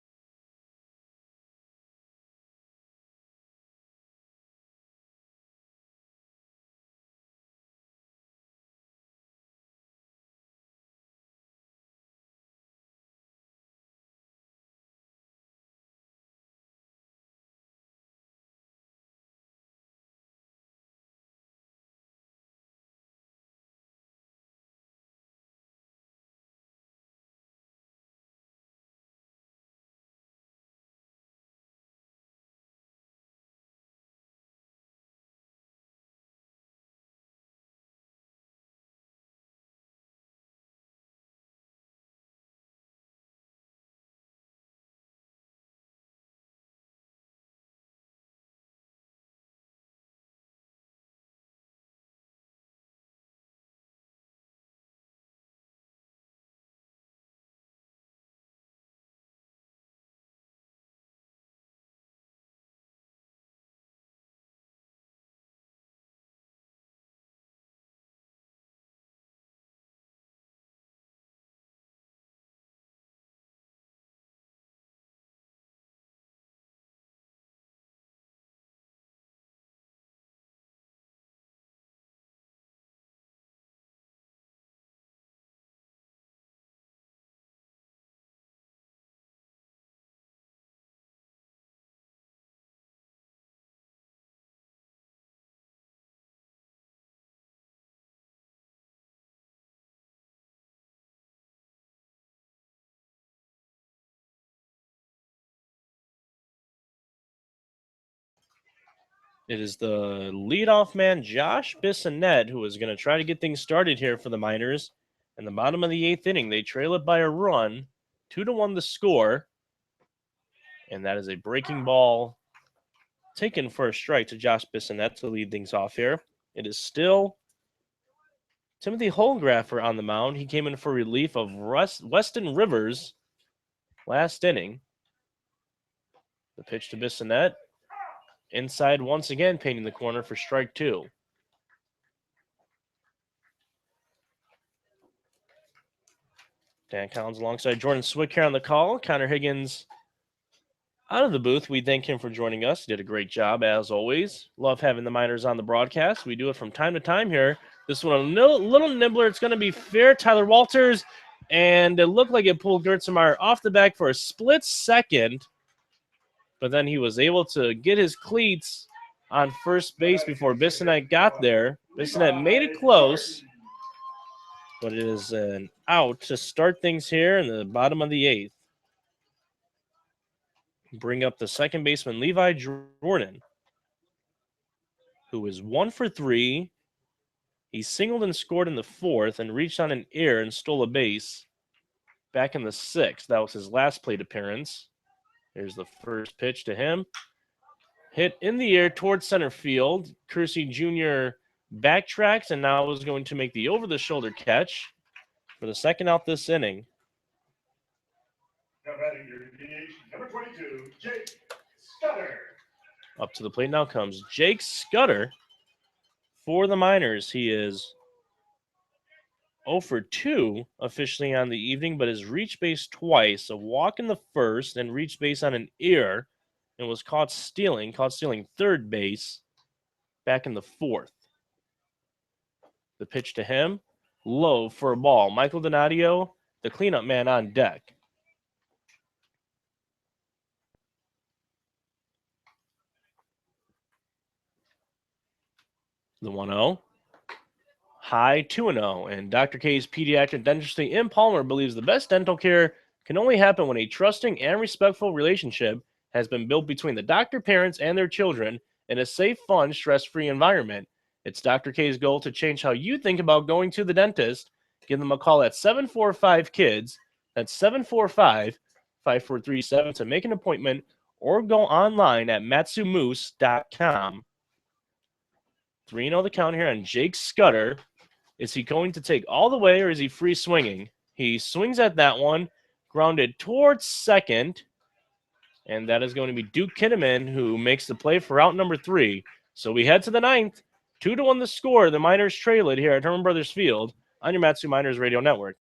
It is the leadoff man, Josh Bissonette, who is going to try to get things started here for the Miners. In the bottom of the 8th inning, they trail it by a run, 2-1 the score. And that is a breaking ball taken for a strike to Josh Bissonette to lead things off here. It is still Timothy Holgraffer on the mound. He came in for relief of Weston Rivers last inning. The pitch to Bissonette. Inside once again, painting the corner for strike 2. Dan Collins alongside Jordan Swick here on the call. Connor Higgins out of the booth. We thank him for joining us. He did a great job, as always. Love having the Miners on the broadcast. We do it from time to time here. This one, a little nibbler. It's going to be fair. Tyler Walters, and it looked like it pulled Gertzenmeyer off the back for a split second, but then he was able to get his cleats on first base before Bissonette got there. Bissonette made it close, but it is an out to start things here in the bottom of the 8th. Bring up the second baseman, Levi Jordan, who is 1 for 3. He singled and scored in the 4th and reached on an error and stole a base back in the 6th. That was his last plate appearance. Here's the first pitch to him. Hit in the air towards center field. Kersey Jr. backtracks and now is going to make the over-the-shoulder catch for the second out this inning.
Now batting your DH, number 22, Jake Scudder.
Up to the plate now comes Jake Scudder for the Miners. He is 0 for 2 officially on the evening, but has reached base twice. A walk in the first and reached base on an error and was caught stealing third base back in the fourth. The pitch to him, low for a ball. Michael Donadio, the cleanup man on deck. The 1-0. High 2-0. And Dr. K's pediatric dentistry in Palmer believes the best dental care can only happen when a trusting and respectful relationship has been built between the doctor, parents, and their children in a safe, fun, stress-free environment. It's Dr. K's goal to change how you think about going to the dentist. Give them a call at 745-KIDS. That's 745-5437 to make an appointment or go online at matsumoose.com. 3-0 the count here on Jake Scudder. Is he going to take all the way or is he free swinging? He swings at that one, grounded towards second, and that is going to be Duke Kinnaman who makes the play for out number 3. So we head to the ninth. 2-1 the score. The Miners trail it here at Herman Brothers Field on your Matsu Miners Radio Network.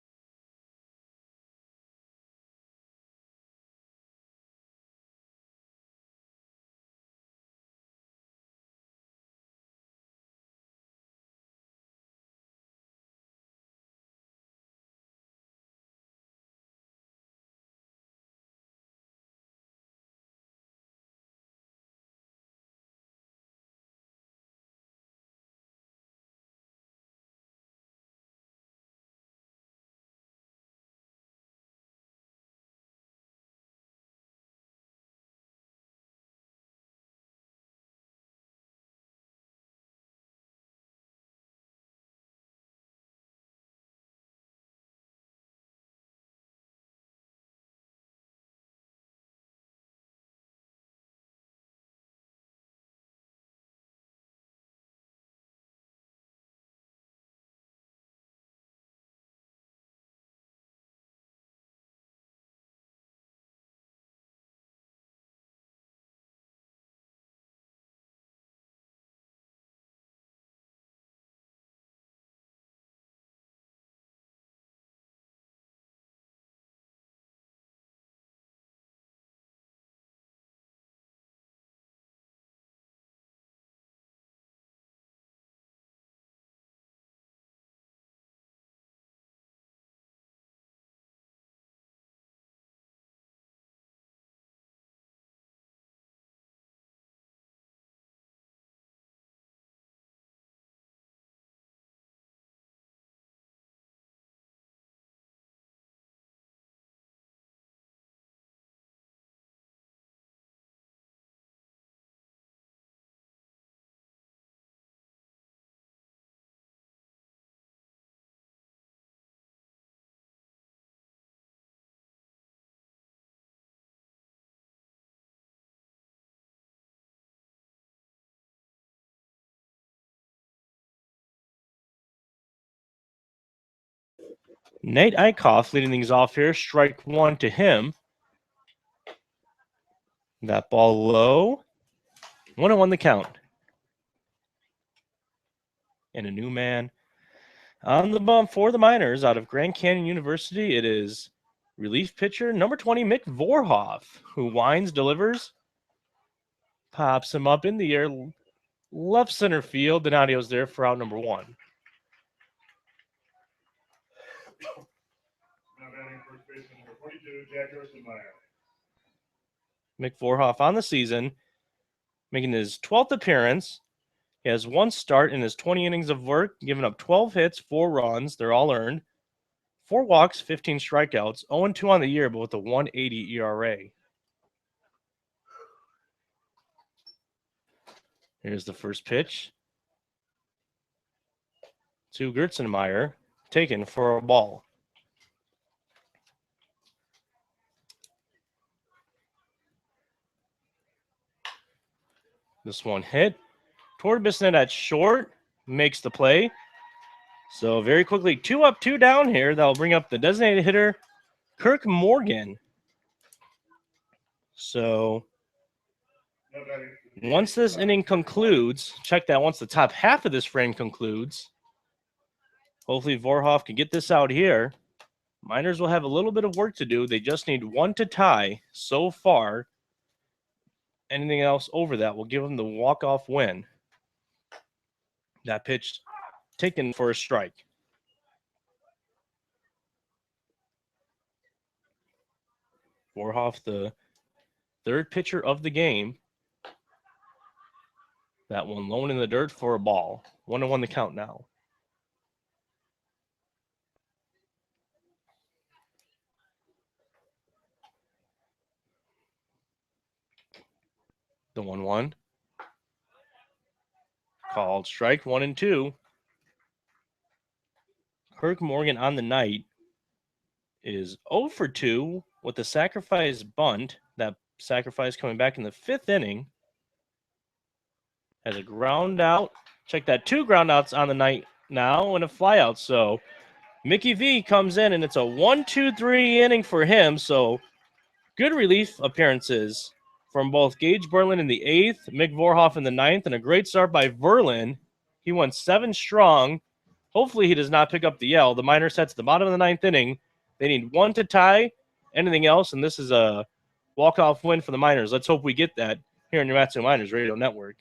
Nate Eichhoff leading things off here. Strike one to him. That ball low. 1-1 the count. And a new man on the bump for the Miners out of Grand Canyon University. It is relief pitcher number 20, Mick Vorhoff, who winds, delivers, pops him up in the air, left center field. Donadio's there for out number 1.
Now batting first baseman, number 42, Jack Ursenmeyer.
Mick Vorhoff on the season, making his 12th appearance. He has 1 start in his 20 innings of work, giving up 12 hits, 4 runs. They're all earned. 4 walks, 15 strikeouts, 0-2 on the year, but with a 1.80 ERA. Here's the first pitch to Gertzenmeyer, taken for a ball. This one hit toward Bissonnette at short, makes the play. So very quickly, 2 up, 2 down here. That'll bring up the designated hitter, Kirk Morgan. So once this inning concludes, check that once the top half of this frame concludes, hopefully Vorhoff can get this out here. Miners will have a little bit of work to do. They just need 1 to tie so far. Anything else over that will give them the walk-off win. That pitch taken for a strike. Vorhoff, the third pitcher of the game. That one lone in the dirt for a ball. 1-1 the count now. The 1-1. Called strike 1-2. Kirk Morgan on the night is 0 for 2 with the sacrifice bunt. That sacrifice coming back in the 5th inning. Has a ground out. Check that, 2 ground outs on the night now and a flyout. So Mickey V comes in and it's a 1-2-3 inning for him. So good relief appearances from both Gage Berlin in the 8th, Mick Vorhoff in the 9th, and a great start by Verlin. He went 7 strong. Hopefully he does not pick up the yell. The Miners sets at the bottom of the 9th inning. They need 1 to tie. Anything else, and this is a walk-off win for the Miners. Let's hope we get that here on your Matsu Miners Radio Network.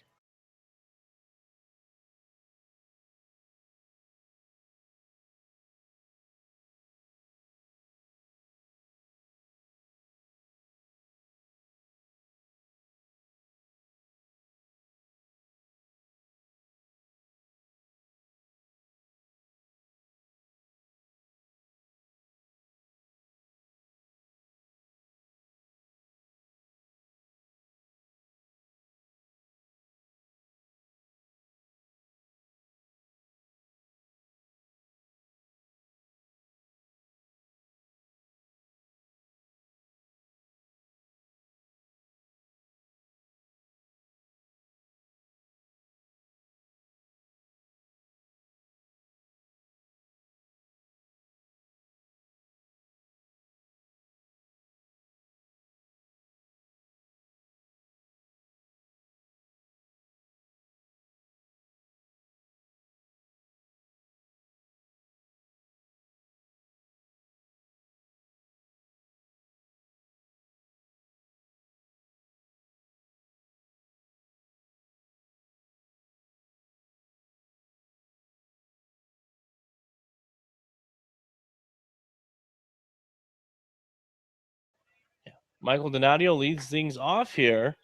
Michael Donadio leads things off here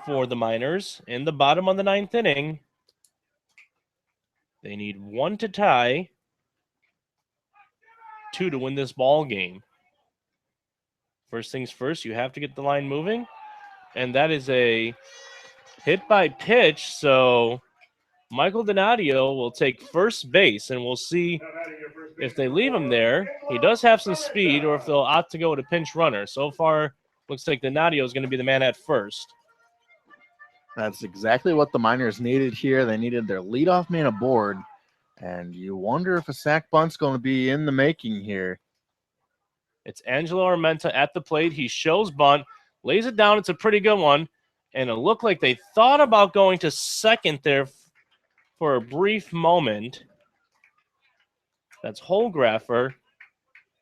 for the Miners in the bottom of the 9th inning. They need 1 to tie, 2 to win this ball game. First things first, you have to get the line moving, and that is a hit by pitch. So Michael Donadio will take first base, and we'll see if they leave him there. He does have some speed, or if they'll opt to go with a pinch runner. So far, looks like Donadio is going to be the man at first.
That's exactly what the Miners needed here. They needed their leadoff man aboard, and you wonder if a sac bunt's going to be in the making here.
It's Angelo Armenta at the plate. He shows bunt, lays it down. It's a pretty good one, and it looked like they thought about going to second there for a brief moment. That's Holgraffer,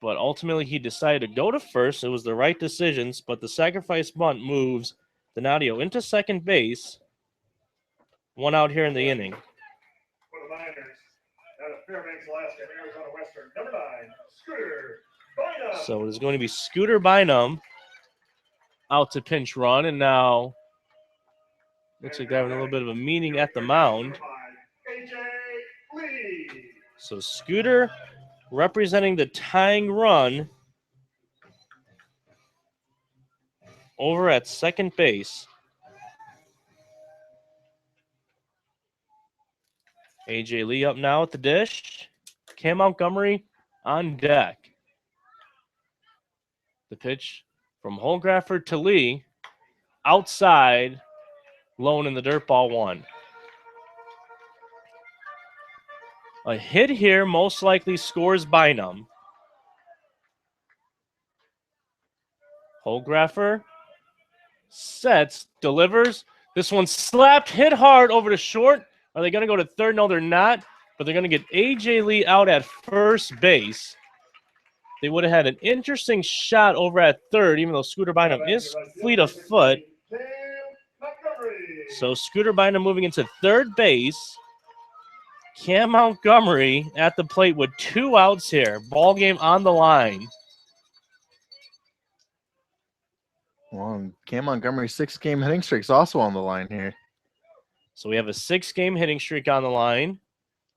but ultimately he decided to go to first. It was the right decisions, but the sacrifice bunt moves Donadio into second base. 1 out here in the inning.
For the Miners, out of Fairbanks, Alaska, Arizona Western, number 9, Scooter Bynum.
So it is going to be Scooter Bynum out to pinch run, and now looks like they're having a little bit of a meeting at the mound.
AJ Lee.
So Scooter representing the tying run over at second base. AJ Lee up now at the dish. Cam Montgomery on deck. The pitch from Holgraffer to Lee. Outside. Lone in the dirt, ball 1. A hit here most likely scores Bynum. Holgraffer sets, delivers. This one slapped, hit hard over to short. Are they going to go to third? No, they're not. But they're going to get A.J. Lee out at first base. They would have had an interesting shot over at third, even though Scooter Bynum is fleet of foot. So Scooter Bynum moving into third base. Cam Montgomery at the plate with 2 outs here. Ball game on the line.
Well, Cam Montgomery's 6-game hitting streak's also on the line here.
So we have a 6-game hitting streak on the line.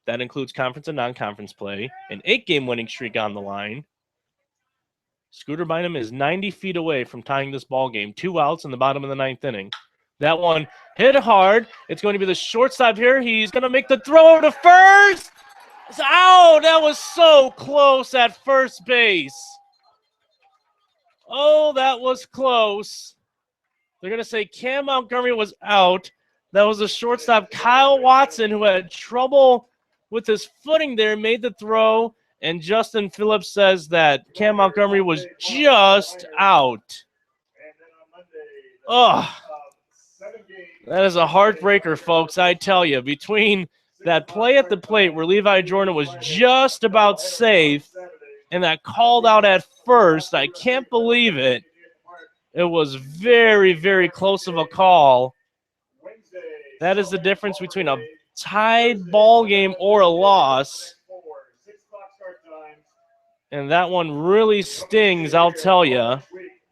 That includes conference and non-conference play. An 8-game winning streak on the line. Scooter Bynum is 90 feet away from tying this ball game. 2 outs in the bottom of the 9th inning. That one hit hard. It's going to be the shortstop here. He's going to make the throw to first. Ow, that was so close at first base. Oh, that was close. They're going to say Cam Montgomery was out. That was the shortstop, Kyle Watson, who had trouble with his footing there, made the throw. And Justin Phillips says that Cam Montgomery was just out. Oh, that is a heartbreaker, folks, I tell you. Between that play at the plate where Levi Jordan was just about safe and that called out at first, I can't believe it. It was very, very close of a call. That is the difference between a tied ball game or a loss. And that one really stings, I'll tell you.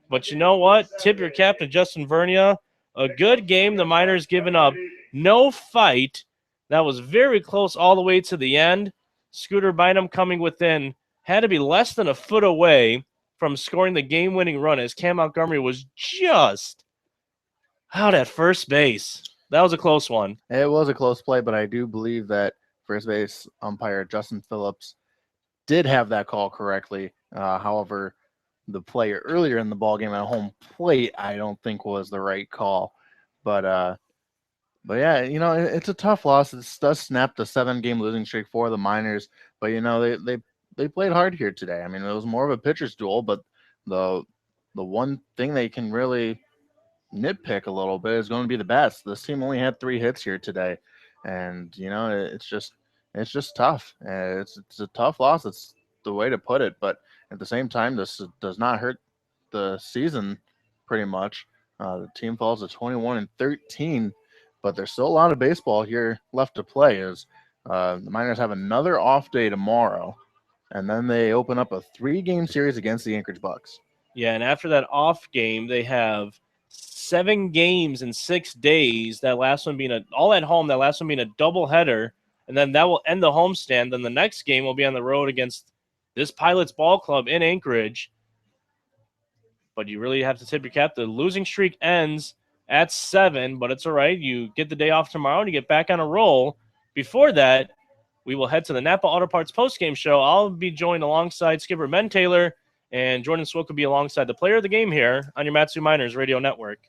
But you know what? Tip your cap to Justin Vernia. A good game. The Miners giving up no fight. That was very close all the way to the end. Scooter Bynum coming within, had to be less than a foot away from scoring the game-winning run as Cam Montgomery was just out at first base. That was a close one.
It was a close play, but I do believe that first base umpire Justin Phillips did have that call correctly. However, the play earlier in the ballgame at home plate, I don't think was the right call. But yeah, you know, it's a tough loss. It does snap the 7-game losing streak for the Miners. But you know, they played hard here today. I mean, it was more of a pitcher's duel, but the one thing they can really nitpick a little bit is going to be the bats. This team only had 3 hits here today, and you know, it's just tough. It's a tough loss. It's the way to put it. But at the same time, this does not hurt the season pretty much. The team falls to 21-13, but there's still a lot of baseball here left to play. As the Miners have another off day tomorrow, and then they open up a 3-game series against the Anchorage Bucks.
Yeah, and after that off game, they have 7 games in 6 days. That last one being all at home. That last one being a doubleheader, and then that will end the homestand. Then the next game will be on the road against this Pilots ball club in Anchorage. But you really have to tip your cap. The losing streak ends at 7, but it's all right. You get the day off tomorrow and you get back on a roll. Before that, we will head to the Napa Auto Parts postgame show. I'll be joined alongside skipper Ben Taylor, and Jordan Swook will be alongside the player of the game here on your Matsu Miners Radio Network.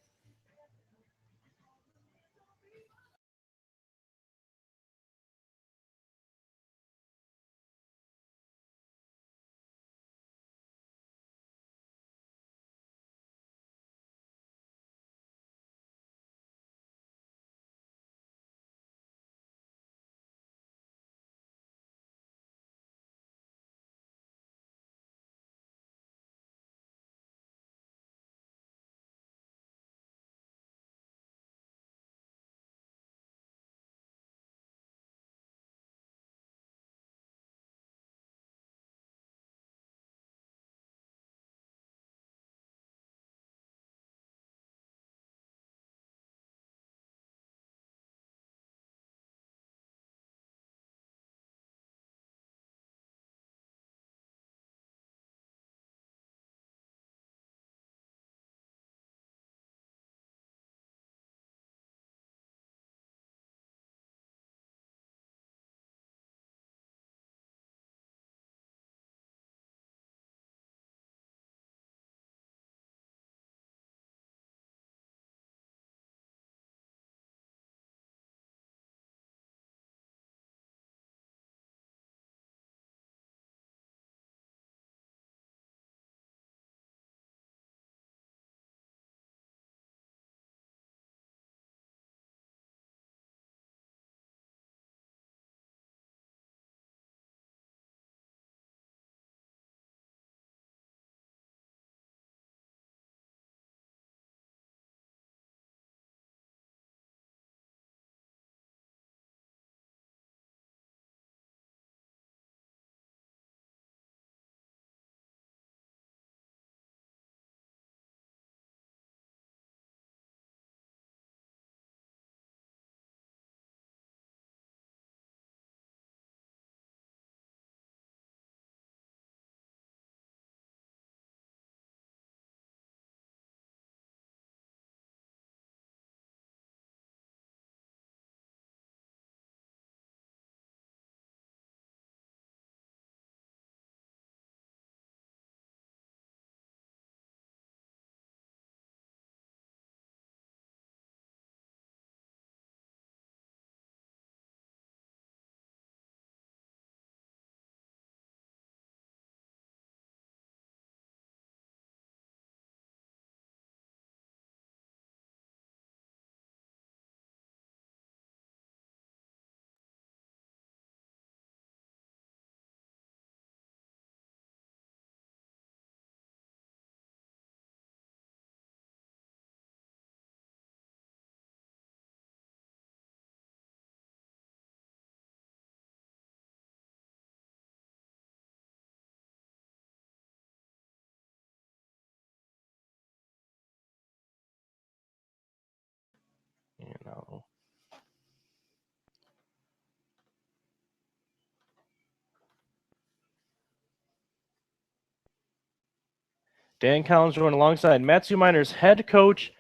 Dan Collins joined alongside Matsu Miners head coach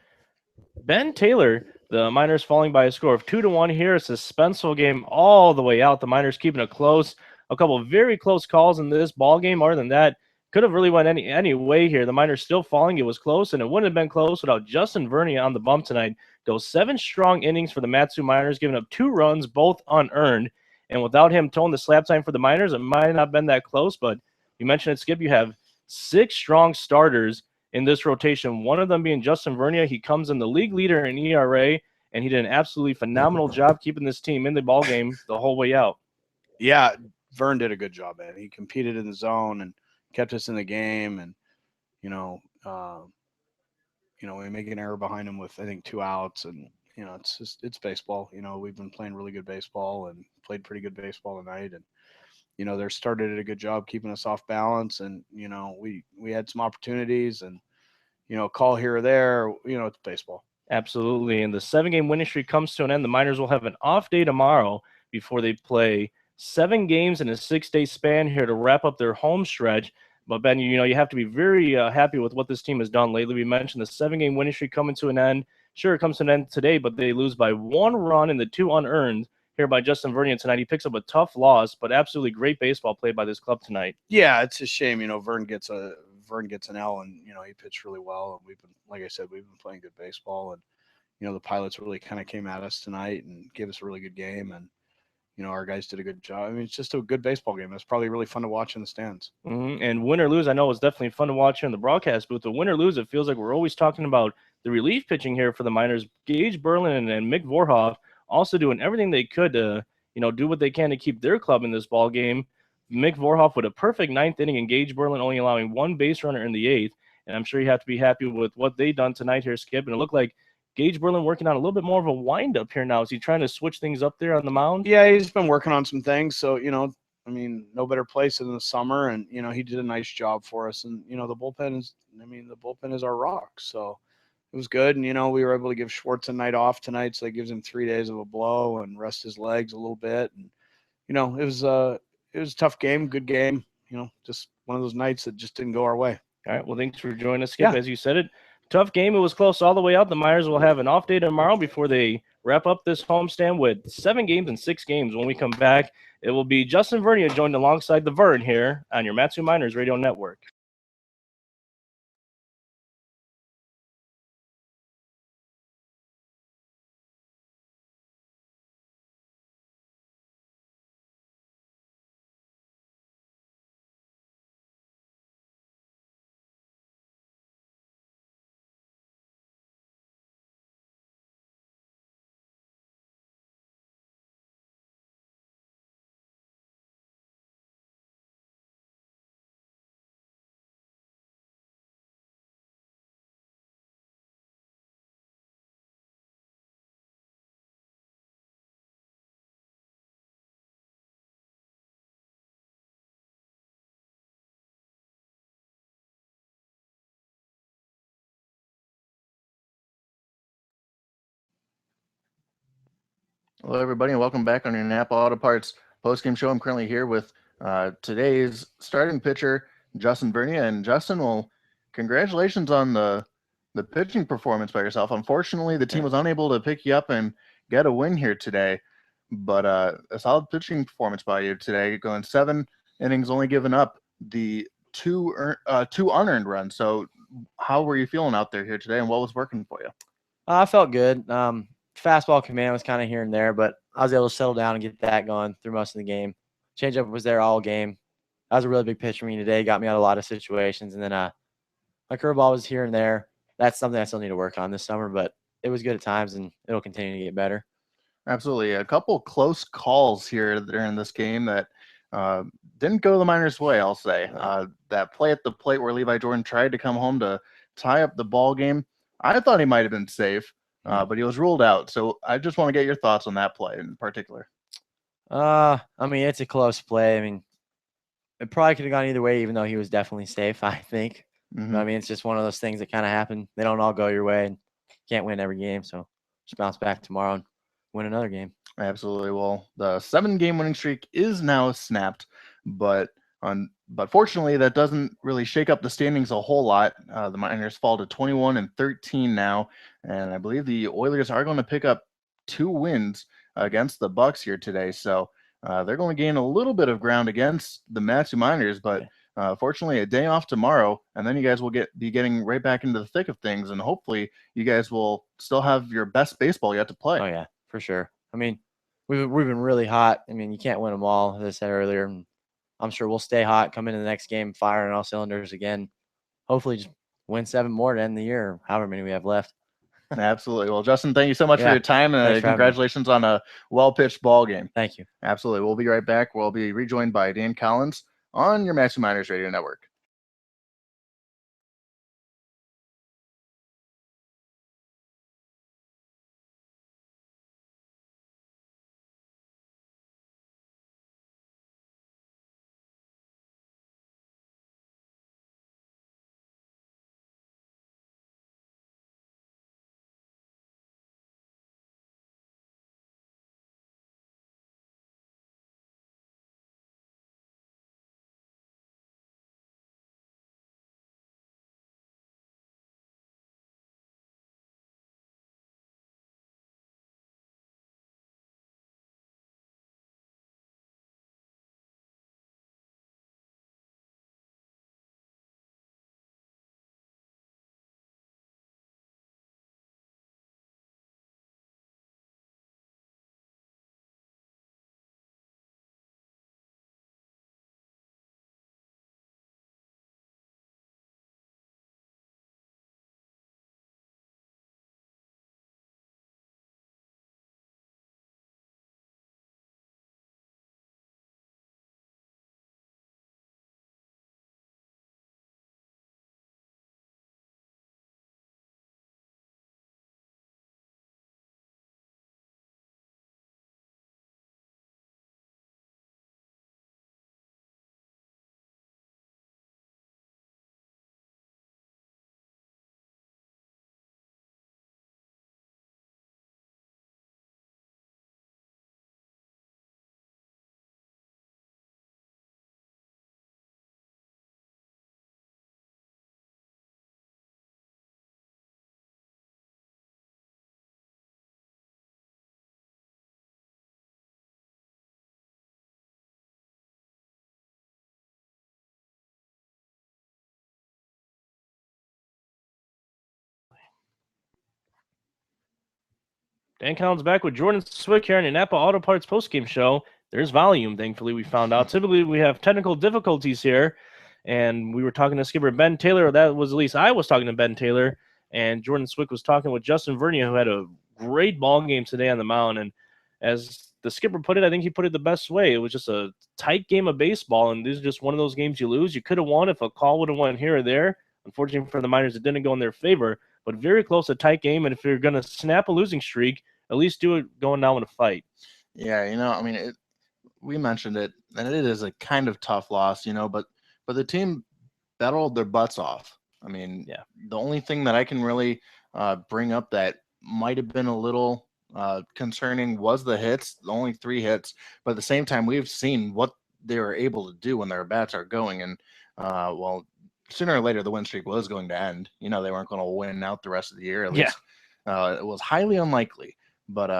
Ben Taylor. The Miners falling by a score of 2-1 here. A suspenseful game all the way out. The Miners keeping it close. A couple of very close calls in this ball game. Other than that, could have really went any way here. The Miners still falling. It was close, and it wouldn't have been close without Justin Vernia on the bump tonight. Goes 7 strong innings for the Matsu Miners, giving up 2 runs, both unearned. And without him towing the slap time for the Miners, it might not have been that close. But you mentioned it, Skip. You have 6 strong starters in this rotation, one of them being Justin Vernia. He comes in the league leader in ERA, and he did an absolutely phenomenal job keeping this team in the ball game the whole way out.
Yeah, Vern did a good job at it. He competed in the zone and kept us in the game. And we make an error behind him with I think 2 outs, and it's baseball. We've been playing really good baseball and played pretty good baseball tonight, and they started at a good job keeping us off balance, and we had some opportunities, and call here or there. It's baseball.
Absolutely. And the 7-game winning streak comes to an end. The Miners will have an off day tomorrow before they play 7 games in a 6-day span here to wrap up their home stretch. But Ben, you have to be very happy with what this team has done lately. We mentioned the 7-game winning streak coming to an end. Sure, it comes to an end today, but they lose by 1 run in the 2 unearned here by Justin Vernia tonight. He picks up a tough loss, but absolutely great baseball played by this club tonight.
Yeah, it's a shame. Vern gets an L, and he pitched really well. And like I said, we've been playing good baseball, and the Pilots really kind of came at us tonight and gave us a really good game, and our guys did a good job. I mean, it's just a good baseball game. It's probably really fun to watch in the stands.
Mm-hmm. And win or lose, I know it was definitely fun to watch here in the broadcast booth. But win or lose, it feels like we're always talking about the relief pitching here for the Miners. Gage Berlin and Mick Vorhoff also doing everything they could to, do what they can to keep their club in this ball game. Mick Vorhoff with a perfect 9th inning, and Gage Berlin only allowing 1 base runner in the 8th. And I'm sure you have to be happy with what they done tonight here, Skip. And it looked like Gage Berlin working on a little bit more of a windup here now. Is he trying to switch things up there on the mound?
Yeah, he's been working on some things. So, no better place in the summer. And, he did a nice job for us. And, the bullpen is our rock. So it was good. And, we were able to give Schwartz a night off tonight. So that gives him 3 days of a blow and rest his legs a little bit. And, it was a tough game, good game, just one of those nights that just didn't go our way.
All right. Well, thanks for joining us, Skip. Yeah. As you said it, tough game. It was close all the way out. The Miners will have an off day tomorrow before they wrap up this homestand with 7 games and 6 games. When we come back, it will be Justin Vernia joined alongside the Vern here on your Matsu Miners Radio Network.
Hello, everybody, and welcome back on your Napa Auto Parts postgame show. I'm currently here with today's starting pitcher, Justin Vernia. And Justin, well, congratulations on the pitching performance by yourself. Unfortunately, the team was unable to pick you up and get a win here today, but a solid pitching performance by you today, going 7 innings, only giving up the two unearned runs. So how were you feeling out there here today, and what was working for you?
I felt good. Fastball command was kind of here and there, but I was able to settle down and get that going through most of the game. Changeup was there all game. That was a really big pitch for me today. Got me out of a lot of situations. And then my curveball was here and there. That's something I still need to work on this summer, but it was good at times, and it'll continue to get better.
Absolutely. A couple close calls here during this game that didn't go the Miners' way, I'll say. That play at the plate where Levi Jordan tried to come home to tie up the ball game, I thought he might have been safe. But he was ruled out. So I just want to get your thoughts on that play in particular.
It's a close play. It probably could have gone either way, even though he was definitely safe, I think.
Mm-hmm.
It's just one of those things that kind of happen. They don't all go your way, and can't win every game. So just bounce back tomorrow and win another game.
Absolutely. Well, the 7-game winning streak is now snapped, but But fortunately, that doesn't really shake up the standings a whole lot. The Miners fall to 21-13 now, and I believe the Oilers are going to pick up 2 wins against the Bucks here today. So they're going to gain a little bit of ground against the Matsu Miners, but fortunately, a day off tomorrow, and then you guys will be getting right back into the thick of things, and hopefully, you guys will still have your best baseball yet to play.
Oh yeah, for sure. I mean, we've been really hot. I mean, you can't win them all, as I said earlier. And I'm sure we'll stay hot, come into the next game, firing all cylinders again. Hopefully, just win 7 more to end the year, or however many we have left.
Absolutely. Well, Justin, thank you so much for
Yeah,
your time,
thanks
and
for having me.
congratulations on a well-pitched ball game.
Thank you.
Absolutely. We'll be right back. We'll be rejoined by Dan Collins on your Matsu Miners Radio Network.
Dan Collins back with Jordan Swick here on the Napa Auto Parts postgame show. There's volume, thankfully, we found out. Typically, we have technical difficulties here, and we were talking to skipper Ben Taylor. That was, at least I was talking to Ben Taylor, and Jordan Swick was talking with Justin Vernia, who had a great ball game today on the mound. And as the skipper put it, I think he put it the best way. It was just a tight game of baseball, and this is just one of those games you lose. You could have won if a call would have went here or there. Unfortunately for the Miners, it didn't go in their favor, but very close, a tight game. And if you're going to snap a losing streak, at least do it going down in a fight.
Yeah, I mean, we mentioned it, and it is a kind of tough loss, but the team battled their butts off. I mean,
Yeah.
The only thing that I can really bring up that might have been a little concerning was the hits, the only 3 hits. But at the same time, we've seen what they were able to do when their bats are going. And, sooner or later, the win streak was going to end. They weren't going to win out the rest of the year. At least it was highly unlikely. But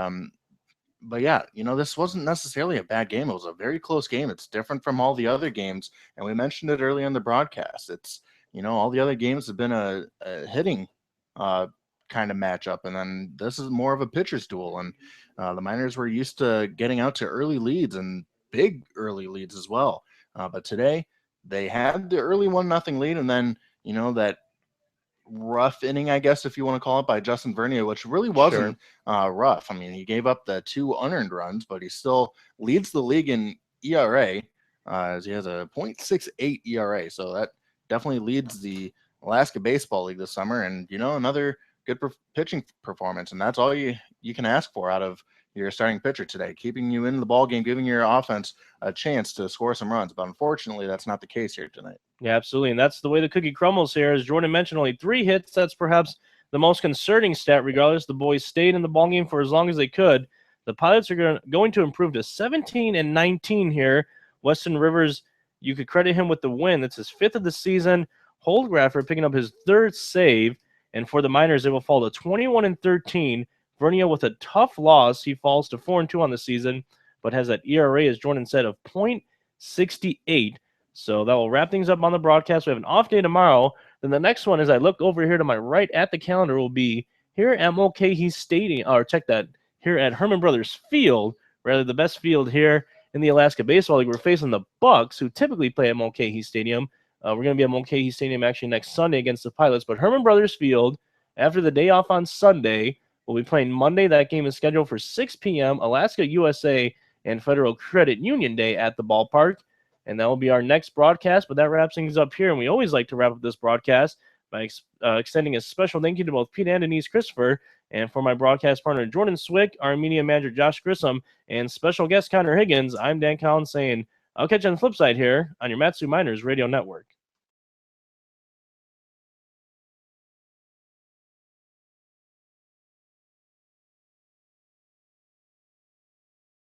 yeah, this wasn't necessarily a bad game. It was a very close game. It's different from all the other games. And we mentioned it earlier in the broadcast. It's, all the other games have been a hitting kind of matchup. And then this is more of a pitcher's duel. And the Miners were used to getting out to early leads and big early leads as well. But today they had the early 1-0 lead. And then, that rough inning, I guess, if you want to call it, by Justin Vernia, which really wasn't rough. I mean, he gave up the 2 unearned runs, but he still leads the league in ERA, as he has a .68 ERA. So that definitely leads the Alaska Baseball League this summer. And, another good pitching performance. And that's all you can ask for out of your starting pitcher today, keeping you in the ball game, giving your offense a chance to score some runs. But unfortunately, that's not the case here tonight.
Yeah, absolutely. And that's the way the cookie crumbles here. As Jordan mentioned, only 3 hits. That's perhaps the most concerning stat. Regardless, the boys stayed in the ballgame for as long as they could. The Pilots are going to improve to 17-19 here. Weston Rivers you could credit him with the win. That's his 5th of the season. Holdgraffer picking up his 3rd save. And for the Miners, they will fall to 21-13. Vernia with a tough loss. He falls to 4-2 on the season, but has that ERA, as Jordan said, of .68. So that will wrap things up on the broadcast. We have an off day tomorrow. Then the next one, as I look over here to my right at the calendar, will be here at Mulcahy Stadium, or check that, here at Herman Brothers Field, rather the best field here in the Alaska Baseball League. We're facing the Bucks, who typically play at Mulcahy Stadium. We're going to be at Mulcahy Stadium actually next Sunday against the Pilots, but Herman Brothers Field, after the day off on Sunday, we'll be playing Monday. That game is scheduled for 6 p.m. Alaska USA and Federal Credit Union Day at the ballpark. And that will be our next broadcast. But that wraps things up here. And we always like to wrap up this broadcast by extending a special thank you to both Pete and Denise Christopher. And for my broadcast partner, Jordan Swick, our media manager, Josh Grissom, and special guest, Connor Higgins, I'm Dan Collins saying, I'll catch you on the flip side here on your Matsu Miners Radio Network.